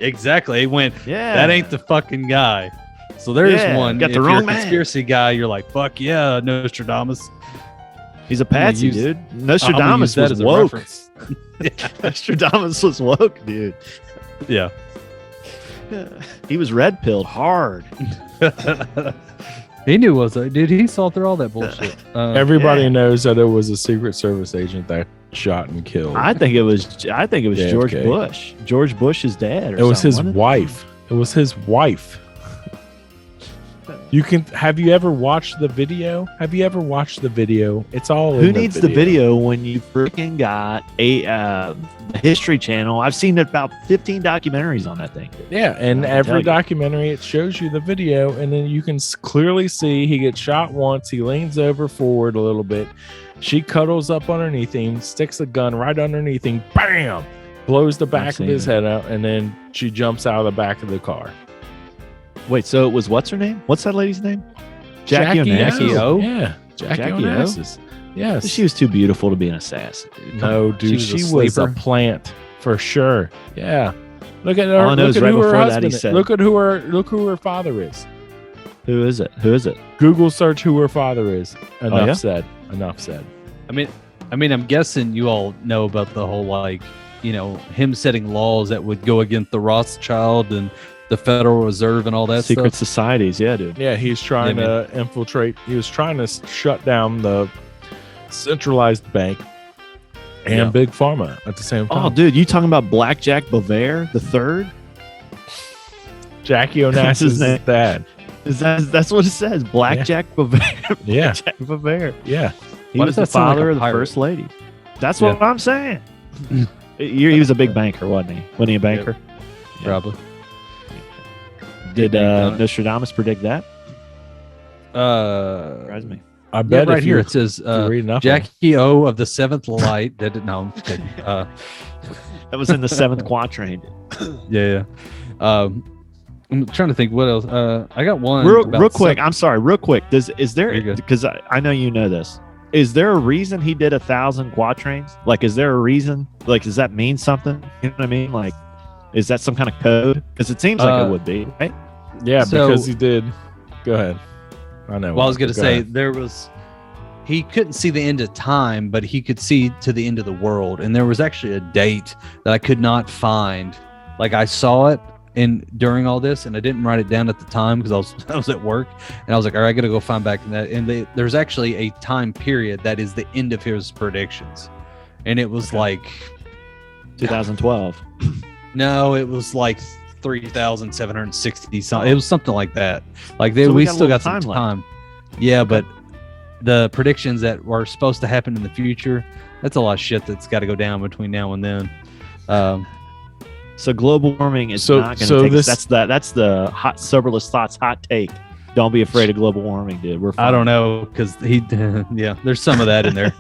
Exactly. It went, Yeah. that ain't the fucking guy. So there's Yeah, one. got the If you're wrong a man. conspiracy guy, you're like, fuck yeah, Nostradamus. He's a patsy, use- dude. I'm gonna use Nostradamus that was as a woke. reference. Nostradamus was woke, dude. Yeah. He was red pilled hard. He knew what was dude. He saw through all that bullshit. Everybody Yeah. knows that it was a Secret Service agent that shot and killed. I think it was JFK. George Bush. George Bush's dad. Or It was his something, wasn't wife. It was his wife. Have you ever watched the video? Have you ever watched the video? It's all Who in needs the video when you freaking got a History Channel? I've seen about 15 documentaries on that thing. Yeah, and I can tell every you. documentary it shows you the video, and then you can clearly see he gets shot once. He leans over forward a little bit. She cuddles up underneath him, sticks a gun right underneath him, bam, blows the back of seen his it. head out, and then she jumps out of the back of the car. Wait, so it was what's her name? What's that lady's name? Jackie Onassis. O? Yeah, Jackie Jackie O? Onassis. Yes. She was too beautiful to be an assassin. Dude. Come No, on. dude, She she was was a a sleeper. plant for sure. Yeah. Look at her. All I know Look is at right who her before that husband he is. said- Look who her father is. Who is it? Who is it? Google search who her father is. Enough yeah? said. Enough said. I mean, I'm guessing you all know about the whole him setting laws that would go against the Rothschild and the Federal Reserve and all that Secret stuff. societies. Yeah, dude. Yeah, he's trying Yeah, to infiltrate. He was trying to shut down the centralized bank and Yeah. big pharma at the same time. Oh, dude, you talking about Blackjack Bavair the third? Jackie That's his Onassis' name. dad. That's what it says. Blackjack Bavair. Yeah, Blackjack Bavair. yeah. He Why was does the that sound like father a of the pirate? first lady. That's what I'm saying. He was a big banker, wasn't he? Wasn't he a banker? Probably. Did Big bank, Nostradamus predict that? Uh, Surprise me. I yeah, bet right if here you, it says if you read enough of Jackie O of the Seventh Light. No, I'm just kidding. That was in the seventh quatrain. Yeah. I'm trying to think what else. I got one. Real about quick. I'm sorry. Real quick. Is there You're good. because I know you know this. Is there a reason he did 1,000 quatrains? Like, is there a reason? Like, does that mean something? You know what I mean? Like, is that some kind of code? Because it seems like it would be, right? Yeah, So- because he did. Go ahead. I know. Well, I was going to Go say ahead. there was he couldn't see the end of time, but he could see to the end of the world. And there was actually a date that I could not find. Like I saw it during all this, and I didn't write it down at the time because I was at work, and I was like, all right, I got to go find back in that. And there's actually a time period that is the end of his predictions, and it was like 2012. No, it was like 3,760 something. It was something like that. Like we we got a still little got some time time. Yeah, but the predictions that were supposed to happen in the future, that's a lot of shit that's got to go down between now and then. So global warming is not going to take us. That's the hot Soberless Thoughts hot take. Don't be afraid of global warming, dude. We're fine. I don't know, because yeah, there's some of that in there.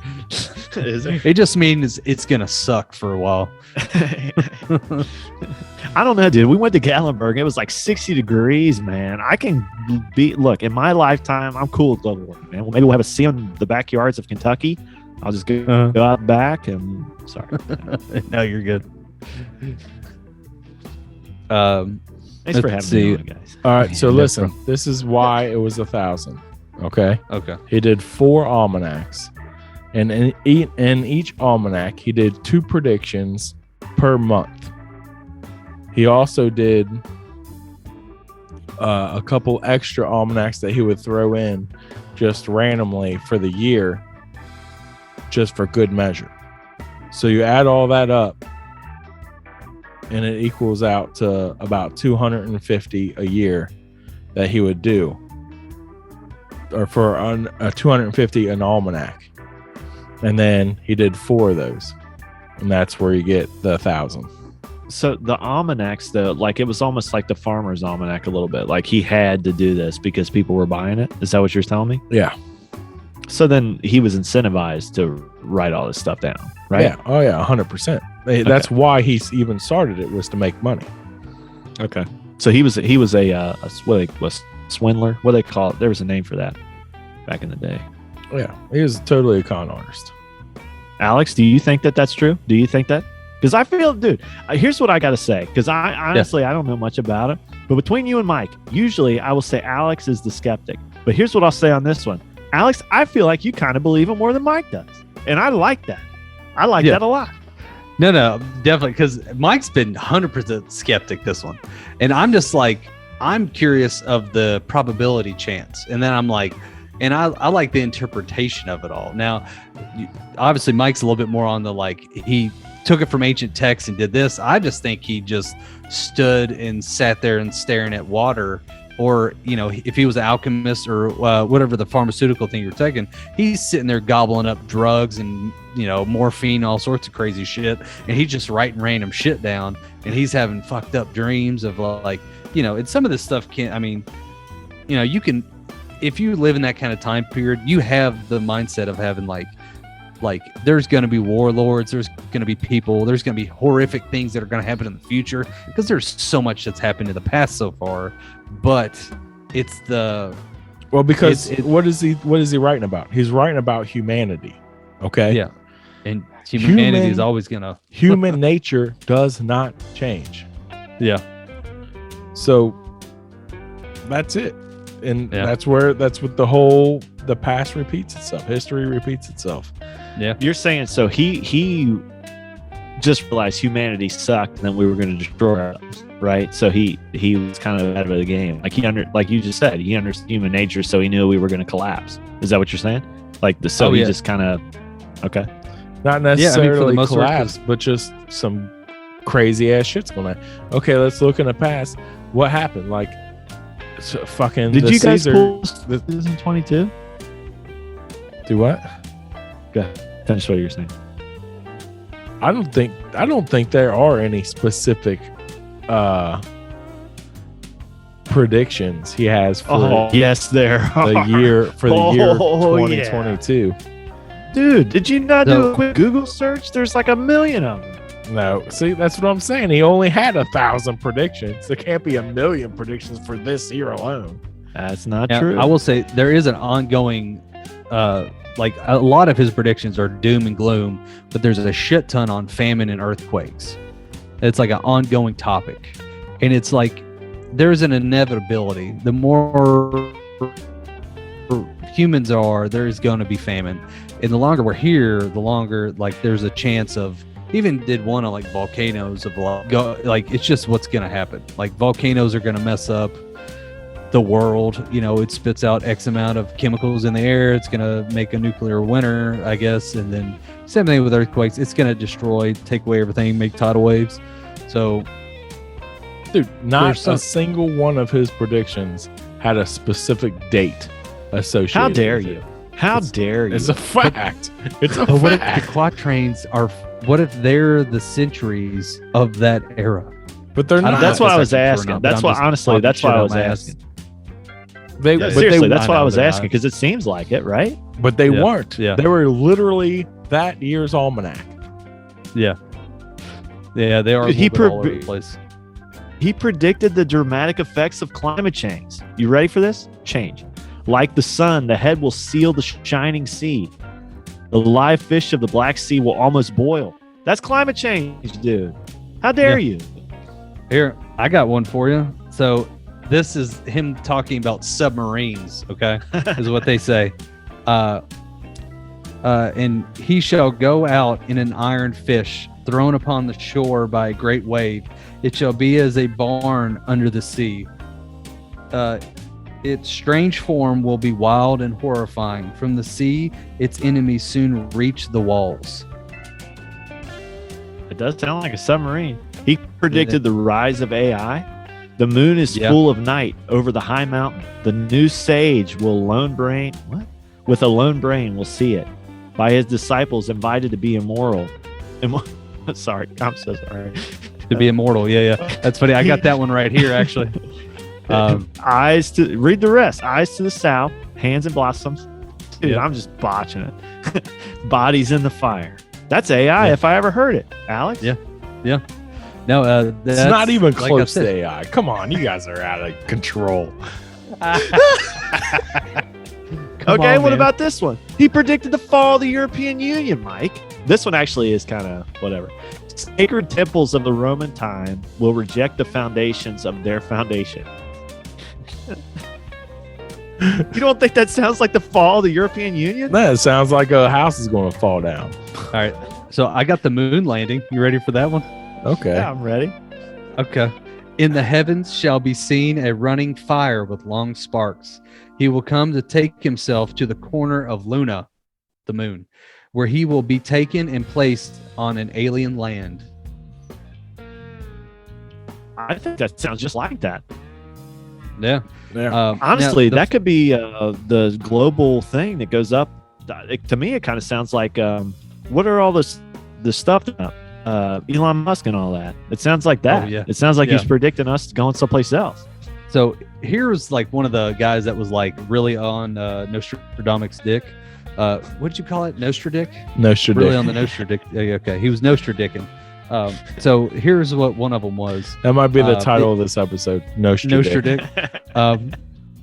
Is there? It just means it's gonna suck for a while. I don't know, dude. We went to Gatlinburg. It was like 60 degrees, man. I can look, in my lifetime, I'm cool with global warming, man. Well, maybe we'll have a sea on the backyards of Kentucky. I'll just go out back and sorry. No, you're good. Thanks for having me on, guys. All right, so listen, this is why it was 1,000. Okay. He did 4 almanacs, and in each almanac, he did 2 predictions per month. He also did a couple extra almanacs that he would throw in just randomly for the year, just for good measure. So you add all that up, and it equals out to about 250 a year that he would do, or for a 250 an almanac. And then he did 4 of those, and that's where you get the 1,000. So the almanacs, though, like it was almost like the farmer's almanac a little bit. Like he had to do this because people were buying it. Is that what you're telling me? Yeah. So then he was incentivized to write all this stuff down, right? Yeah. Oh yeah, 100%. That's why he even started it, was to make money. Okay. So he was a swindler. What do they call it? There was a name for that back in the day. Yeah, he was totally a con artist. Alex, do you think that that's true? Do you think that? Because I feel, dude, here's what I got to say. Because I honestly, I don't know much about it. But between you and Mike, usually I will say Alex is the skeptic. But here's what I'll say on this one. Alex, I feel like you kind of believe it more than Mike does. And I like that. I like that a lot. No, definitely. Because Mike's been 100% skeptic this one. And I'm just like, I'm curious of the probability chance. And then I'm like, and I like the interpretation of it all. Now, obviously, Mike's a little bit more on the like, he took it from ancient texts and did this. I just think he just stood and sat there and staring at water. Or, you know, if he was an alchemist or whatever the pharmaceutical thing you're taking, he's sitting there gobbling up drugs and, you know, morphine, all sorts of crazy shit. And he's just writing random shit down. And he's having fucked up dreams of like, you know, and some of this stuff can't, I mean, you know, you can, if you live in that kind of time period, you have the mindset of having like there's going to be warlords, there's going to be people, there's going to be horrific things that are going to happen in the future, because there's so much that's happened in the past so far. But it's the because what is he writing about? He's writing about humanity. Okay. Yeah. And humanity is always gonna human nature does not change. Yeah. So that's it. And that's what the past repeats itself. History repeats itself. Yeah. You're saying so he just realized humanity sucked and then we were going to destroy ourselves, right? So he was kind of out of the game. Like you just said, he understood human nature, so he knew we were going to collapse. Is that what you're saying? He just kind of okay. Not necessarily collapse, but just some crazy ass shit's going on. Okay, let's look in the past. What happened? Like fucking did you guys Caesar, pull this in 22? Do what? Go ahead. Finish what you're saying. I don't think there are any specific predictions he has for yes there are. the year 2022. Yeah. Dude, did you not do a quick Google search? There's like 1 million of them. No, see, that's what I'm saying. He only had 1,000 predictions. There can't be 1 million predictions for this year alone. That's not true. I will say there is an ongoing like a lot of his predictions are doom and gloom, but there's a shit ton on famine and earthquakes. It's like an ongoing topic. And it's like there's an inevitability. The more humans are, there is going to be famine. And the longer we're here, the longer like there's a chance of, even did one on like volcanoes of like it's just what's going to happen. Like volcanoes are going to mess up the world. You know, it spits out X amount of chemicals in the air. It's going to make a nuclear winter, I guess. And then same thing with earthquakes. It's going to destroy, take away everything, make tidal waves. So, dude, not a single one of his predictions had a specific date associated. How dare with you? it. How dare you? It's a fact. It's a but what if fact. the quatrains are? What if they're the centuries of that era? But they're I don't not. know That's if what I that's was actually true or asking. not, but That's I'm what just honestly. talking That's shit what I out was my asking. They, Yeah, but Seriously, they, that's what I was they're asking not. because it seems like it, right? but they Yeah. weren't. Yeah. They were literally that year's almanac. Yeah, they are. Dude, he all over the place. He predicted the dramatic effects of climate change. You ready for this? Change. Like the sun, the head will seal the shining sea. The live fish of the Black Sea will almost boil. That's climate change, dude. How dare you? Here, I got one for you. So this is him talking about submarines. Okay, is what they say. And he shall go out in an iron fish thrown upon the shore by a great wave. It shall be as a barn under the sea. Its strange form will be wild and horrifying. From the sea, its enemies soon reach the walls. It does sound like a submarine. He predicted the rise of AI. The moon is full of night over the high mountain. The new sage will lone brain. What? With a lone brain will see it. By his disciples invited to be immoral. Sorry, I'm so sorry. To be immortal. Yeah. That's funny. I got that one right here, actually. Eyes to read the rest. Eyes to the south, hands and blossoms. Dude, Yeah. I'm just botching it. Bodies in the fire. That's AI if I ever heard it. Alex? Yeah. No, It's that's not even like I close said. to AI. Come on, you guys are out of control. Okay, on, what man. about this one? He predicted the fall of the European Union, Mike. This one actually is kind of whatever. Sacred temples of the Roman time will reject the foundations of their foundation. You don't think that sounds like the fall of the European Union? That sounds like a house is going to fall down. All right. So I got the moon landing. You ready for that one? Okay. Yeah, I'm ready. Okay. In the heavens shall be seen a running fire with long sparks. He will come to take himself to the corner of Luna, the moon, where he will be taken and placed on an alien land. I think that sounds just like that. Yeah. Yeah. Honestly, now, that could be the global thing that goes up. To me, it kind of sounds like what are all the stuff about Elon Musk and all that? It sounds like that. Oh, yeah. It sounds like Yeah. he's predicting us going someplace else. So here's like one of the guys that was like really on Nostradamus' dick. What did you call it? Nostradick? No, Really on the Nostradick. Okay. He was Nostradicking. So here's what one of them was. That might be the title of this episode. Nostradick.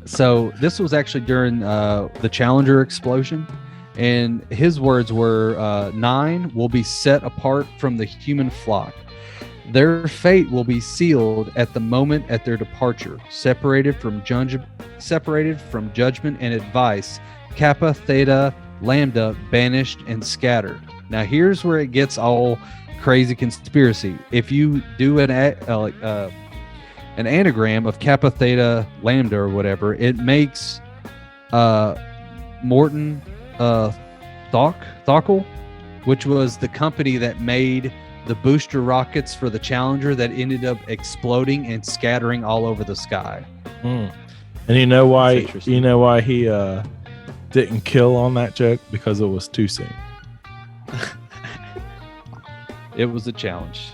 So this was actually during the Challenger explosion. And his words were, 9 will be set apart from the human flock. Their fate will be sealed at the moment at their departure, separated from judgment and advice, Kappa, Theta, Lambda, banished and scattered. Now here's where it gets all crazy conspiracy. If you do an anagram of Kappa, Theta, Lambda, or whatever, it makes Morton Thockel, which was the company that made the booster rockets for the Challenger that ended up exploding and scattering all over the sky. And you know why? That's interesting. You know why he didn't kill on that joke? Because it was too soon. It was a challenge.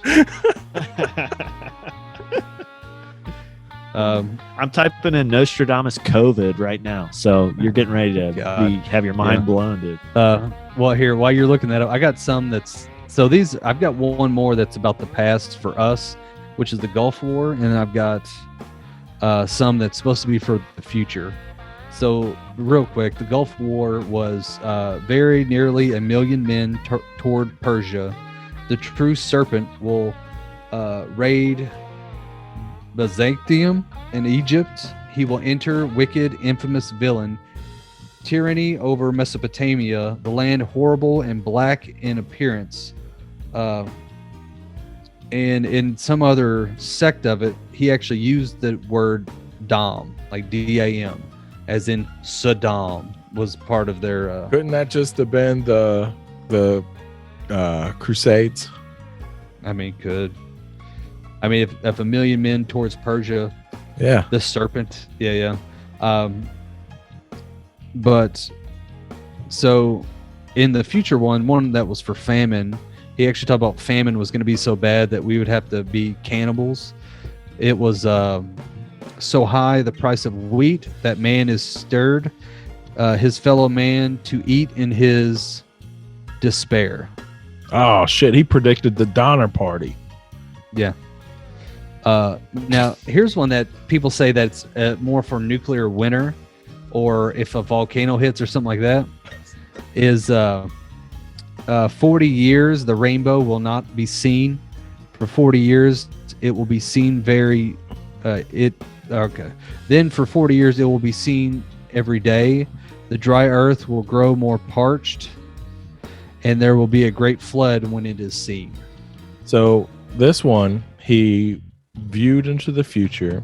I'm typing in Nostradamus COVID right now, so you're getting ready to have your mind blown, dude. Well, here, while you're looking that up, I got some that's so these. I've got one more that's about the past for us, which is the Gulf War, and I've got some that's supposed to be for the future. So, real quick, the Gulf War was very nearly 1 million men toward Persia. The true serpent will raid Byzantium in Egypt. He will enter wicked, infamous villain tyranny over Mesopotamia, the land horrible and black in appearance. And in some other sect of it, he actually used the word Dam, like D-A-M, as in Saddam was part of their. Couldn't that just have been the Crusades? I mean, could. I mean, if a million men towards Persia, Yeah. the serpent, yeah. But so in the future one that was for famine, he actually talked about famine was going to be so bad that we would have to be cannibals. It was so high the price of wheat that man is stirred, his fellow man to eat in his despair. Oh shit! He predicted the Donner Party. Yeah. Now here's one that people say that's more for nuclear winter, or if a volcano hits or something like that. Is 40 years the rainbow will not be seen. For 40 years it will be seen very. Okay. Then for 40 years it will be seen every day. The dry earth will grow more parched, and there will be a great flood when it is seen. So this one, he viewed into the future,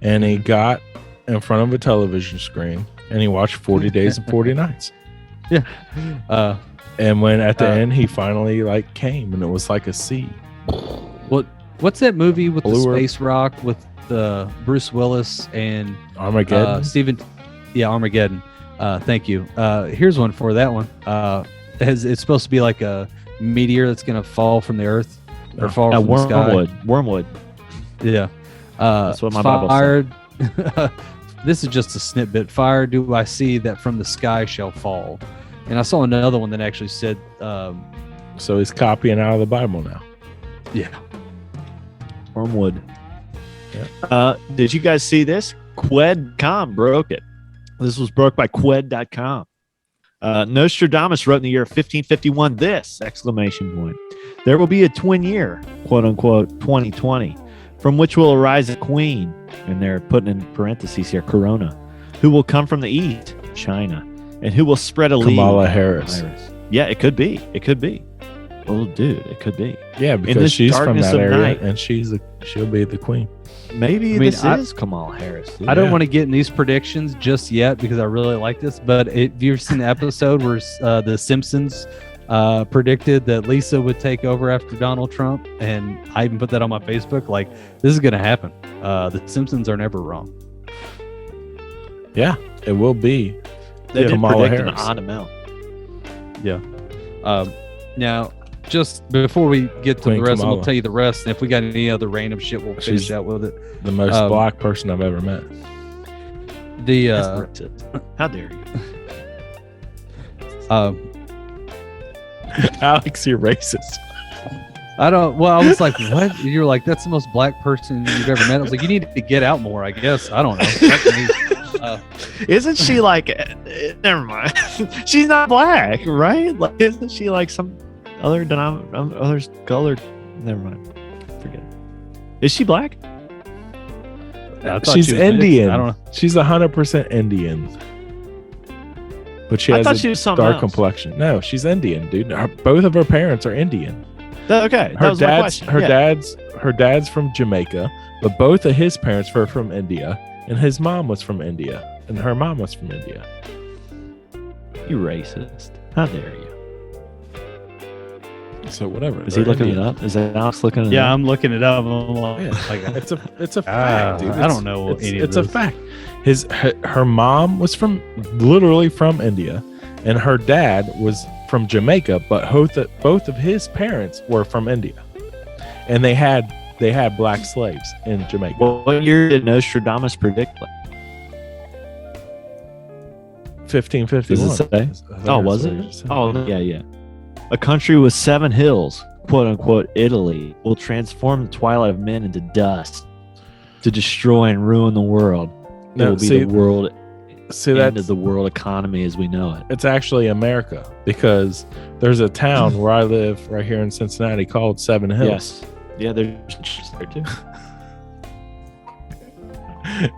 and he got in front of a television screen, and he watched 40 Days and 40 Nights. Yeah. And when at the end he finally like came, and it was like a sea. What's that movie with Blue the Earth. space rock with Bruce Willis and Armageddon. Steven? Yeah, Armageddon. Thank you. Here's one for that one. It's supposed to be like a meteor that's going to fall from the earth or fall from the sky. Wormwood. Yeah. That's what my Bible fired. This is just a snippet. Fire do I see that from the sky shall fall. And I saw another one that actually said, So he's copying out of the Bible now. yeah. Wormwood. Yeah. Did you guys see this? Qued.com broke it. This was broke by Qued.com. Nostradamus wrote in the year 1551 this, exclamation point. There will be a twin year, quote unquote, 2020, from which will arise a queen, and they're putting in parentheses here, Corona, who will come from the east, China, and who will spread a Kamala Harris. Yeah, it could be. It could be. Oh, dude, it could be. Yeah, In because this she's from darkness that of area, night. and she'll be the queen. Maybe I mean, this I- is Kamala Harris. Dude. I don't Yeah. want to get in these predictions just yet because I really like this. But have you ever seen the episode where the Simpsons predicted that Lisa would take over after Donald Trump? And I even put that on my Facebook. Like, this is going to happen. The Simpsons are never wrong. Yeah, it will be. They did Kamala predict an Harris. odd amount. Now, just before we get to Queen the rest, I'm Kamala. going to tell you the rest. And if we got any other random shit, we'll finish She's- out with it. The most black person I've ever met. The That's racist. How dare you? Alex, you're racist. I don't. Well, I was like, "What?" You're like, "That's the most black person you've ever met." I was like, "You need to get out more, I guess." I don't know. That's me. Isn't she like? Never mind. She's not black, right? Like, isn't she like some other other color? Never mind. Forget it. Is she black? I thought She's she was mixed. Indian. I don't know. She's 100% Indian. But she I has thought a she was something dark else. complexion. No, she's Indian, dude. Both of her parents are Indian. Okay, that Her was my dad's question. her Yeah. dad's from Jamaica, but both of his parents were from India, and his mom was from India, and her mom was from India. You racist. How dare you? So whatever. Is he they're looking Indian. it up? Is that Alex looking it Yeah, up? I'm looking it up. I'm like, Yeah, it's a fact, dude. I don't know any of It's a this. fact. Her mom was literally from India, and her dad was from Jamaica, but both of his parents were from India, and they had black slaves in Jamaica. What year did Nostradamus predict? 1551. Does it say? Oh, was it? Oh, yeah. A country with 7 hills, quote unquote, Italy, will transform the twilight of men into dust to destroy and ruin the world. It No, will be see- the world See, end that's of the world economy as we know it. it's actually America, because there's a town where I live right here in Cincinnati called Seven Hills, Yes. Yeah, there's there too.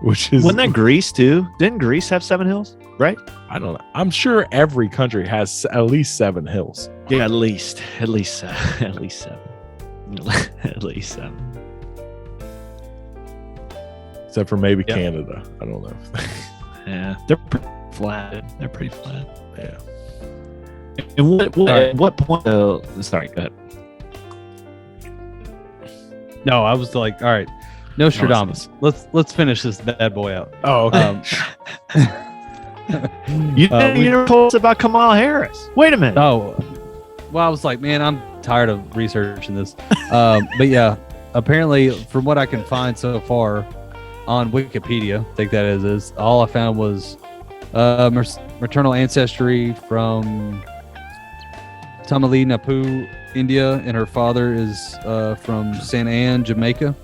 which is Wasn't that Greece too? Didn't Greece have 7 hills? Right? I don't know. I'm sure every country has at least 7 hills. Yeah, at least 7. At least 7. At least 7. Except for maybe Canada. I don't know. Yeah, they're pretty flat. They're pretty flat. Yeah. And at what point? Sorry, go ahead. No, I was like, all right, Nostradamus. Let's finish this bad boy out. Oh, okay. You never told us about Kamala Harris. Wait a minute. Oh, well, I was like, man, I'm tired of researching this. But yeah, apparently, from what I can find so far on Wikipedia, I think that is all I found was maternal ancestry from Tamale Napu, India, and her father is from Santa Anne, Jamaica.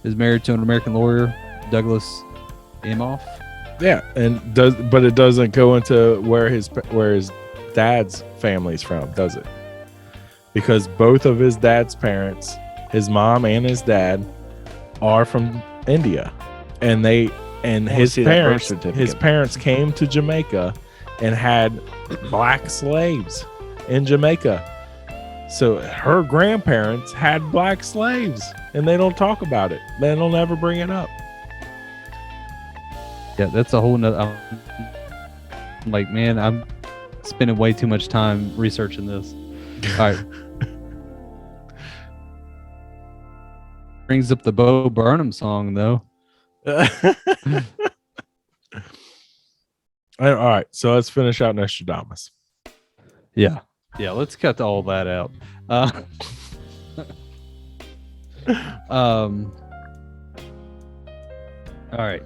Is married to an American lawyer, Douglas Imhoff. Yeah, but it doesn't go into where his dad's family's from, does it? Because both of his dad's parents, his mom and his dad, are from India, and his parents came to Jamaica and had black slaves in Jamaica. So her grandparents had black slaves, and they don't talk about it. They don't ever bring it up. Yeah, that's a whole nother. I'm like, man, I'm spending way too much time researching this. All right. Brings up the Bo Burnham song, though. All right, so let's finish out Nostradamus. Yeah, let's cut all that out. All right,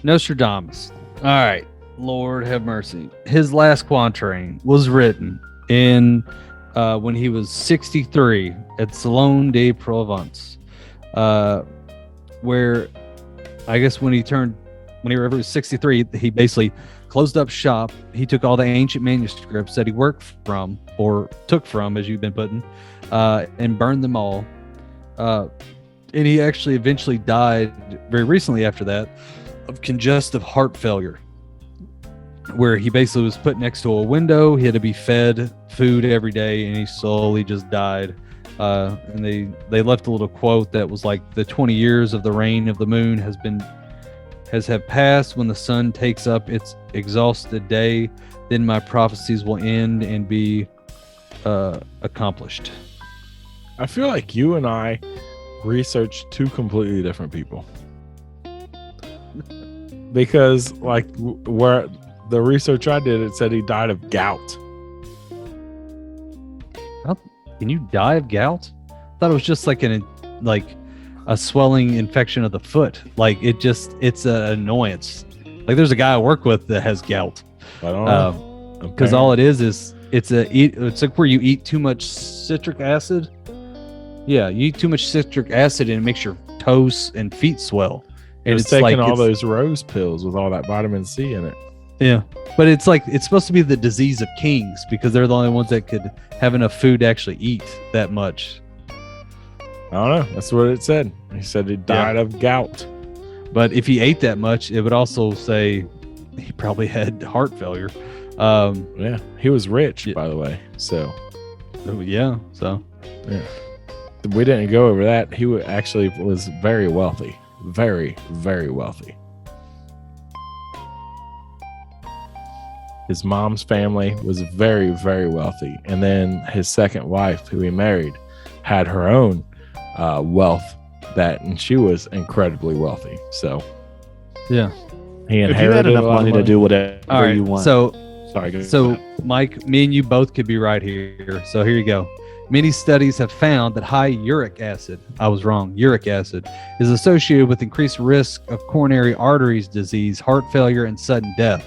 Nostradamus. All right, Lord have mercy. His last quatrain was written in when he was 63 at Salon de Provence, where I guess when he was 63, he basically closed up shop. He took all the ancient manuscripts that he worked from, or took from, as you've been putting, and burned them all. And he actually eventually died very recently after that of congestive heart failure, where he basically was put next to a window. He had to be fed food every day, and he slowly just died. And they left a little quote that was like, the 20 years of the reign of the moon have passed. When the sun takes up its exhausted day, then my prophecies will end and be accomplished. I feel like you and I researched 2 completely different people. Because like where the research I did, it said he died of gout. Can you die of gout? I thought it was just like a swelling infection of the foot. Like it's an annoyance. Like there's a guy I work with that has gout. I don't know. Because all it is it's like where you eat too much citric acid. Yeah, you eat too much citric acid and it makes your toes and feet swell. And it's taking all those rose pills with all that vitamin C in it. Yeah, but it's like it's supposed to be the disease of kings because they're the only ones that could have enough food to actually eat that much. I don't know. That's what it said. He said he died of gout. But if he ate that much, it would also say he probably had heart failure. Yeah, he was rich, by the way. So, yeah. We didn't go over that. He actually was very wealthy, very, very wealthy. His mom's family was very, very wealthy, and then his second wife, who he married, had her own wealth and she was incredibly wealthy. So, yeah, he inherited if you had enough money to do whatever you want. So, Mike, me and you both could be right here. So here you go. Many studies have found that high uric acid, I was wrong, uric acid, is associated with increased risk of coronary arteries disease, heart failure, and sudden death.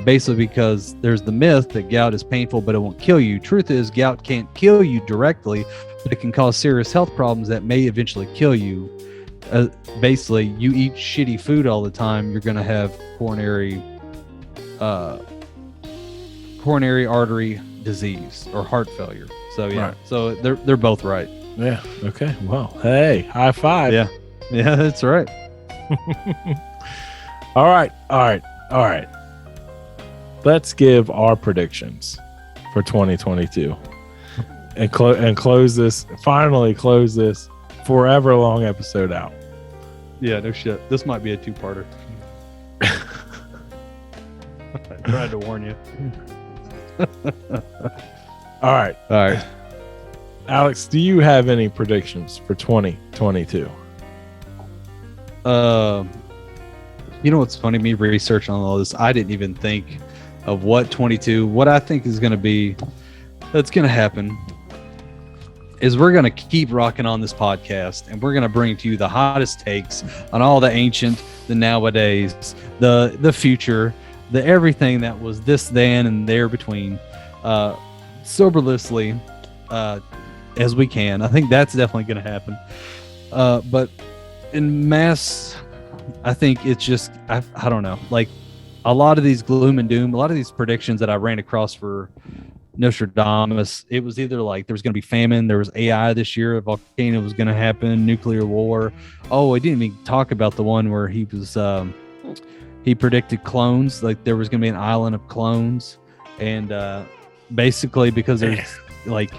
Basically because there's the myth that gout is painful, but it won't kill you. Truth is, gout can't kill you directly, but it can cause serious health problems that may eventually kill you. Basically, you eat shitty food all the time, you're going to have coronary artery disease or heart failure. So yeah, right. So they're both right. Yeah. Okay. Well, hey, high five. Yeah, that's right. All right. let's give our predictions for 2022 and close this forever long episode out. Yeah, no shit. This might be a two-parter. I tried to warn you. All right. Alex, do you have any predictions for 2022? You know what's funny? Me researching on all this, I didn't even think of what I think is going to be, that's going to happen is we're going to keep rocking on this podcast, and we're going to bring to you the hottest takes on all the ancient, the nowadays, the future, the everything that was this, then, and there between, soberlessly, as we can. I think that's definitely going to happen. But in mass, I think it's just, I don't know, like a lot of these gloom and doom, a lot of these predictions that I ran across for Nostradamus, it was either like there was going to be famine, there was AI this year, a volcano was going to happen, nuclear war. Oh, I didn't even talk about the one where he was, he predicted clones, like there was going to be an island of clones. And basically because there's like,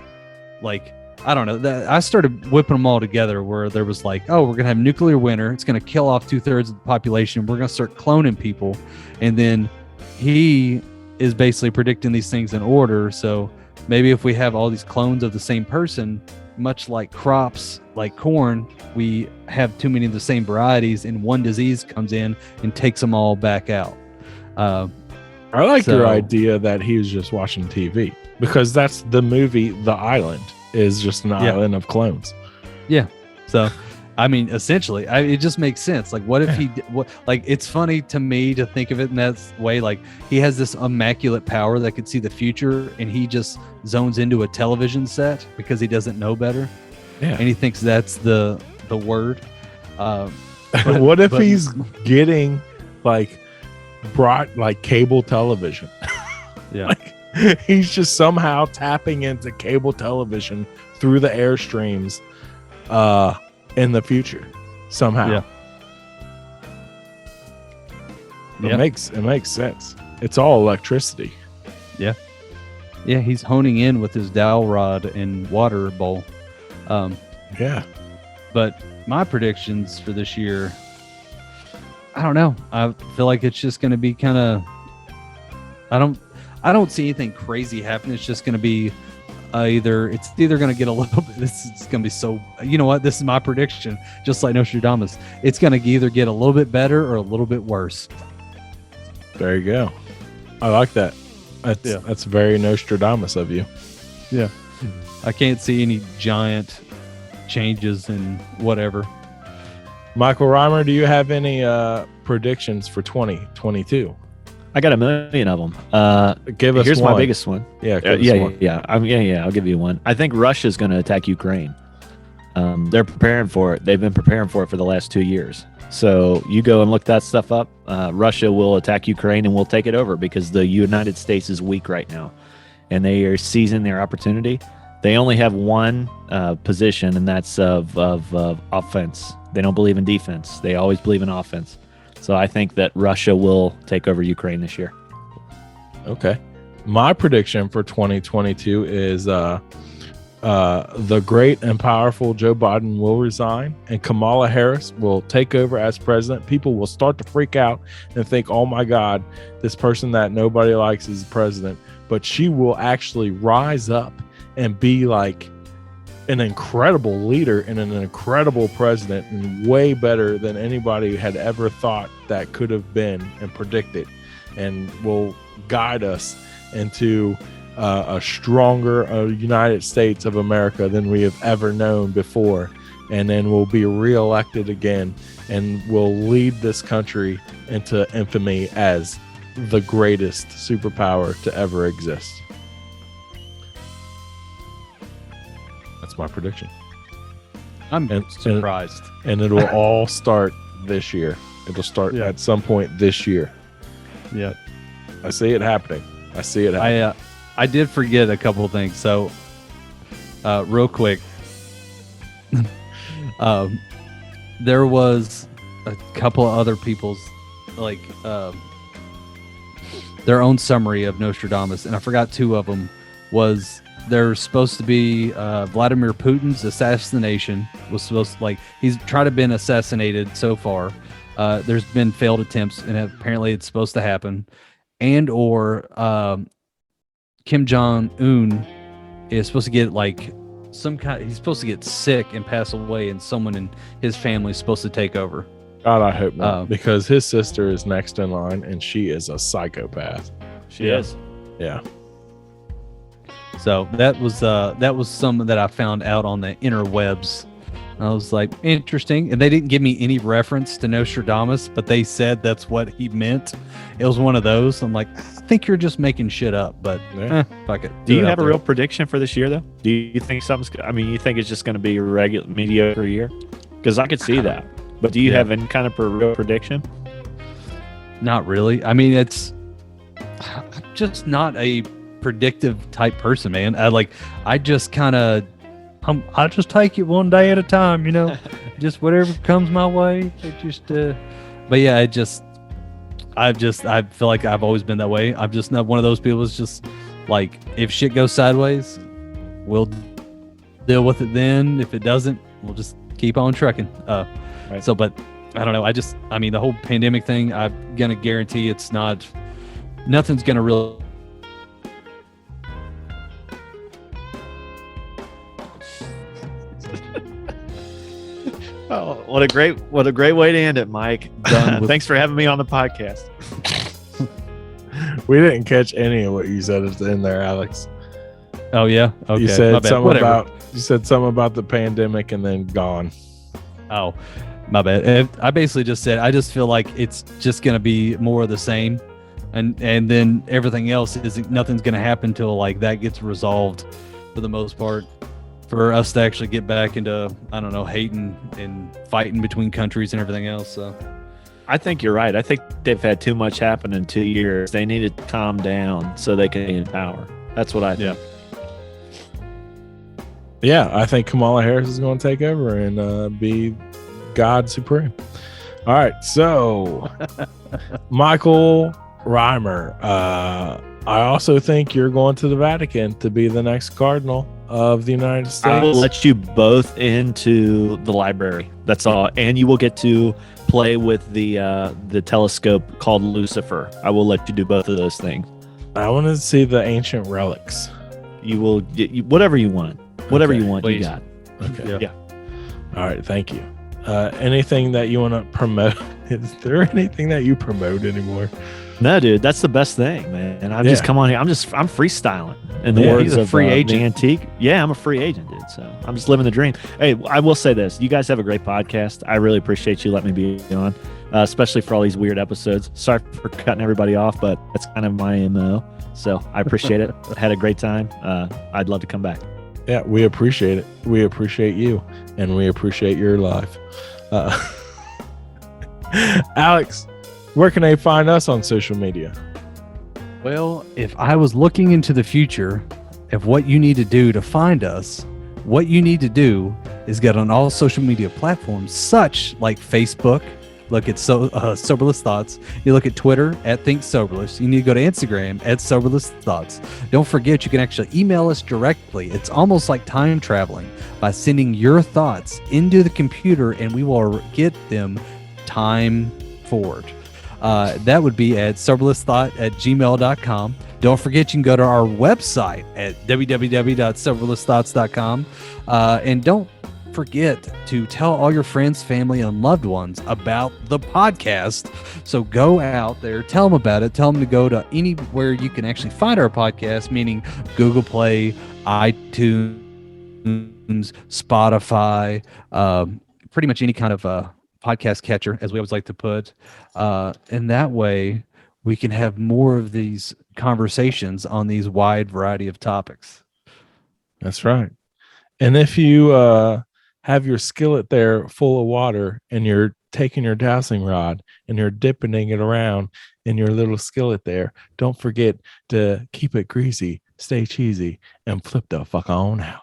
I don't know, I started whipping them all together where there was like, oh, we're going to have nuclear winter. It's going to kill off 2/3 of the population. We're going to start cloning people. And then he is basically predicting these things in order. So maybe if we have all these clones of the same person, much like crops, like corn, we have too many of the same varieties and one disease comes in and takes them all back out. I like your idea that he was just watching TV, because that's the movie The Island is just an island of clones. Yeah. So, I mean, essentially, it just makes sense. Like, what if it's funny to me to think of it in that way. Like, he has this immaculate power that could see the future, and he just zones into a television set because he doesn't know better. Yeah. And he thinks that's the word. What if he's getting brought cable television? Yeah. He's just somehow tapping into cable television through the airstreams in the future somehow. It makes sense. It's all electricity. Yeah, he's honing in with his dowel rod and water bowl. But my predictions for this year, I don't know. I feel like it's just going to be kind of, I don't see anything crazy happening. It's just going to be either going to get a little bit, this is going to be so, you know what? This is my prediction, just like Nostradamus. It's going to either get a little bit better or a little bit worse. There you go. I like that. That's very Nostradamus of you. Yeah. I can't see any giant changes in whatever. Michael Reimer, do you have any predictions for 2022? I got a million of them. Here's my biggest one. Yeah, I'll give you one. I think Russia's going to attack Ukraine. They're preparing for it. They've been preparing for it for the last 2 years. So you go and look that stuff up. Russia will attack Ukraine and will take it over because the United States is weak right now, and they are seizing their opportunity. They only have one position, and that's of offense. They don't believe in defense. They always believe in offense. So I think that Russia will take over Ukraine this year. Okay. My prediction for 2022 is the great and powerful Joe Biden will resign and Kamala Harris will take over as president. People will start to freak out and think, oh my God, this person that nobody likes is president. But she will actually rise up and be like an incredible leader and an incredible president, and way better than anybody had ever thought that could have been and predicted, and will guide us into a stronger United States of America than we have ever known before. And then we'll be reelected again and will lead this country into infamy as the greatest superpower to ever exist. That's my prediction. I'm surprised. And it will all start this year. It'll start at some point this year. Yeah. I see it happening. I did forget a couple of things. So, real quick, there was a couple of other people's their own summary of Nostradamus, and I forgot two of them. Was there's supposed to be Vladimir Putin's assassination was supposed to, like, he's tried to been assassinated so far. There's been failed attempts, and apparently it's supposed to happen. And or Kim Jong-un is supposed to get like he's supposed to get sick and pass away, and someone in his family is supposed to take over. God, I hope not, because his sister is next in line, and she is a psychopath. She is. Yeah. So that was something that I found out on the interwebs. I was like, interesting. And they didn't give me any reference to Nostradamus, but they said that's what he meant. It was one of those. I'm like, I think you're just making shit up, but fuck it. Do you have a real prediction for this year, though? Do you think you think it's just going to be a regular mediocre year? Because I could see that. But do you have any kind of real prediction? Not really. I mean, I'm just not a predictive type person, man. I just take it one day at a time, just whatever comes my way. But yeah, I feel like I've always been that way. I'm just not one of those people. It's just like, if shit goes sideways, we'll deal with it then. If it doesn't, we'll just keep on trucking. Right. So, but I don't know. The whole pandemic thing, I'm gonna guarantee nothing's gonna really. Oh, what a great way to end it, Mike. Thanks for having me on the podcast. We didn't catch any of what you said at the end there, Alex. Oh yeah, okay. You said something about the pandemic and then gone. Oh, my bad. I basically just said I just feel like it's just gonna be more of the same, and then everything else nothing's gonna happen till like that gets resolved for the most part. For us to actually get back into, I don't know, hating and fighting between countries and everything else. So, I think you're right. I think they've had too much happen in 2 years. They need to calm down so they can be in power. That's what I think. Yeah, I think Kamala Harris is going to take over and be God supreme. All right, so Michael Reimer, I also think you're going to the Vatican to be the next cardinal of the United States. I will let you both into the library. That's all, and you will get to play with the telescope called Lucifer. I will let you do both of those things. I want to see the ancient relics. You will get whatever you want. Whatever you want, please. you got. Okay. Yeah. All right. Thank you. Anything that you want to promote? Is there anything that you promote anymore? No, dude, that's the best thing, man. And I've just come on here. I'm freestyling. In the words he's a of free agent. the Antique. Yeah, I'm a free agent, dude. So I'm just living the dream. Hey, I will say this. You guys have a great podcast. I really appreciate you letting me be on, especially for all these weird episodes. Sorry for cutting everybody off, but that's kind of my MO. So I appreciate it. I had a great time. I'd love to come back. Yeah, we appreciate it. We appreciate you, and we appreciate your life. Alex, where can they find us on social media? Well, if I was looking into the future of what you need to do to find us, what you need to do is get on all social media platforms, such like Facebook. Look at Soberless Thoughts. You look at Twitter at Think Soberless. You need to go to Instagram at Soberless Thoughts. Don't forget, you can actually email us directly. It's almost like time traveling by sending your thoughts into the computer, and we will get them time forward. That would be at soberlessthought@gmail.com. Don't forget, you can go to our website at www.soberlessthoughts.com. And don't forget to tell all your friends, family, and loved ones about the podcast. So go out there, tell them about it, tell them to go to anywhere you can actually find our podcast, meaning Google Play, iTunes, Spotify, pretty much any kind of podcast catcher, as we always like to put. And that way we can have more of these conversations on these wide variety of topics. That's right. And if you have your skillet there full of water and you're taking your dowsing rod and you're dipping it around in your little skillet there, don't forget to keep it greasy, stay cheesy, and flip the fuck on out.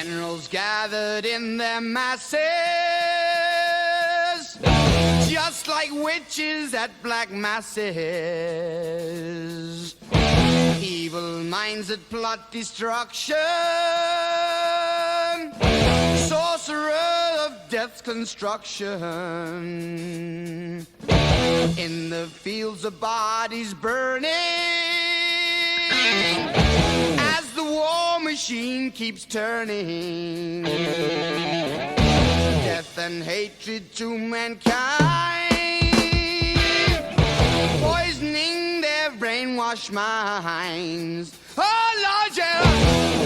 Generals gathered in their masses, just like witches at black masses. Evil minds that plot destruction, sorcerer of death's construction. In the fields of bodies burning, as the war machine keeps turning. Death and hatred to mankind, poisoning their brainwashed minds. Oh Lord, yeah.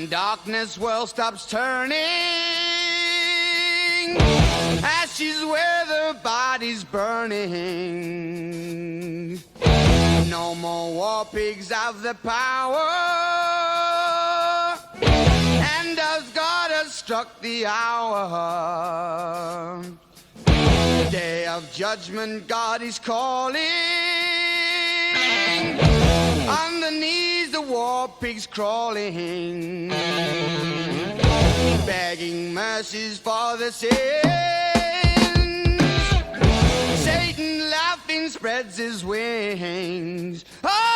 Darkness world stops turning, ashes where the body's burning. No more war pigs have the power, and as God has struck the hour, day of judgment God is calling. Underneath the war pigs crawling, begging mercies for the sins. Satan laughing spreads his wings. Oh!